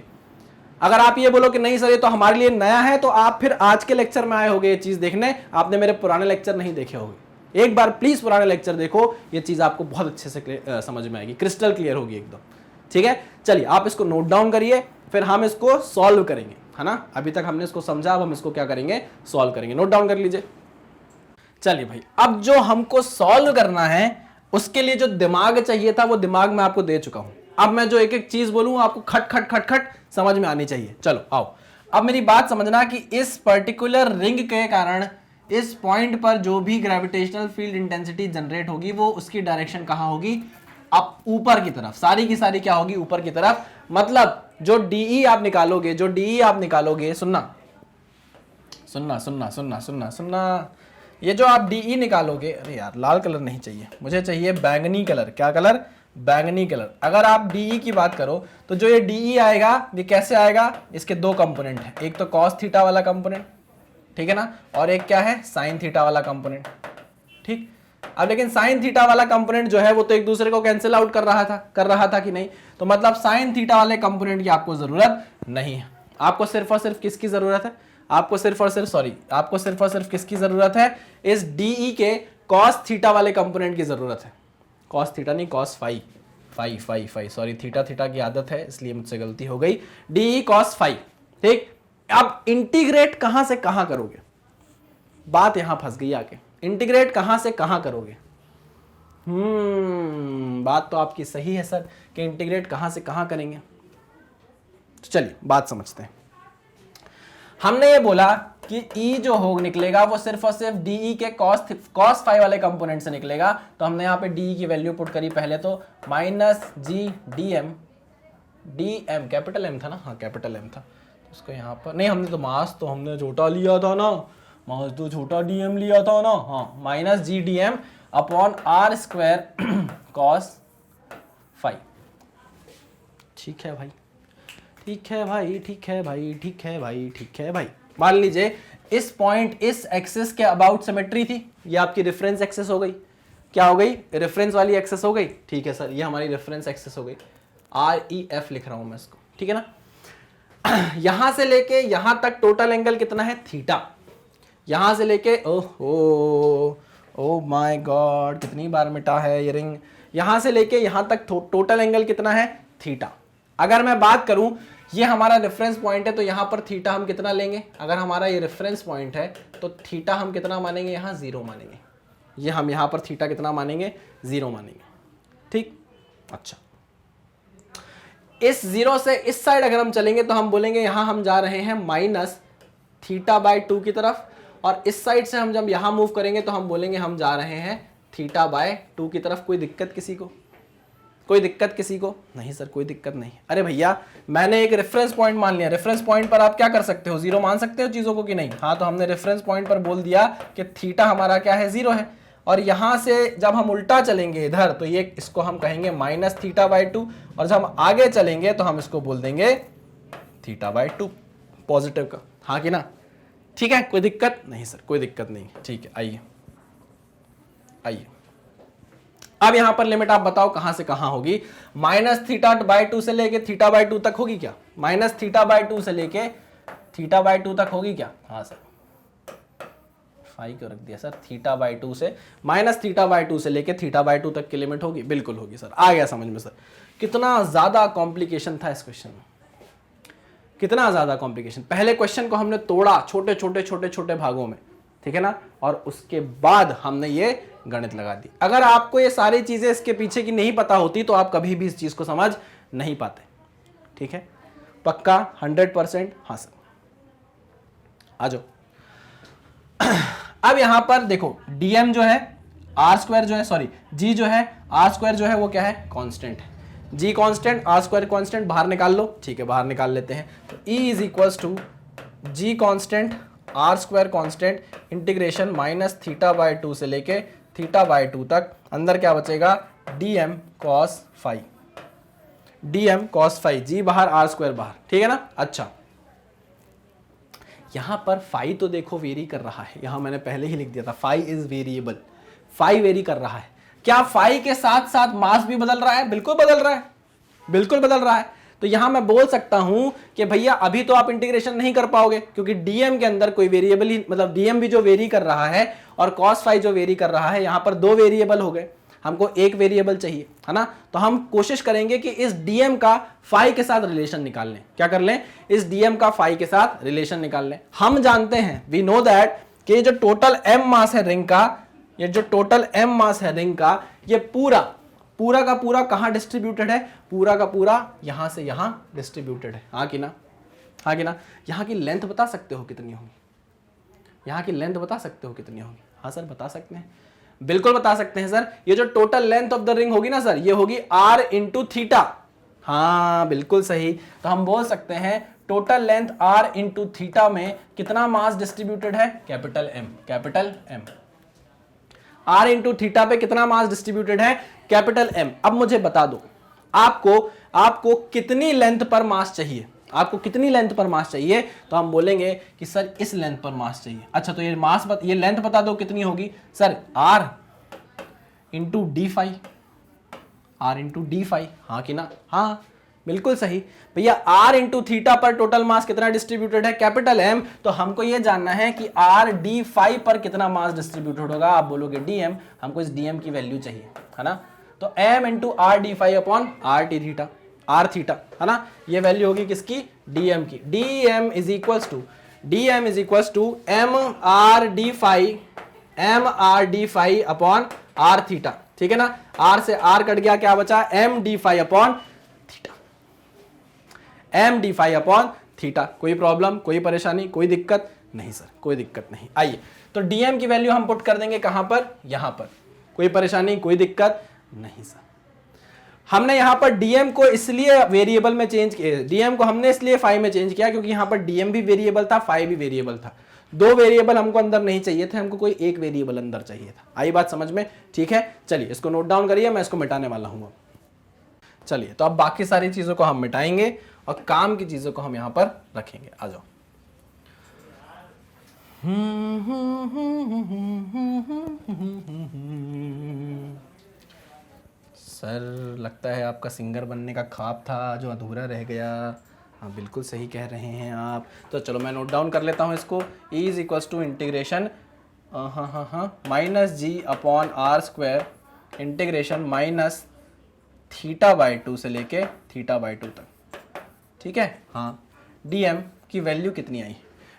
अगर आप ये बोलो कि नहीं सर ये तो हमारे लिए नया है, तो आप फिर आज के लेक्चर में आए होगे ये चीज देखने, आपने मेरे पुराने लेक्चर नहीं देखे होंगे। एक बार प्लीज पुराने लेक्चर देखो, ये चीज आपको बहुत अच्छे से समझ में आएगी, क्रिस्टल क्लियर होगी एकदम। ठीक है, चलिए आप इसको नोट डाउन करिए, फिर हम इसको सॉल्व करेंगे, है ना। अभी तक हमने इसको समझा, अब हम इसको क्या करेंगे, सॉल्व करेंगे। नोट डाउन कर लीजिए। चलिए भाई, अब जो हमको सॉल्व करना है उसके लिए जो दिमाग चाहिए था वो दिमाग मैं आपको दे चुका हूं। अब मैं जो एक एक चीज बोलूं आपको खट खट खट खट समझ में आनी चाहिए। चलो आओ, अब मेरी बात समझना कि इस पर्टिकुलर रिंग के कारण इस पॉइंट पर जो भी ग्रेविटेशनल फील्ड इंटेंसिटी जनरेट होगी वो उसकी डायरेक्शन कहां होगी, अब ऊपर की तरफ। सारी की सारी क्या होगी, ऊपर की तरफ। मतलब जो डीई आप निकालोगे, जो डीई आप निकालोगे, सुनना सुनना सुनना सुनना सुनना सुनना, ये जो आप डीई निकालोगे, अरे यार लाल कलर नहीं चाहिए, मुझे चाहिए बैंगनी कलर। क्या कलर, बैंगनी कलर। अगर आप डीई की बात करो तो जो ये डीई आएगा ये कैसे आएगा, इसके दो कंपोनेंट हैं, एक तो कॉस थीटा वाला कंपोनेंट, ठीक है ना, और एक क्या है, साइन थीटा वाला कंपोनेंट। ठीक, अब लेकिन साइन थीटा वाला कंपोनेंट जो है वो तो एक दूसरे को कैंसिल आउट कर रहा था कि नहीं, तो मतलब साइन थीटा वाले कंपोनेंट की आपको जरूरत नहीं है। आपको सिर्फ और सिर्फ किसकी जरूरत है, आपको सिर्फ और सिर्फ किसकी जरूरत है, इस डीई के कॉस थीटा वाले कंपोनेंट की जरूरत है। कॉस थीटा नहीं, कॉस फाई, सॉरी, थीटा की आदत है इसलिए मुझसे गलती हो गई। D E cos phi. ठीक, अब इंटीग्रेट कहां से कहां करोगे, बात यहां फंस गई आके। इंटीग्रेट कहां से कहां करोगे? बात तो आपकी सही है सर कि इंटीग्रेट कहां से कहां करेंगे। तो चलिए बात समझते हैं। हमने ये बोला कि E जो हो निकलेगा वो सिर्फ और सिर्फ DE के कॉस फाई वाले कंपोनेंट से निकलेगा। तो हमने यहाँ पे DE की वैल्यू पुट करी पहले तो -GdM, DM कैपिटल M था ना, हाँ कैपिटल M था, तो उसको यहाँ पर नहीं, हमने तो मास तो हमने छोटा लिया था ना, मास तो छोटा DM लिया था ना, हाँ, -GdM upon R² cos phi. ठीक है भाई, ठीक है भाई, ठीक है भाई, ठीक है भाई, ठीक है भाई। मान लीजिए इस पॉइंट, इस एक्सिस के अबाउट सिमेट्री थी, ये आपकी रेफरेंस एक्सिस हो गई। क्या हो गई, रेफरेंस वाली एक्सिस हो गई। ठीक है सर, ये हमारी रेफरेंस एक्सिस हो गई, REF लिख रहा हूं मैं इसको, ठीक है ना। यहां से लेके यहां तक टोटल एंगल कितना है, थीटा। यहां से लेके ओ माय गॉड, कितनी बार मिटा है ये रिंग। यहां से लेके यहां तक टोटल एंगल कितना है, थीटा। अगर मैं बात करूं, ये हमारा रेफरेंस पॉइंट है तो यहां पर थीटा हम कितना लेंगे, अगर हमारा ये रेफरेंस पॉइंट है तो थीटा हम कितना मानेंगे, यहां 0 मानेंगे। ये हम यहां पर थीटा कितना मानेंगे, 0 मानेंगे। ठीक, अच्छा, इस 0 से इस साइड अगर हम चलेंगे तो हम बोलेंगे यहां हम जा रहे हैं -θ/2 की तरफ, और इस साइड से हम जब यहां मूव करेंगे तो हम बोलेंगे हम जा रहे हैं θ/2 की तरफ। कोई दिक्कत किसी को, कोई दिक्कत किसी को? नहीं सर कोई दिक्कत नहीं। अरे भैया मैंने एक रेफरेंस पॉइंट मान लिया, रेफरेंस पॉइंट पर आप क्या कर सकते हो, 0 मान सकते हो चीजों को कि नहीं। हाँ, तो हमने रेफरेंस पॉइंट पर बोल दिया कि थीटा हमारा क्या है, 0 है। और यहां से जब हम उल्टा चलेंगे इधर तो ये इसको हम कहेंगे माइनस थीटा बाई टू, और जब हम आगे चलेंगे तो हम इसको बोल देंगे थीटा बाई टू पॉजिटिव का। हाँ कि ना? ठीक है, कोई दिक्कत नहीं सर, कोई दिक्कत नहीं। ठीक है, आइए आइए अब यहां पर लिमिट आप बताओ कहां से कहां होगी? माइनस थीटा बाई टू से लेके थीटा बाई टू तक होगी क्या? माइनस थीटा बाई टू से लेके थीटा बाई टू तक होगी क्या? हाँ सर, फाइव क्यों रख दिया सर? थीटा बाई टू से माइनस थीटा बाई टू से लेके थीटा बाई टू तक की लिमिट होगी, बिल्कुल होगी सर। आ गया समझ में सर? कितना ज्यादा कॉम्प्लिकेशन था इस क्वेश्चन में, कितना ज्यादा कॉम्प्लिकेशन। पहले क्वेश्चन को हमने तोड़ा छोटे छोटे छोटे छोटे भागों में, ठीक है ना, और उसके बाद हमने ये गणित लगा दी। अगर आपको ये सारी चीजें इसके पीछे की नहीं पता होती तो आप कभी भी इस चीज को समझ नहीं पाते। ठीक है, पक्का 100%? हाँ सर, आ जाओ। अब यहां पर देखो dm जो है आर स्क्वायर जो है, सॉरी g जो है आर स्क्वायर जो है वो क्या है? कांस्टेंट है। g constant, r square constant, बाहर निकाल लो। ठीक है, बाहर निकाल लेते हैं। तो e is equals to g constant r square constant integration minus theta by two से लेके थीटा बाई टू तक, अंदर क्या बचेगा? dm cos phi, dm cos phi, g बाहर आर स्क्वायर बाहर, ठीक है ना? अच्छा, यहां पर फाई तो देखो वेरी कर रहा है, यहां मैंने पहले ही लिख दिया था phi is variable, phi vary कर रहा है। क्या फाई के साथ साथ मास भी बदल रहा है? बिल्कुल बदल रहा है, बिल्कुल बदल रहा है। तो यहां मैं बोल सकता हूं कि भैया अभी तो आप इंटीग्रेशन नहीं कर पाओगे क्योंकि डीएम के अंदर कोई वेरिएबल ही, मतलब डीएम भी जो वेरी कर रहा है और कॉस फाई जो वेरी कर रहा है, यहां पर दो वेरिएबल हो गए, हमको एक वेरिएबल चाहिए, है ना? तो हम कोशिश करेंगे कि इस डीएम का फाई के साथ रिलेशन निकाल लें। क्या कर लें? इस डीएम का फाई के साथ रिलेशन निकाल लें। हम जानते हैं, वी नो दैट, कि जो टोटल एम मास है रिंग का, ये जो टोटल एम मास है रिंग का, ये पूरा पूरा का पूरा कहां डिस्ट्रीब्यूटेड है? पूरा का पूरा यहां से यहां डिस्ट्रीब्यूटेड है। हाँ कि ना? हाँ कि ना? यहां की लेंथ बता सकते हो कितनी होगी? यहां की लेंथ बता सकते हो कितनी होगी? हाँ सर, बता सकते हैं, बिल्कुल बता सकते हैं सर। ये जो total length of the ring होगी ना सर, ये होगी r इंटू थीटा। हाँ बिल्कुल सही। तो हम बोल सकते हैं total length r into theta में कितना मास डिस्ट्रीब्यूटेड है? Capital M, capital M। r into theta पे कितना मास डिस्ट्रीब्यूटेड है? Capital M। अब मुझे बता दो, आपको कितनी लेंथ पर मास चाहिए? आपको कितनी लेंथ पर मास चाहिए? तो हम बोलेंगे कि सर इस लेंथ पर मास चाहिए। अच्छा, तो ये मास ये लेंथ बता दो कितनी होगी? Sir r into d phi, r into d phi. हाँ कि ना? हाँ बिल्कुल सही भैया। r इंटू थीटा पर टोटल मास कितना डिस्ट्रीब्यूटेड है? Capital M। तो हमको ये जानना है कि r डी फाई पर कितना मास डिस्ट्रीब्यूटेड होगा। आप बोलोगे dm, हमको इस dm की वैल्यू चाहिए, है ना? तो m into r d phi upon r t theta, r theta, है ना? ये वैल्यू होगी किसकी? dm की। dm is equals to m r d phi upon r theta, ठीक है ना? r से r कट गया, क्या बचा? m d phi upon theta, m d phi upon theta. कोई प्रॉब्लम, कोई परेशानी, कोई दिक्कत नहीं सर, कोई दिक्कत नहीं। आइए, तो dm की वैल्यू हम पुट कर देंगे कहां पर? यहां पर। कोई परेशानी, कोई दिक्कत नहीं सर। हमने यहां पर dm को इसलिए वेरिएबल में चेंज किया, dm को हमने इसलिए फाई में चेंज किया क्योंकि यहां पर dm भी वेरिएबल था, फाई भी वेरिएबल था। दो वेरिएबल हमको अंदर नहीं चाहिए थे, हमको कोई एक वेरिएबल अंदर चाहिए था। आई बात समझ में? ठीक है, चलिए इसको नोट डाउन करिए, मैं इसको मिटाने वाला हूं। चलिए, तो अब बाकी सारी चीजों को हम मिटाएंगे और काम की चीजों को हम यहां पर रखेंगे। आ जाओ। सर लगता है आपका सिंगर बनने का ख्वाब था जो अधूरा रह गया। हाँ बिल्कुल सही कह रहे हैं आप। तो चलो मैं नोट डाउन कर लेता हूँ इसको। E is equals to integration minus ji upon are square integration minus theta by two से लेके थीटा बाई टू तक, ठीक है? हाँ, dm की वैल्यू कितनी आई?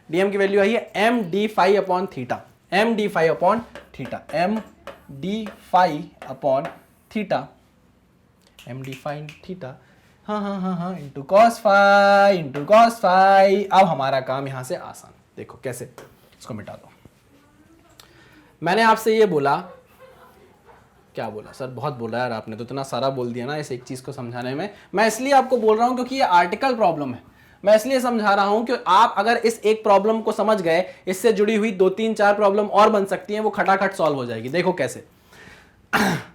dm की वैल्यू आई है m d phi upon theta, m d phi upon theta, m d phi upon theta, m d phi theta, हाँ इंटू कॉस फाई। अब हमारा काम यहां से आसान, देखो कैसे, इसको मिटा दो। मैंने आपसे ये बोला, क्या बोला सर? बहुत बोला यार आपने, तो इतना सारा बोल दिया ना इस एक चीज को समझाने में। मैं इसलिए आपको बोल रहा हूं क्योंकि ये आर्टिकल प्रॉब्लम है। मैं इसलिए समझा रहा हूं कि आप अगर इस एक प्रॉब्लम को समझ गए, इससे जुड़ी हुई 2-3-4 प्रॉब्लम और बन सकती हैं, वो खटाखट सॉल्व हो जाएगी। देखो कैसे।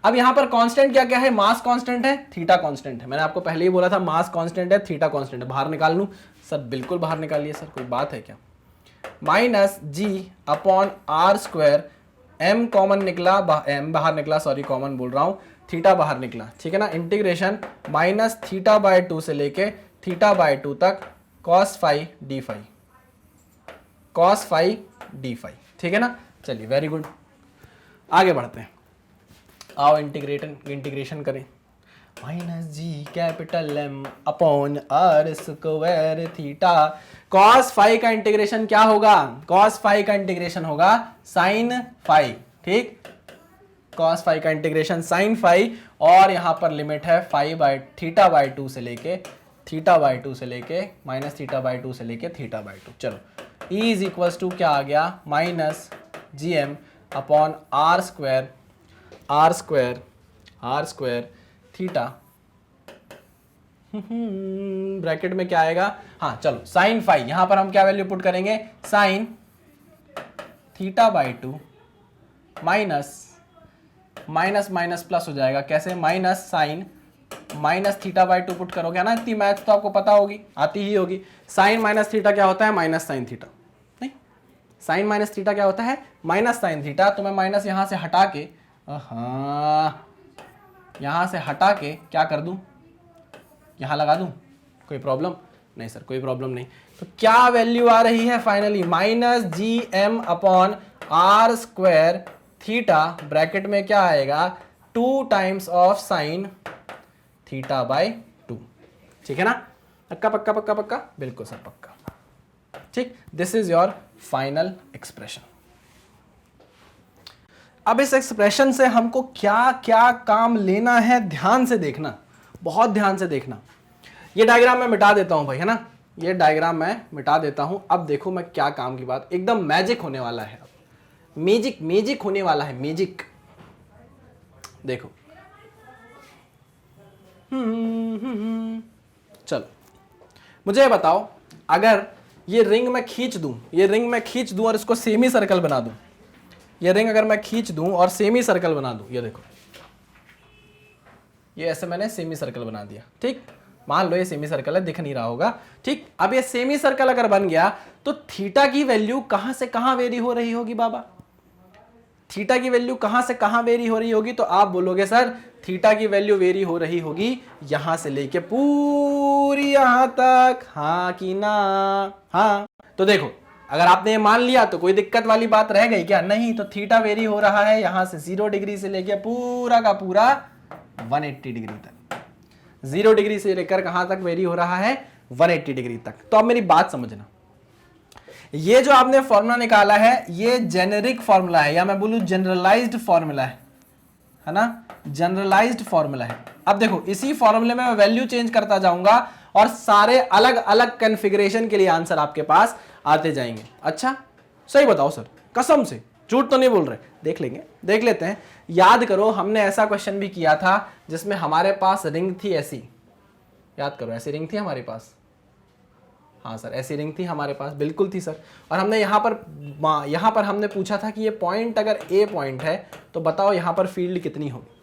अब यहां पर कांस्टेंट क्या क्या है? मास कांस्टेंट है, थीटा कांस्टेंट है। मैंने आपको पहले ही बोला था मास कांस्टेंट है, थीटा कांस्टेंट है। बाहर निकाल लूं सर? बिल्कुल बाहर निकालिए सर, कोई बात है क्या? Minus ji upon are square, M common निकला, एम बाहर निकला, सॉरी कॉमन बोल रहा हूं, थीटा बाहर निकला, ठीक है ना। इंटीग्रेशन माइनस थीटा बाय 2 से लेके थीटा बाय 2 तक cos phi d phi, cos phi d phi, ठीक है ना। चलिए वेरी गुड, आगे बढ़ते हैं। आओ इंटीग्रेशन करें। Minus G capital M upon are square theta, cos phi का इंटीग्रेशन क्या होगा? cos फाई का इंटीग्रेशन होगा साइन फाई, ठीक। cos फाई का इंटीग्रेशन साइन फाई, और यहां पर लिमिट है फाई बाय थीटा बाय 2 से लेके थीटा बाय 2 से लेके माइनस थीटा बाय 2 से लेके थीटा बाय 2। चलो E इज इक्वल्स टू क्या आ गया? Minus ji M upon are square theta, bracket में क्या आएगा? हाँ चलो साइन फाई, यहां पर हम क्या वैल्यू पुट करेंगे? Sine theta by 2 minus minus plus हो जाएगा। कैसे? Minus sine minus theta by 2 put करोगे ना, इतनी मैथ तो आपको पता होगी, आती ही होगी। साइन माइनस थीटा क्या होता है? Minus sine theta. नहीं, साइन माइनस थीटा क्या होता है? Minus sine theta. तो मैं माइनस यहां से हटा के, यहां से हटा के क्या कर दूं? यहां लगा दूं? कोई प्रॉब्लम नहीं सर, कोई प्रॉब्लम नहीं। तो क्या वैल्यू आ रही है finally? Minus ji M upon are square theta, bracket में क्या आएगा? 2 times of sine theta by 2, ठीक है ना। पक्का पक्का पक्का पक्का? बिल्कुल सर पक्का, ठीक। This is your final expression. अब इस एक्सप्रेशन से हमको क्या क्या काम लेना है, ध्यान से देखना, बहुत ध्यान से देखना। ये डायग्राम मैं मिटा देता हूं भाई, है ना, ये डायग्राम मैं मिटा देता हूं। अब देखो मैं क्या काम की बात, एकदम मैजिक होने वाला है, मैजिक होने वाला है, मैजिक। देखो चलो मुझे बताओ, अगर ये रिंग मैं खींच दूं और इसको सेमी सर्कल बना दूं, ये रिंग अगर मैं खींच दूं और सेमी सर्कल बना दूं, ये देखो, ये ऐसे मैंने सेमी सर्कल बना दिया, ठीक। मान लो ये सेमी सर्कल है, दिख नहीं रहा होगा, ठीक। अब ये सेमी सर्कल अगर बन गया तो थीटा की वैल्यू कहां से कहां वेरी हो रही होगी बाबा? थीटा की वैल्यू कहां से कहां वेरी हो रही होगी? तो आप बोलोगे सर थीटा की वैल्यू वेरी हो रही होगी यहां से लेके पूरी यहां तक, हाँ कि ना? हाँ। तो देखो अगर आपने ये मान लिया तो कोई दिक्कत वाली बात रह गई क्या? नहीं। तो थीटा वेरी हो रहा है यहां से 0 डिग्री से लेके पूरा का पूरा 180 डिग्री तक। 0 डिग्री से लेकर कहां तक वेरी हो रहा है? 180 डिग्री तक। तो अब मेरी बात समझना, ये जो आपने फॉर्मूला निकाला है ये जेनेरिक फॉर्मूला है, या मैं बोलूं जनरलाइज्ड फॉर्मूला है ना, जनरलाइज्ड फॉर्मूला है। अब देखो इसी फॉर्मूले में मैं वैल्यू चेंज करता जाऊंगा और सारे अलग अलग कॉन्फ़िगरेशन के लिए आंसर आपके पास आते जाएंगे। अच्छा सही बताओ सर, कसम से, झूठ तो नहीं बोल रहे? देख लेते हैं। याद करो हमने ऐसा क्वेश्चन भी किया था जिसमें हमारे पास रिंग थी ऐसी, याद करो ऐसी रिंग थी हमारे पास। हाँ सर ऐसी रिंग थी हमारे पास, बिल्कुल थी सर। और हमने यहाँ पर हमने पूछा था कि ये पॉइंट अगर ए पॉइंट है तो बताओ यहाँ पर फील्ड कितनी होगी।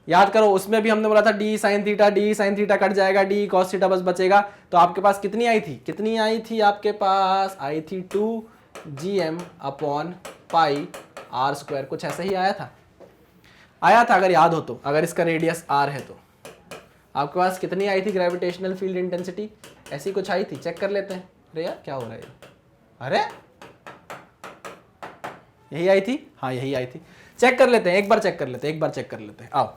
याद करो उसमें भी हमने बोला था डी साइन थीटा कट जाएगा, डी कॉस थीटा बस बचेगा। तो आपके पास कितनी आई थी? आपके पास आई थी 2gm upon pi R square, कुछ ऐसा ही आया था अगर याद हो तो। अगर इसका रेडियस r है तो आपके पास कितनी आई थी ग्रेविटेशनल फील्ड इंटेंसिटी? ऐसी कुछ आई थी, चेक कर लेते हैं। अरे यार क्या हो रहा है? अरे यही आई थी, हाँ यही आई थी। चेक कर लेते हैं, एक बार चेक कर लेते हैं। आओ,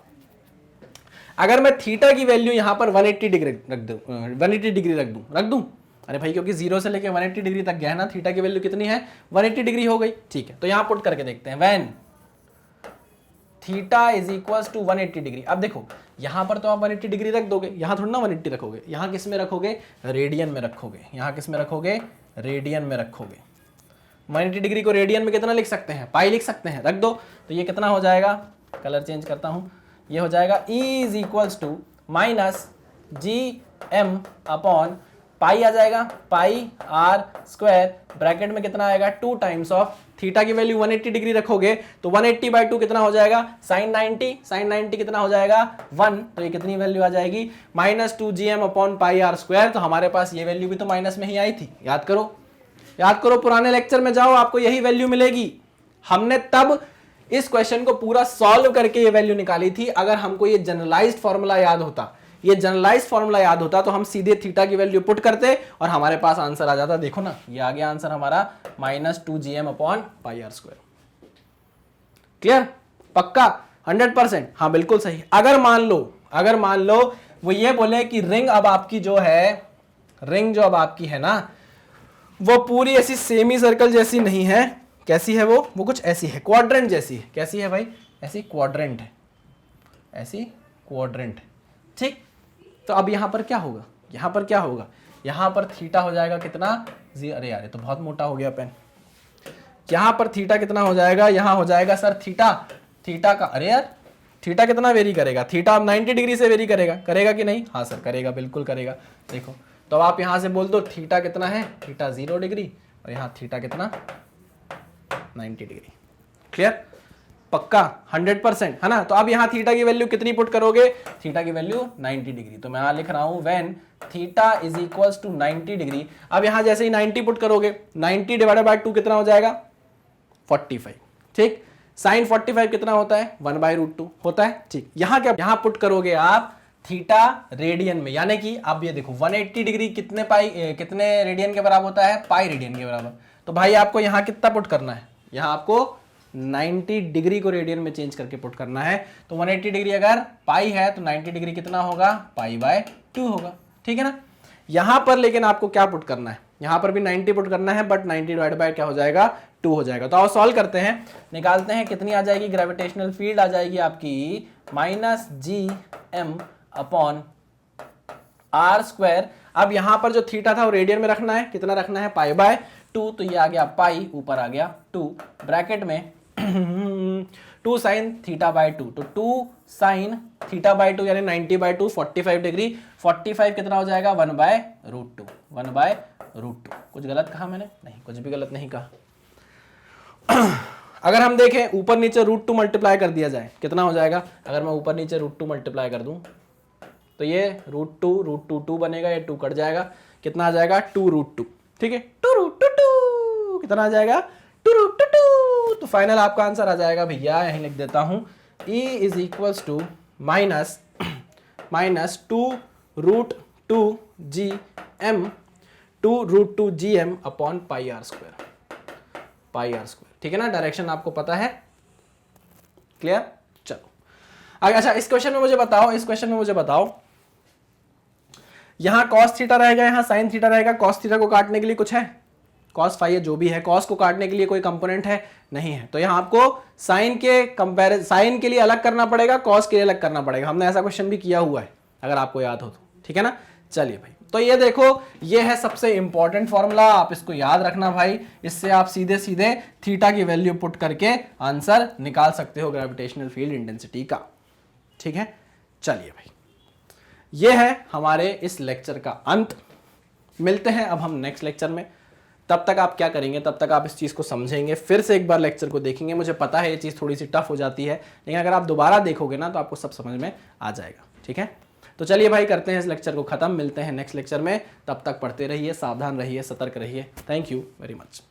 अगर मैं थीटा की वैल्यू यहां पर 180 डिग्री रख दूं। अरे भाई क्योंकि 0 से लेके 180 डिग्री तक गया है ना, थीटा की वैल्यू कितनी है? 180 डिग्री हो गई, ठीक है। तो यहां पुट करके देखते हैं, when theta is equals to 180 degree. अब देखो यहां पर तो आप 180 डिग्री रख दोगे, यहां थोड़ा ना 180 रखोगे, यहां किस में रखोगे? रेडियन में रखोगे। यहां किस में रखोगे? रेडियन में रखोगे। 180 डिग्री को रेडियन में कितना लिख सकते हैं? पाई लिख सकते हैं, रख दो। तो ये कितना हो जाएगा? कलर चेंज करता हूं, ये हो जाएगा E is equals to minus ji M upon pi आ जाएगा, पाई आर स्क्वायर ब्रैकेट में कितना आएगा 2 टाइम्स ऑफ थीटा की वैल्यू 180 डिग्री रखोगे तो 180/2 कितना हो जाएगा साइन 90, साइन 90 कितना हो जाएगा 1, तो ये कितनी वैल्यू आ जाएगी -2gm/πr²। तो हमारे पास ये वैल्यू भी तो माइनस में ही आई थी, याद करो पुराने लेक्चर में जाओ, आपको यही वैल्यू मिलेगी। हमने तब इस क्वेश्चन को पूरा सॉल्व करके ये वैल्यू निकाली थी। अगर हमको ये जनरलाइज्ड फॉर्मूला याद होता, तो हम सीधे थीटा की वैल्यू पुट करते और हमारे पास आंसर आ जाता। देखो ना, ये आ गया आंसर हमारा -2gm/πr²। क्लियर, पक्का 100%? हाँ बिल्कुल सही। अगर मान लो वो ये बोले कि रिंग अब आपकी जो आपकी है ना, वो पूरी ऐसी सेमी सर्कल जैसी नहीं है। कैसी है वो कुछ ऐसी है, क्वाड्रेंट जैसी है। कैसी है भाई? ऐसी क्वाड्रेंट है, ठीक। तो अब यहां पर क्या होगा, यहां पर थीटा हो जाएगा कितना, अरे यार ये तो बहुत मोटा हो गया पेन। यहां पर थीटा कितना हो जाएगा, यहां हो जाएगा सर थीटा का, अरे यार थीटा कितना वेरी करेगा, थीटा 90 डिग्री से वेरी करेगा कि नहीं? हाँ सर करेगा, बिल्कुल करेगा। देखो तो आप यहां से बोल दो थीटा कितना है, थीटा 0 डिग्री, और यहां थीटा कितना 90 डिग्री। क्लियर, पक्का 100% है ना? तो अब यहां थीटा की वैल्यू कितनी पुट करोगे, थीटा की वैल्यू 90 डिग्री। तो मैं यहां लिख रहा हूं when theta is equals to 90 degree. अब यहां जैसे ही 90 पुट करोगे, 90 डिवाइडेड बाय 2 कितना हो जाएगा 45, ठीक। साइन 45 कितना होता है 1/√2 होता है, ठीक। यहां पुट करोगे आप थीटा रेडियन में, यानी कि अब ये देखो 180 डिग्री कितने रेडियन के बराबर होता है, पाई रेडियन के बराबर। तो भाई आपको यहां कितना पुट करना है, यहां आपको 90 डिग्री को रेडियन में चेंज करके पुट करना है। तो 180 डिग्री अगर पाई है तो 90 डिग्री कितना होगा, π/2 होगा, ठीक है ना। यहां पर लेकिन आपको क्या पुट करना है, यहां पर भी 90 पुट करना है, बट 90 डिवाइड बाय क्या हो जाएगा 2 हो जाएगा। तो आओ सॉल्व करते हैं, निकालते हैं कितनी आ जाएगी, ग्रेविटेशनल फील्ड आ जाएगी आपकी -gm/r²। अब यहां पर जो थीटा था वो रेडियन में रखना है, कितना रखना है π/2, तो ये आ गया पाई, ऊपर आ गया 2, ब्रैकेट में 2 sin θ/2, तो 2 sin θ/2 यानी 90/2 45 डिग्री, 45 कितना हो जाएगा 1/√2। कुछ गलत कहा मैंने? नहीं, कुछ भी गलत नहीं कहा। अगर हम देखें ऊपर नीचे √2 मल्टीप्लाई कर दिया जाए कितना हो जाएगा, अगर मैं ऊपर नीचे √2 मल्टीप्लाई कर दूं तो ये √2 बनेगा, ये 2 कट जाएगा, कितना आ जाएगा 2√2, ठीक है। 2√2 कितना आ जाएगा 2√2। तो फाइनल आपका आंसर आ जाएगा भैया, यहीं लिख देता हूं, E is equals to minus 2√2gm/πr², ठीक है ना। डायरेक्शन आपको पता है, क्लियर। चलो अच्छा, इस क्वेश्चन में मुझे बताओ, यहां cos थीटा रहेगा, यहां sin थीटा रहेगा। cos थीटा को काटने के लिए कुछ है, cos फाई जो भी है, cos को काटने के लिए कोई कंपोनेंट है नहीं है। तो यहां आपको sin के लिए अलग करना पड़ेगा, cos के लिए अलग करना पड़ेगा। हमने ऐसा क्वेश्चन भी किया हुआ है, अगर आपको याद हो तो, ठीक है ना। चलिए भाई, तो ये देखो, ये है सबसे इंपॉर्टेंट फॉर्मूला, आप इसको याद रखना भाई। इससे आप सीधे सीधे थीटा की वैल्यू पुट करके आंसर निकाल सकते हो ग्रेविटेशनल फील्ड इंटेंसिटी का, ठीक है। चलिए भाई, ये है हमारे इस लेक्चर का अंत। मिलते हैं अब हम नेक्स्ट लेक्चर में। तब तक आप क्या करेंगे, तब तक आप इस चीज़ को समझेंगे, फिर से एक बार लेक्चर को देखेंगे। मुझे पता है ये चीज़ थोड़ी सी टफ हो जाती है, लेकिन अगर आप दोबारा देखोगे ना तो आपको सब समझ में आ जाएगा, ठीक है। तो चलिए भाई, करते हैं इस लेक्चर को ख़त्म। मिलते हैं नेक्स्ट लेक्चर में, तब तक पढ़ते रहिए, सावधान रहिए, सतर्क रहिए। Thank you very much.